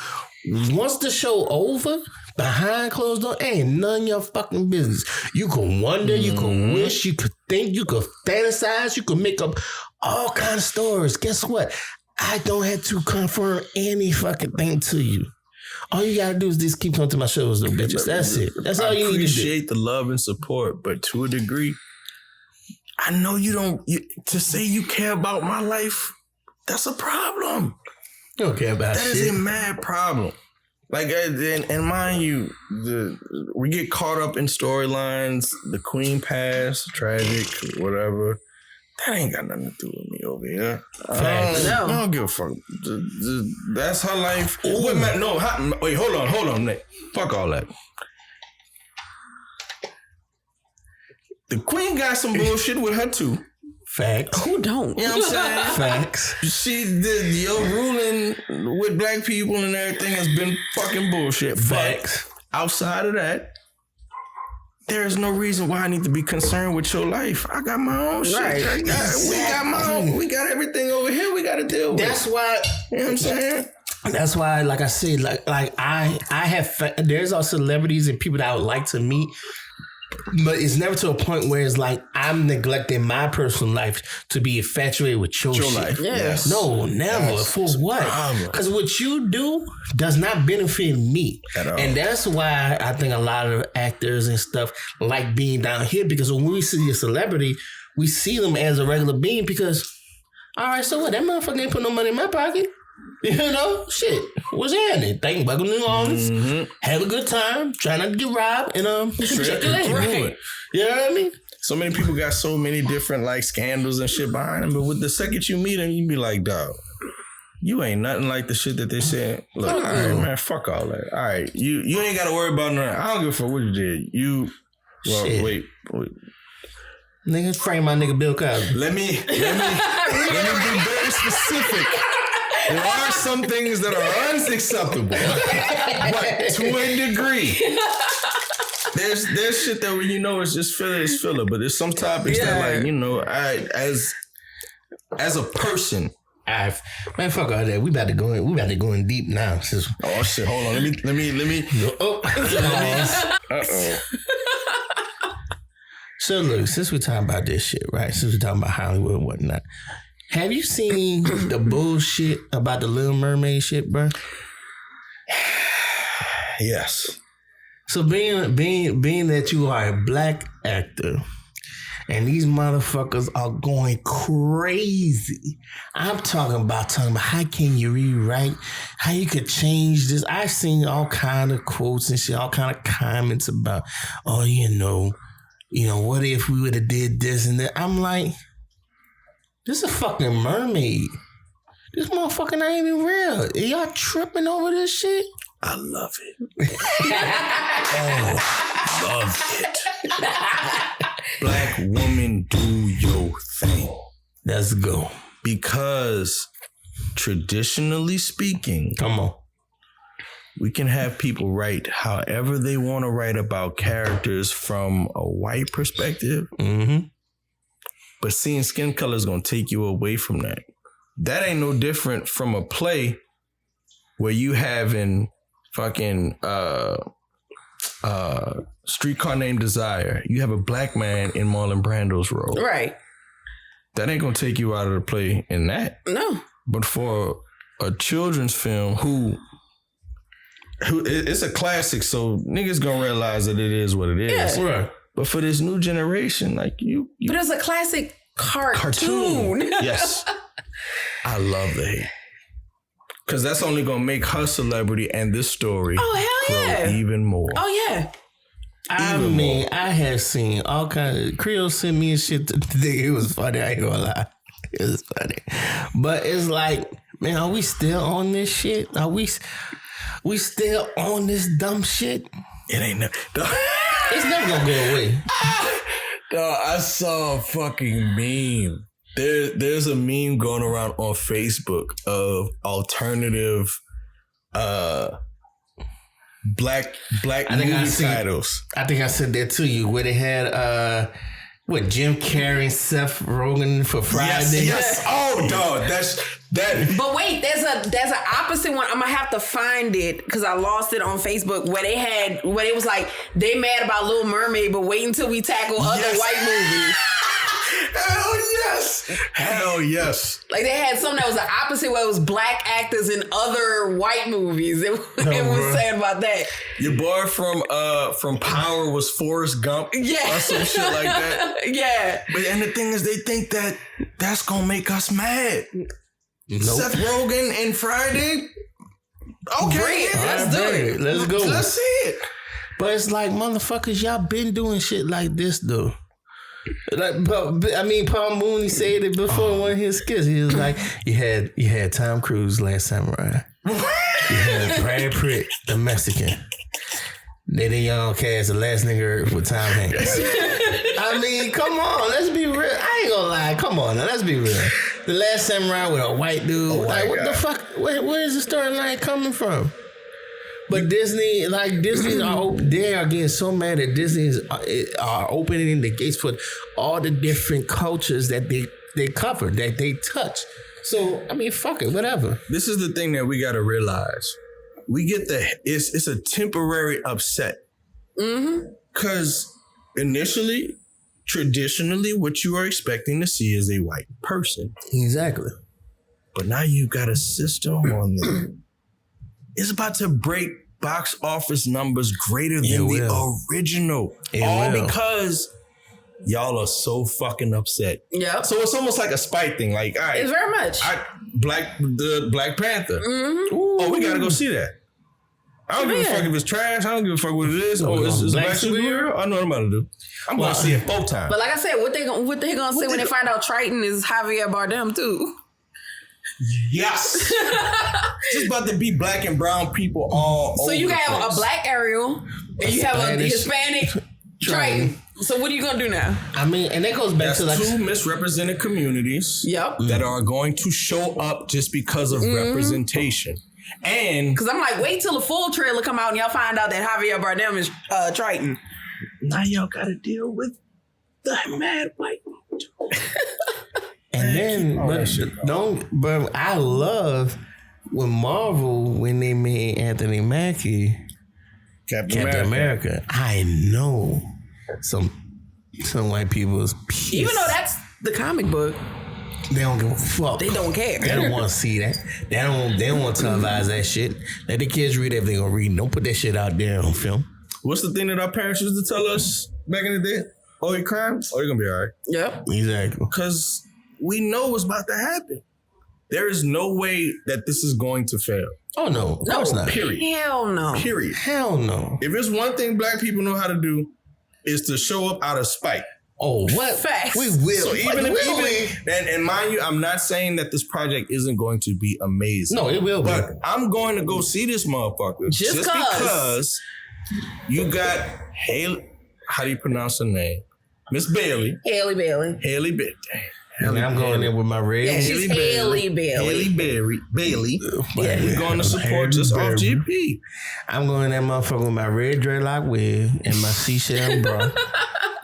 Once the show over, behind closed doors, ain't none of your fucking business. You can wonder, you can wish, you could think, you could fantasize, you could make up all kinds of stories. Guess what? I don't have to confirm any fucking thing to you. All you gotta do is just keep coming to my shows, little bitches. That's it. That's all you need to do. I appreciate the love and support, but to a degree, I know you don't. To say you care about my life, that's a problem. You don't care about that. That is a mad problem. Like, and mind you, we get caught up in storylines. The queen passed, tragic, whatever. That ain't got nothing to do with me over here. I don't give a fuck. That's her life. Wait, man, wait, hold on, Nick. Fuck all that. The queen got some bullshit with her too. Facts. Who don't? You know what I'm saying? Facts. Your ruling with black people and everything has been fucking bullshit. Facts. But outside of that, there is no reason why I need to be concerned with your life. I got my own shit. Right. We got everything over here we got to deal with. That's why. You know what I'm saying? That's why, like I said, like I have. There's all celebrities and people that I would like to meet. But it's never to a point where it's like I'm neglecting my personal life to be infatuated with your shit. Life. Yes. No, never. Yes. For what? Because what you do does not benefit me. At all. And that's why I think a lot of actors and stuff like being down here, because when we see a celebrity, we see them as a regular being because, all right, so what? That motherfucker ain't put no money in my pocket. You know, shit. What's happening? Think back in New Orleans, have a good time, try not to get robbed, and check it out. Right. You know what I mean? So many people got so many different like scandals and shit behind them, but with the second you meet them, you be like, dog, you ain't nothing like the shit that they said. Look, all right, man, fuck all that. All right, you ain't got to worry about nothing. I don't give a fuck what you did. Wait. Nigga, frame my nigga Bill Cosby. Let me be very specific. There are some things that are unacceptable, but to a degree. There's shit that you know is just filler, but there's some topics that like, you know, as a person. Man, fuck all that. We about to go in deep now. Oh shit, hold on. Let me. Uh-oh. So look, since we're talking about this shit, right? Since we're talking about Hollywood and whatnot. Have you seen the bullshit about the Little Mermaid shit, bro? Yes. So being that you are a black actor and these motherfuckers are going crazy. I'm talking about how can you rewrite, how you could change this. I've seen all kind of quotes and shit, all kind of comments about, oh, you know, what if we would have did this and that? I'm like, this is a fucking mermaid. This motherfucker not even real. Are y'all tripping over this shit? I love it. Love it. Black woman, do your thing. Let's go. Because traditionally speaking, come on, we can have people write however they want to write about characters from a white perspective. Mm-hmm. But seeing skin color is gonna take you away from that. That ain't no different from a play where you having fucking Streetcar Named Desire. You have a black man in Marlon Brando's role. Right. That ain't gonna take you out of the play in that. No. But for a children's film who it's a classic, so niggas gonna realize that it is what it is. Yeah. Right. But for this new generation, like you But it's a classic cartoon. Yes. I love that. Because that's only gonna make her celebrity and this story grow even more. Oh yeah. I mean, I have seen all kinds of Creole sent me shit today. It was funny. I ain't gonna lie. It was funny. But it's like, man, are we still on this shit? Are we still on this dumb shit? It ain't never. It's never gonna go away. Dog, I saw a fucking meme. There's a meme going around on Facebook of alternative black movie titles. I think I said that to you, where they had Jim Carrey and Seth Rogen for Friday. Yes. Oh, dog, that's that. But wait, there's an opposite one. I'm gonna have to find it because I lost it on Facebook where it was like they mad about Little Mermaid, but wait until we tackle other white movies. Hell yes. Like they had something that was the opposite where it was black actors in other white movies. It was saying about that. Your boy from Power was Forrest Gump. Yeah. Or some shit like that. Yeah. But and the thing is they think that that's gonna make us mad. Nope. Seth Rogen and Friday. Okay, Let's do it. Let's go. Let's see it. But it's like, motherfuckers, y'all been doing shit like this though. Like, but I mean, Paul Mooney said it before in one of his skits. He was like, you had Tom Cruise, Last Samurai. You had Brad Pitt, the Mexican. They the young cast, the last nigga with Tom Hanks. I mean, come on, let's be real. I ain't gonna lie, come on, now, let's be real. The Last Samurai with a white dude. Like, what the fuck? Where is the storyline coming from? But Disney, they are getting so mad that Disney are opening the gates for all the different cultures that they cover, that they touch. So, I mean, fuck it, whatever. This is the thing that we got to realize. We get it's a temporary upset. Mm-hmm. Because initially, traditionally, what you are expecting to see is a white person. Exactly. But now you got a system on there. It's about to break box office numbers greater than the original. All because y'all are so fucking upset. Yeah. So it's almost like a spite thing. Like, all right. It's very much. The Black Panther. Mm-hmm. Oh, we gotta go see that. I don't give a fuck if it's trash. I don't give a fuck what it is. Oh, it's Black superhero. I know what I'm about to do. I'm gonna see it 4 times. But like I said, what they gonna say when they find out Triton is Javier Bardem too? Yes. Just about to be black and brown people all over. So you have a black Ariel and you have a Hispanic Triton. So what are you gonna do now? I mean, and that goes back to like 2 misrepresented communities. Yep. That are going to show up just because of representation. And because I'm like, wait till the full trailer come out and y'all find out that Javier Bardem is Triton. Now y'all gotta deal with the mad white people. And then, but I love when Marvel, when they made Anthony Mackie Captain America. I know some white people is pissed. Even though that's the comic book, they don't give a fuck. They don't care. They don't want to see that. They don't want to televise that shit. Let the kids read everything they're gonna read. Don't put that shit out there on film. What's the thing that our parents used to tell us back in the day? Oh, you crying? Oh, you're gonna be all right. Yep. Exactly. Because we know what's about to happen. There is no way that this is going to fail. Oh, no. Of course not. Period. Hell no. Period. Hell no. If there's one thing black people know how to do, is to show up out of spite. Oh, what? Facts. We will. So and mind you, I'm not saying that this project isn't going to be amazing. No, it will be. But I'm going to go see this motherfucker. Just because you got Haley, how do you pronounce her name? Miss Bailey. Haley Bailey. Haley Bailey. And I'm going in with my red. Yeah, she's Haley Bailey. Haley Bailey. Yeah. We're going to support just off GP. I'm going in that motherfucker with my red dreadlock wig and my seashell bra.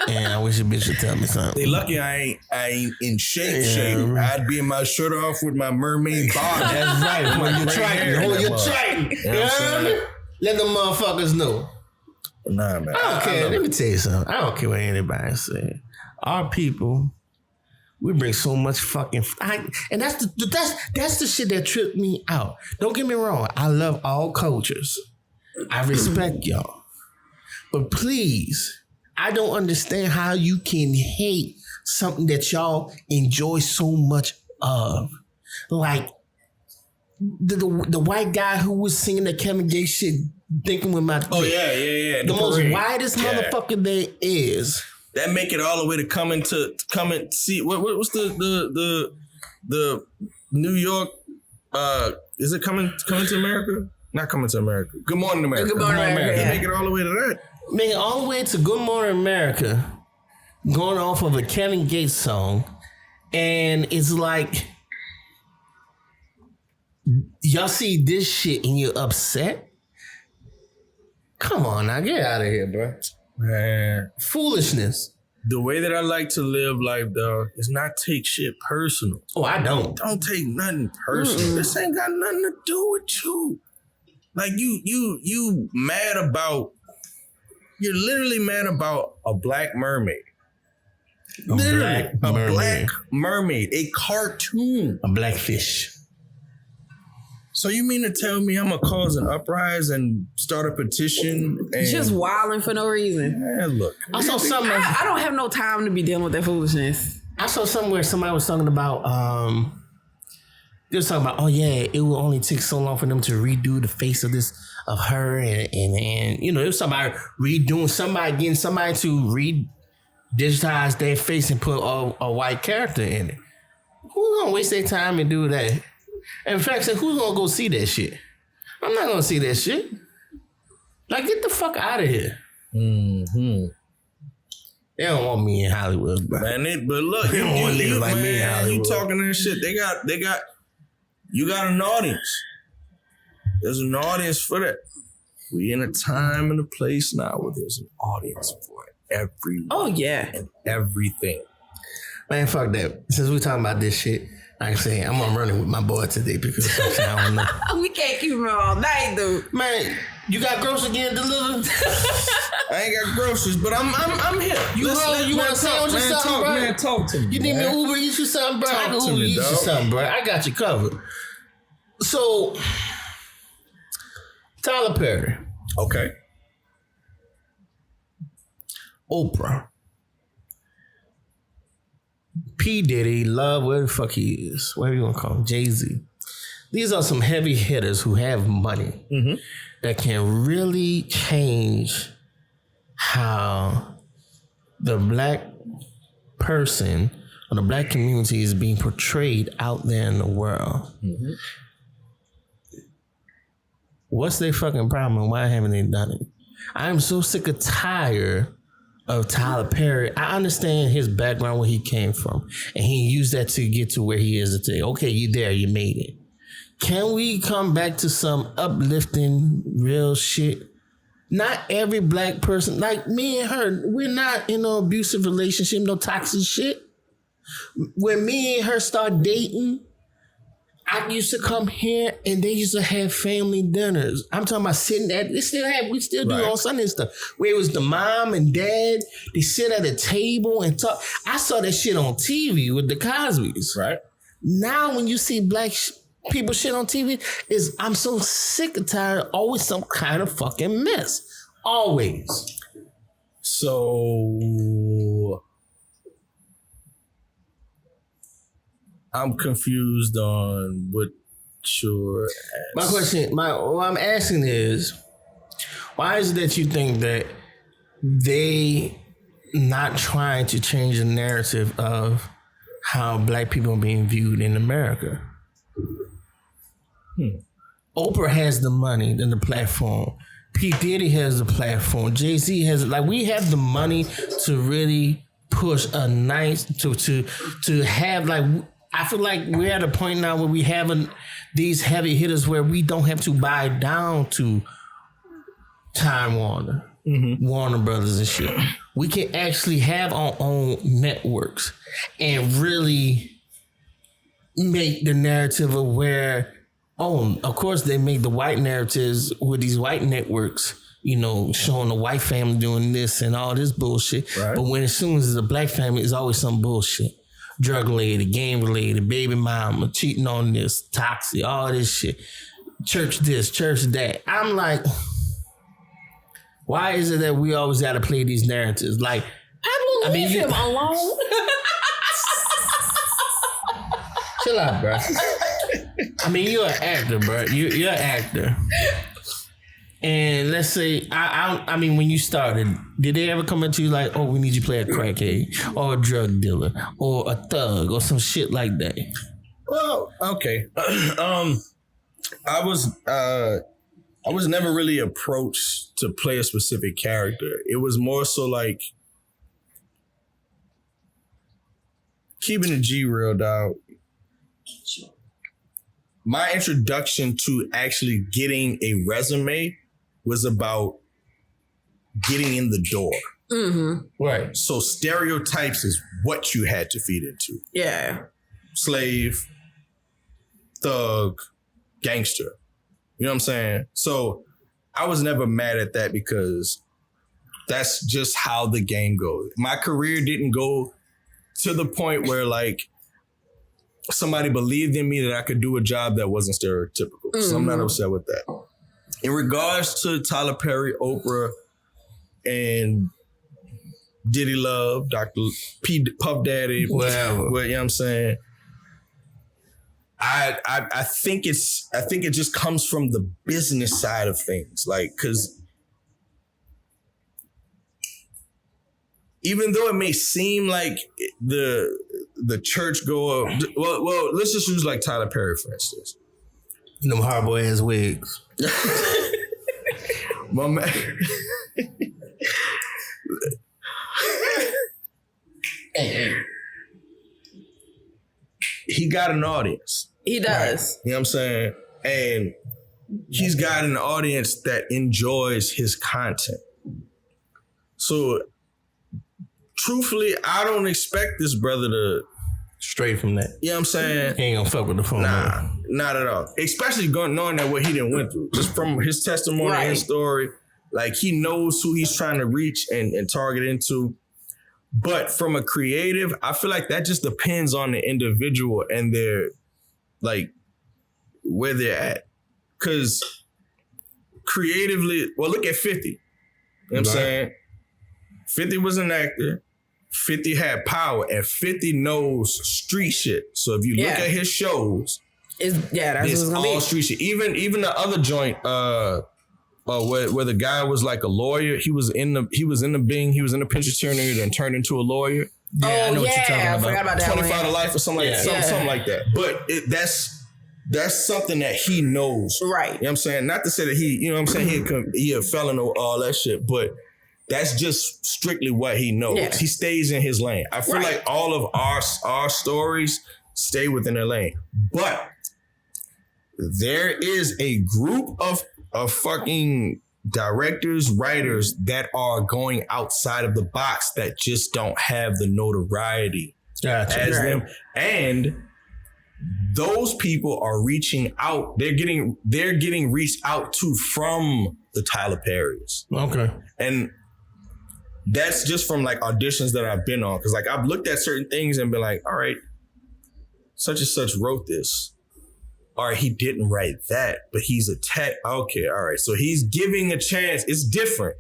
And I wish a bitch would tell me something. They lucky I ain't in shape. I'd be in my shirt off with my mermaid body. That's right. When you're trying, hold your trident. You know what I'm saying? Let them motherfuckers know. Nah, man. I don't care. Let me tell you something. I don't care what anybody say. Our people, we bring so much fucking, and that's the shit that tripped me out. Don't get me wrong. I love all cultures. I respect y'all, but please, I don't understand how you can hate something that y'all enjoy so much of, like the white guy who was singing the Kevin Gates shit, thinking with my yeah. The most widest motherfucker there is. That make it all the way to come and see what's the New York is it coming to America? Not Coming to America. Good Morning America. Good Morning America. They make it all the way to that. Make it all the way to Good Morning America, going off of a Kevin Gates song, and it's like y'all see this shit and you're upset. Come on now, get out of here, bro. Man, foolishness. The way that I like to live life, dog, is not take shit personal. Oh, I don't. Don't take nothing personal. This ain't got nothing to do with you. Like you mad about. You're literally mad about a black mermaid. Literally, a black mermaid, a cartoon, a black fish. So you mean to tell me I'm gonna cause an uprising and start a petition? And just wilding for no reason. Man, look. I saw something. I don't have no time to be dealing with that foolishness. I saw somewhere somebody was talking about. They was talking about, oh yeah, it will only take so long for them to redo the face of her, and you know, it was somebody getting somebody to digitize their face and put a white character in it. Who's gonna waste their time and do that? In fact, who's gonna go see that shit? I'm not gonna see that shit. Like, get the fuck out of here. Mm-hmm. They don't want me in Hollywood, bro. Man, but look, they don't want niggas like me in Hollywood. You talking that shit? You got an audience. There's an audience for that. We in a time and a place now where there's an audience for everyone. Oh yeah, and everything. Man, fuck that. Since we talking about this shit, like I say, I'm gonna run it with my boy today because I don't know. We can't keep him all night, dude. Man, you got groceries getting delivered? I ain't got groceries, but I'm here. You want to sandwich or something, bro? Man, talk to me. You need me to Uber eat you something, bro? Talk I can to Uber me, eat you dog. something, bro. I got you covered. So, Tyler Perry. Okay. Oprah. P. Diddy, Love, where the fuck he is. Whatever you want to call him. Jay-Z. These are some heavy hitters who have money that can really change how the black person or the black community is being portrayed out there in the world. Mm-hmm. What's their fucking problem and why haven't they done it? I'm so sick of tired of Tyler Perry. I understand his background, where he came from, and he used that to get to where he is today. Okay, you there, you made it. Can we come back to some uplifting, real shit? Not every black person, like me and her, we're not in no abusive relationship, no toxic shit. When me and her start dating, I used to come here and they used to have family dinners. I'm talking about sitting at, we still do on Sunday stuff. Where it was the mom and dad, they sit at a table and talk. I saw that shit on TV with the Cosbys. Right. Now when you see black people shit on TV, I'm so sick and tired of always some kind of fucking mess. Always. So I'm confused on what you're asking. My question, what I'm asking is, why is it that you think that they not trying to change the narrative of how black people are being viewed in America? Oprah has the money and the platform. P. Diddy has the platform. Jay-Z has, like, we have the money to really push a nice, to have, like, I feel like we're at a point now where we have these heavy hitters where we don't have to buy down to Time Warner. Warner Brothers and shit. We can actually have our own networks and really make the narrative of where, of course they make the white narratives with these white networks, you know, showing the white family doing this and all this bullshit. Right. But when as soon as it's a black family, it's always some bullshit. Drug related, gang related, baby mama, cheating on this, toxic, all this shit. Church this, church that. I'm like, why is it that we always got to play these narratives? Like, I mean, leave him alone. Chill out, bro. I mean, you're an actor, bro. You're an actor. And let's say, I mean, when you started, did they ever come up to you like, oh, we need you to play a crackhead or a drug dealer or a thug or some shit like that? Well, okay. I was never really approached to play a specific character. It was more so like keeping the G real, dog. My introduction to actually getting a resume was about getting in the door. Mm-hmm. Right. So stereotypes is what you had to feed into. Yeah. Slave, thug, gangster. You know what I'm saying? So I was never mad at that because that's just how the game goes. My career didn't go to the point where like somebody believed in me that I could do a job that wasn't stereotypical. So I'm not upset with that. In regards to Tyler Perry, Oprah, and Diddy Love, Dr. P. Puff Daddy, whatever. You know what I'm saying? I think it just comes from the business side of things. Like, cause even though it may seem like the church goer, well, let's just use like Tyler Perry, for instance. Them hardboy ass wigs. My man. He got an audience. He does. Right? You know what I'm saying? And he's got an audience that enjoys his content. So truthfully, I don't expect this brother to straight from that. You know what I'm saying? He ain't gonna fuck with the phone. Nah, not at all. Especially knowing that what he didn't went through. Just from his testimony and his story. Like he knows who he's trying to reach and target into. But from a creative, I feel like that just depends on the individual and their, like, where they're at. Because creatively, well, look at 50. You know what I'm saying? 50 was an actor. 50 had power, and 50 knows street shit. So if you look at his shows, that's what it's gonna all be. street shit. Even the other joint, where the guy was like a lawyer. He was in the penitentiary and turned into a lawyer. Yeah, I know what you're talking about. I forgot about that 25 to life or something like that. Something like that. But that's something that he knows. Right. You know what I'm saying? Not to say that he, you know what I'm saying, he a felon or all that shit, but that's just strictly what he knows. Yeah. He stays in his lane. I feel like all of our stories stay within their lane. But there is a group of fucking directors, writers that are going outside of the box that just don't have the notoriety as them. And those people are reaching out. They're getting reached out to from the Tyler Perrys. Okay. And that's just from like auditions that I've been on. Cause like I've looked at certain things and been like, all right, such and such wrote this. All right, he didn't write that, but he's a tech. Okay, all right. So he's giving a chance. It's different,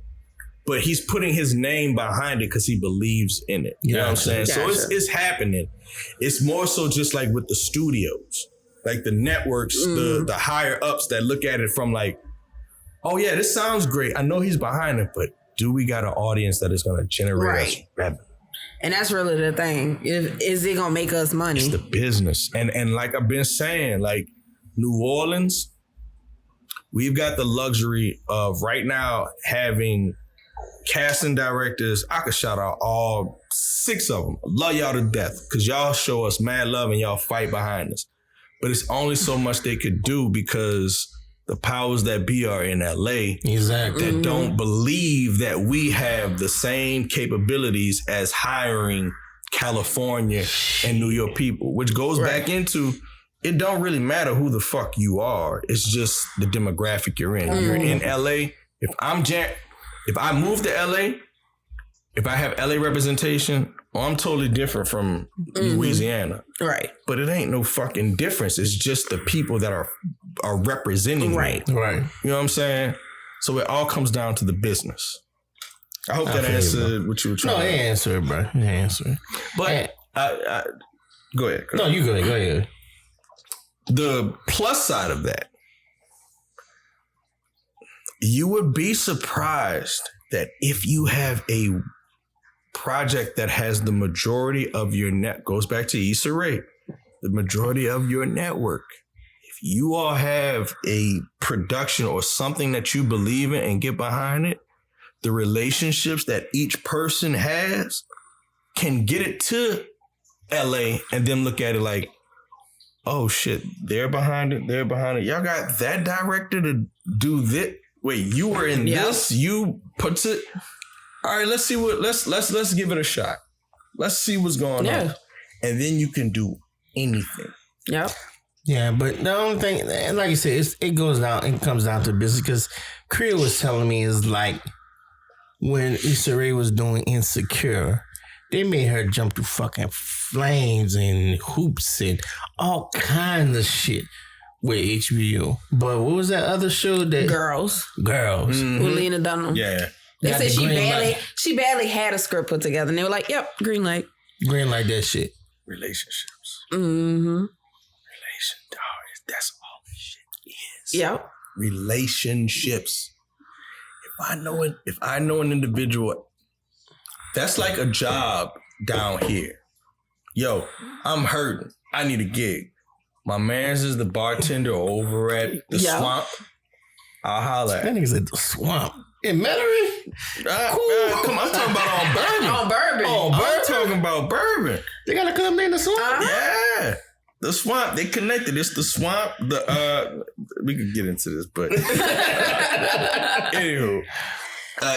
but he's putting his name behind it because he believes in it. You know what I'm saying? Gotcha. So it's happening. It's more so just like with the studios, like the networks, the higher ups that look at it from like, oh yeah, this sounds great. I know he's behind it, but do we got an audience that is going to generate us revenue? And that's really the thing. Is it going to make us money? It's the business. And like I've been saying, like New Orleans, we've got the luxury of right now having casting directors. I could shout out all 6 of them. Love y'all to death because y'all show us mad love and y'all fight behind us. But it's only so much they could do because The powers that be are in LA Exactly. that don't believe that we have the same capabilities as hiring California and New York people, which goes back into it don't really matter who the fuck you are. It's just the demographic you're in. You're in LA. If I move to LA, if I have LA representation, I'm totally different from Louisiana. Right. But it ain't no fucking difference. It's just the people that are representing me. Right. You know what I'm saying? So it all comes down to the business. I hope that feel you, answered what you were trying No, to he answered, bro. He answered. But go ahead. No, you go ahead. Go ahead. The plus side of that, you would be surprised that if you have a project that has the majority of your net, goes back to Issa Rae, the majority of your network, if you all have a production or something that you believe in and get behind it, the relationships that each person has can get it to LA and then look at it like, oh shit, they're behind it. Y'all got that director to do this. Wait, you were in this? You puts it. All right, let's see let's give it a shot. Let's see what's going on. And then you can do anything. Yep. Yeah, but the only thing, and like you said, it comes down to business, because Creole was telling me is like when Issa Rae was doing Insecure, they made her jump through fucking flames and hoops and all kinds of shit with HBO. But what was that other show that Girls. Mm-hmm. With Lena Dunham. Yeah. They said the she barely had a script put together. And they were like, yep, green light. green light that shit. Relationships. Mm-hmm. That's all this shit is. Yep. Relationships. If I know an individual, that's like a job down here. Yo, I'm hurting. I need a gig. My man's is the bartender over at the Swamp. I'll holler at That nigga's at the Swamp. In Metairie? Come on, I'm talking about on Bourbon. On Bourbon. I'm talking about Bourbon. They gotta come in the Swamp? Yeah. The Swamp, they connected. It's the Swamp. We could get into this, but anywho,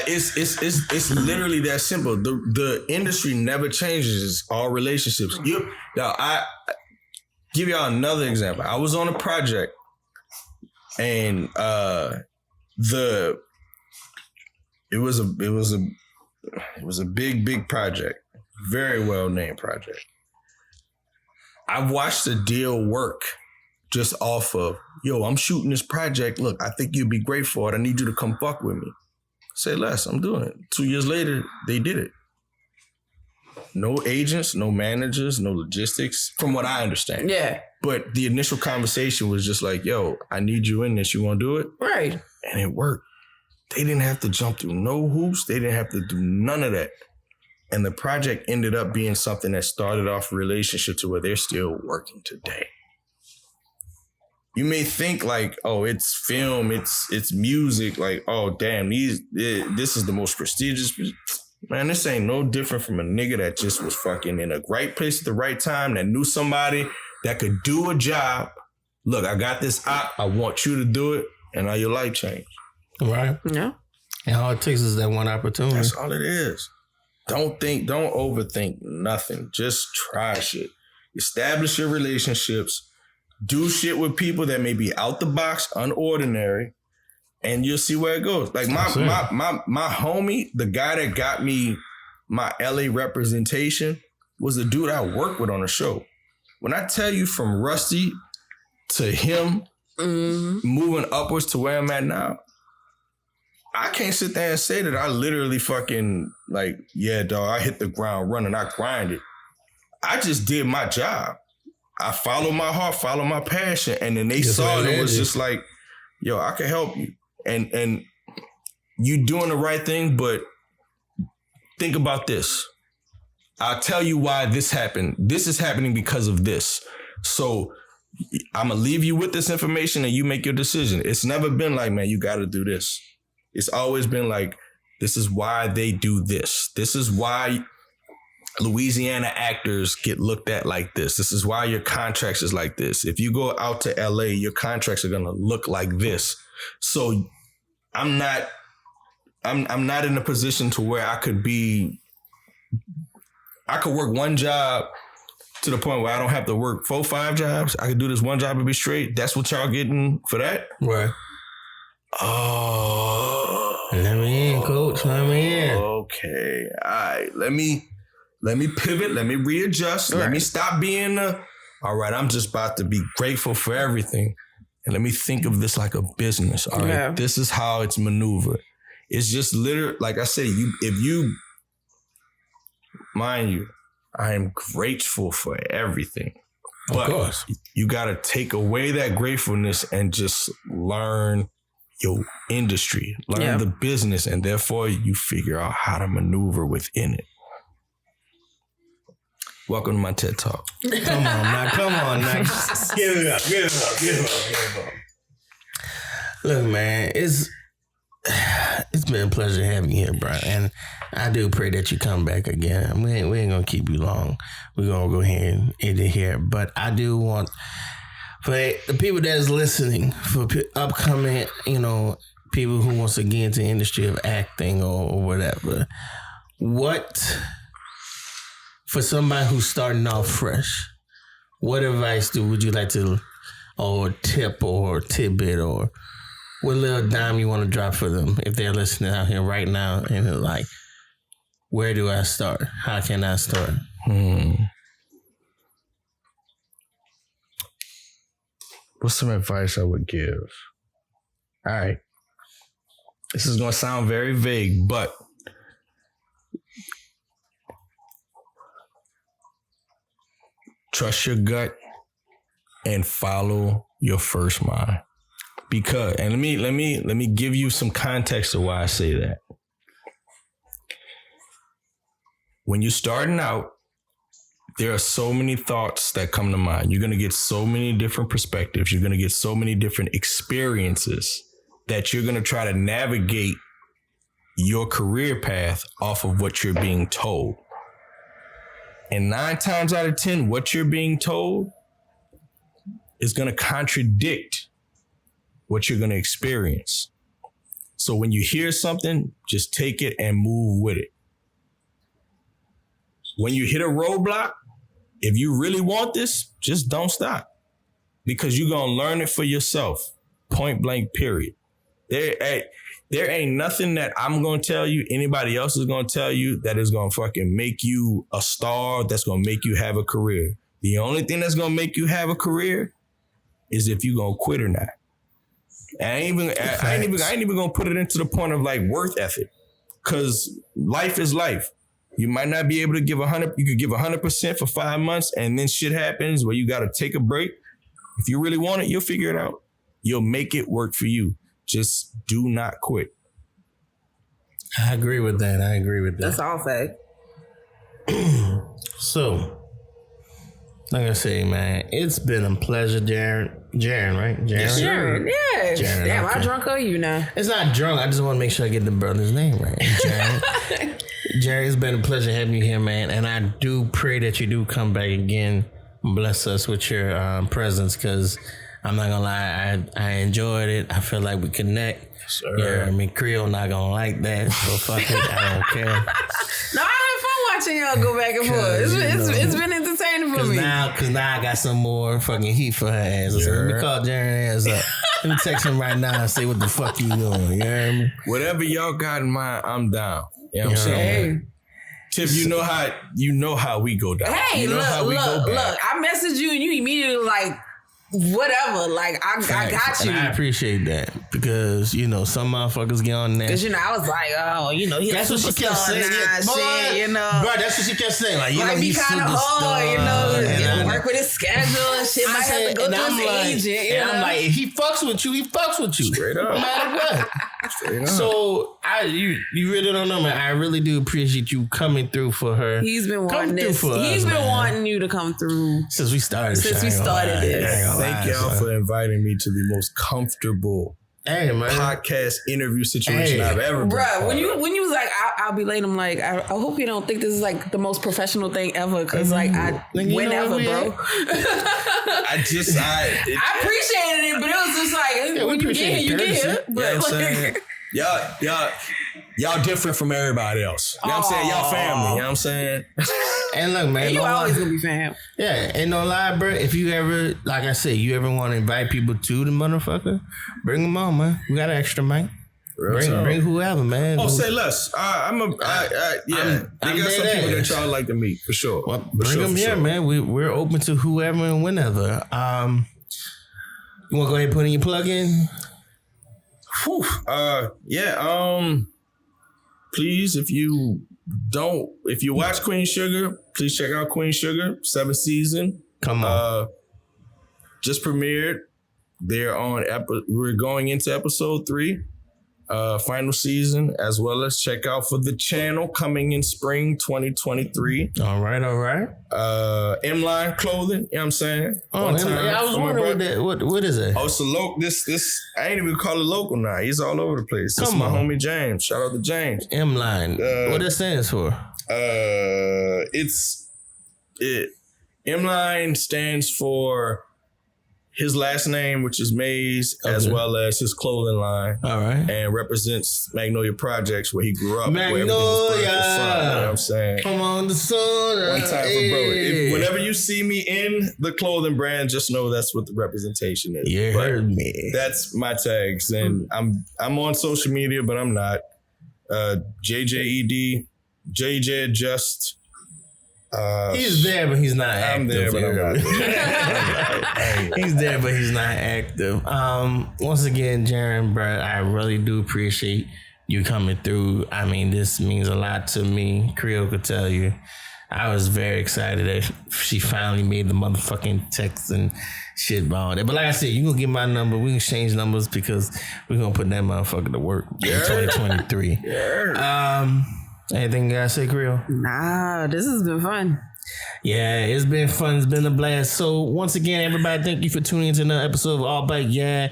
it's literally that simple. The industry never changes. It's all relationships. I give y'all another example. I was on a project, and it was a big project, very well named project. I watched the deal work just off of, I'm shooting this project. Look, I think you'd be great for it. I need you to come fuck with me. Say less, I'm doing it. 2 years later, they did it. No agents, no managers, no logistics, from what I understand. Yeah. But the initial conversation was just like, I need you in this. You want to do it? Right. And it worked. They didn't have to jump through no hoops. They didn't have to do none of that. And the project ended up being something that started off a relationship to where they're still working today. You may think like, it's film, it's music. Like, damn, this is the most prestigious. Man, this ain't no different from a nigga that just was fucking in a right place at the right time, that knew somebody that could do a job. Look, I got this op. I want you to do it. And now your life changed. Right. Yeah. And all it takes is that one opportunity. That's all it is. Don't overthink nothing. Just try shit. Establish your relationships. Do shit with people that may be out the box, unordinary, and you'll see where it goes. Like my homie, the guy that got me my LA representation, was the dude I worked with on the show. When I tell you from Rusty to him moving upwards to where I'm at now, I can't sit there and say that I literally fucking like, dog, I hit the ground running. I grinded. I just did my job. I followed my heart, followed my passion. And then they saw it. It was just like, I can help you. And you doing the right thing, but think about this. I'll tell you why this happened. This is happening because of this. So I'm going to leave you with this information and you make your decision. It's never been like, man, you got to do this. It's always been like, this is why they do this. This is why Louisiana actors get looked at like this. This is why your contracts is like this. If you go out to LA, your contracts are going to look like this. So I'm not in a position to where I could work one job to the point where I don't have to work 4-5 jobs. I could do this one job and be straight. That's what y'all getting for that? Right. Oh. Let me in, coach. Let me in. Okay. All right. Let me pivot. Let me readjust. Let me stop being all right, I'm just about to be grateful for everything. And let me think of this like a business. All right. This is how it's maneuvered. It's just literally, like I said, mind you, I am grateful for everything. But of course, you got to take away that gratefulness and just learn your industry, learn the business, and therefore you figure out how to maneuver within it. Welcome to my TED Talk. Come on now. Give it up. Look, man, it's been a pleasure having you here, bro. And I do pray that you come back again. We ain't gonna keep you long. We're gonna go ahead and end it here. But I do want, for the people that's listening, for upcoming, people who wants to get into the industry of acting or whatever, for somebody who's starting off fresh, what advice would you like to, or tip or tidbit, or what little dime you want to drop for them if they're listening out here right now and they're like, where do I start? How can I start? What's some advice I would give? All right. This is going to sound very vague, but trust your gut and follow your first mind. Because, and let me give you some context to why I say that. When you're starting out, there are so many thoughts that come to mind. You're going to get so many different perspectives. You're going to get so many different experiences that you're going to try to navigate your career path off of what you're being told. And 9 times out of 10, what you're being told is going to contradict what you're going to experience. So when you hear something, just take it and move with it. When you hit a roadblock, if you really want this, just don't stop, because you're going to learn it for yourself. Point blank, period. There ain't nothing that I'm going to tell you, anybody else is going to tell you, that is going to fucking make you a star, that's going to make you have a career. The only thing that's going to make you have a career is if you going to quit or not. And I ain't even going to put it into the point of like work ethic, because life is life. You might not be able to give 100. You could give 100% for 5 months, and then shit happens where you got to take a break. If you really want it, you'll figure it out. You'll make it work for you. Just do not quit. I agree with that. That's all fact. So, like I say, man, it's been a pleasure, Jaren, right? Jaren. Yeah. Jaren, damn, okay. I drunk on you now. It's not drunk. I just want to make sure I get the brother's name right. Jaren. Jaren, it's been a pleasure having you here, man. And I do pray that you do come back again and bless us with your presence, because I'm not gonna lie, I enjoyed it. I feel like we connect. Sure. Jaren and Creole not gonna like that, so fuck it. I don't care. No, I had fun watching y'all go back and forth. It's been entertaining for me. Cause now I got some more fucking heat for her ass. So let me call Jaren ass up. Let me text him right now and say what the fuck you doing. You hear me? Whatever y'all got in mind, I'm down. You know what I'm saying? Tip, you know how we go down. Hey, you know look, I messaged you and you immediately like, whatever, like I got you. And I appreciate that, because some motherfuckers get on there. Because I was like, oh, he's that's what she kept saying. Shit, Bro, that's what she kept saying. Like, might be kind of hard, work with his schedule and shit. Might have to go through his agent. And I'm like, if he fucks with you, he fucks with you. Straight up. No matter what. Straight up. So you really don't know, man. I really do appreciate you coming through for her. He's been wanting this. He's been wanting you to come through since we started. this. Thank y'all for inviting me to the most comfortable podcast interview situation I've ever been. Bruh, when you was like, I'll be late. I'm like, I hope you don't think this is like the most professional thing ever. Cause like whenever, bro. I appreciated it, but it was just like when you get here, you get here. You know what I'm saying? Y'all different from everybody else. You know what I'm saying? Y'all family. You know what I'm saying? And look, man, you always gonna be fam. Yeah, ain't no lie, bro. If you ever, like I said, you ever want to invite people to the motherfucker, bring them on, man. We got an extra mic. Bring whoever, man. Oh, say less. They got some people that y'all like to meet for sure. Well, bring them here, man. We're open to whoever and whenever. You want to go ahead and put in your plug in? Please, if you watch Queen Sugar, please check out Queen Sugar 7th season. Come on. Just premiered. We're going into episode 3, final season, as well as check out for the channel coming in spring 2023. All right. M-Line clothing, you know what I'm saying? I was wondering what is it? Oh, it's a local. This I ain't even call it local now. He's all over the place. This is my homie James. Shout out to James. M-Line. What it stands for? M-Line stands for his last name, which is Mays, as well as his clothing line. All right. And represents Magnolia Projects, where he grew up. Magnolia. You know what I'm saying? Come on, the soda. One time for bro. Whenever you see me in the clothing brand, just know that's what the representation is. You heard me. That's my tags. And I'm on social media, but I'm not. JJED, JJ Just. He's there, but he's not active. I'm there, but I'm not there. He's there, but he's not active. Once again, Jaren, bro, I really do appreciate you coming through. I mean, this means a lot to me. Creole could tell you. I was very excited that she finally made the motherfucking text and shit about it. But like I said, you gonna get my number. We can exchange numbers because we're gonna put that motherfucker to work in 2023. Anything you gotta say, Creole? Nah, this has been fun. Yeah, it's been fun. It's been a blast. So once again, everybody, thank you for tuning into another episode of All But Yeah.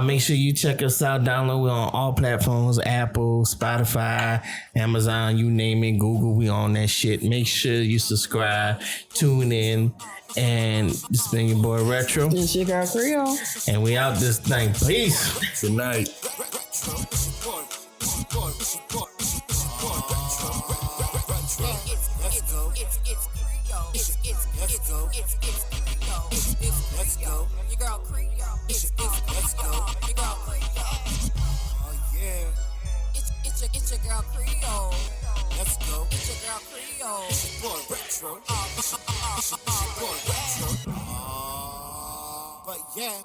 Make sure you check us out. Download. We're on all platforms: Apple, Spotify, Amazon, you name it, Google. We on that shit. Make sure you subscribe, tune in, and this has been your boy Retro. It's your girl Creole. And we out this thing. Peace. Good night. Let's go. Your girl Creole. Let's go. Your girl Creole. Oh yeah. It's your girl Creole. Let's go. It's your girl Creole. Boy Retro. Boy Retro. But yeah.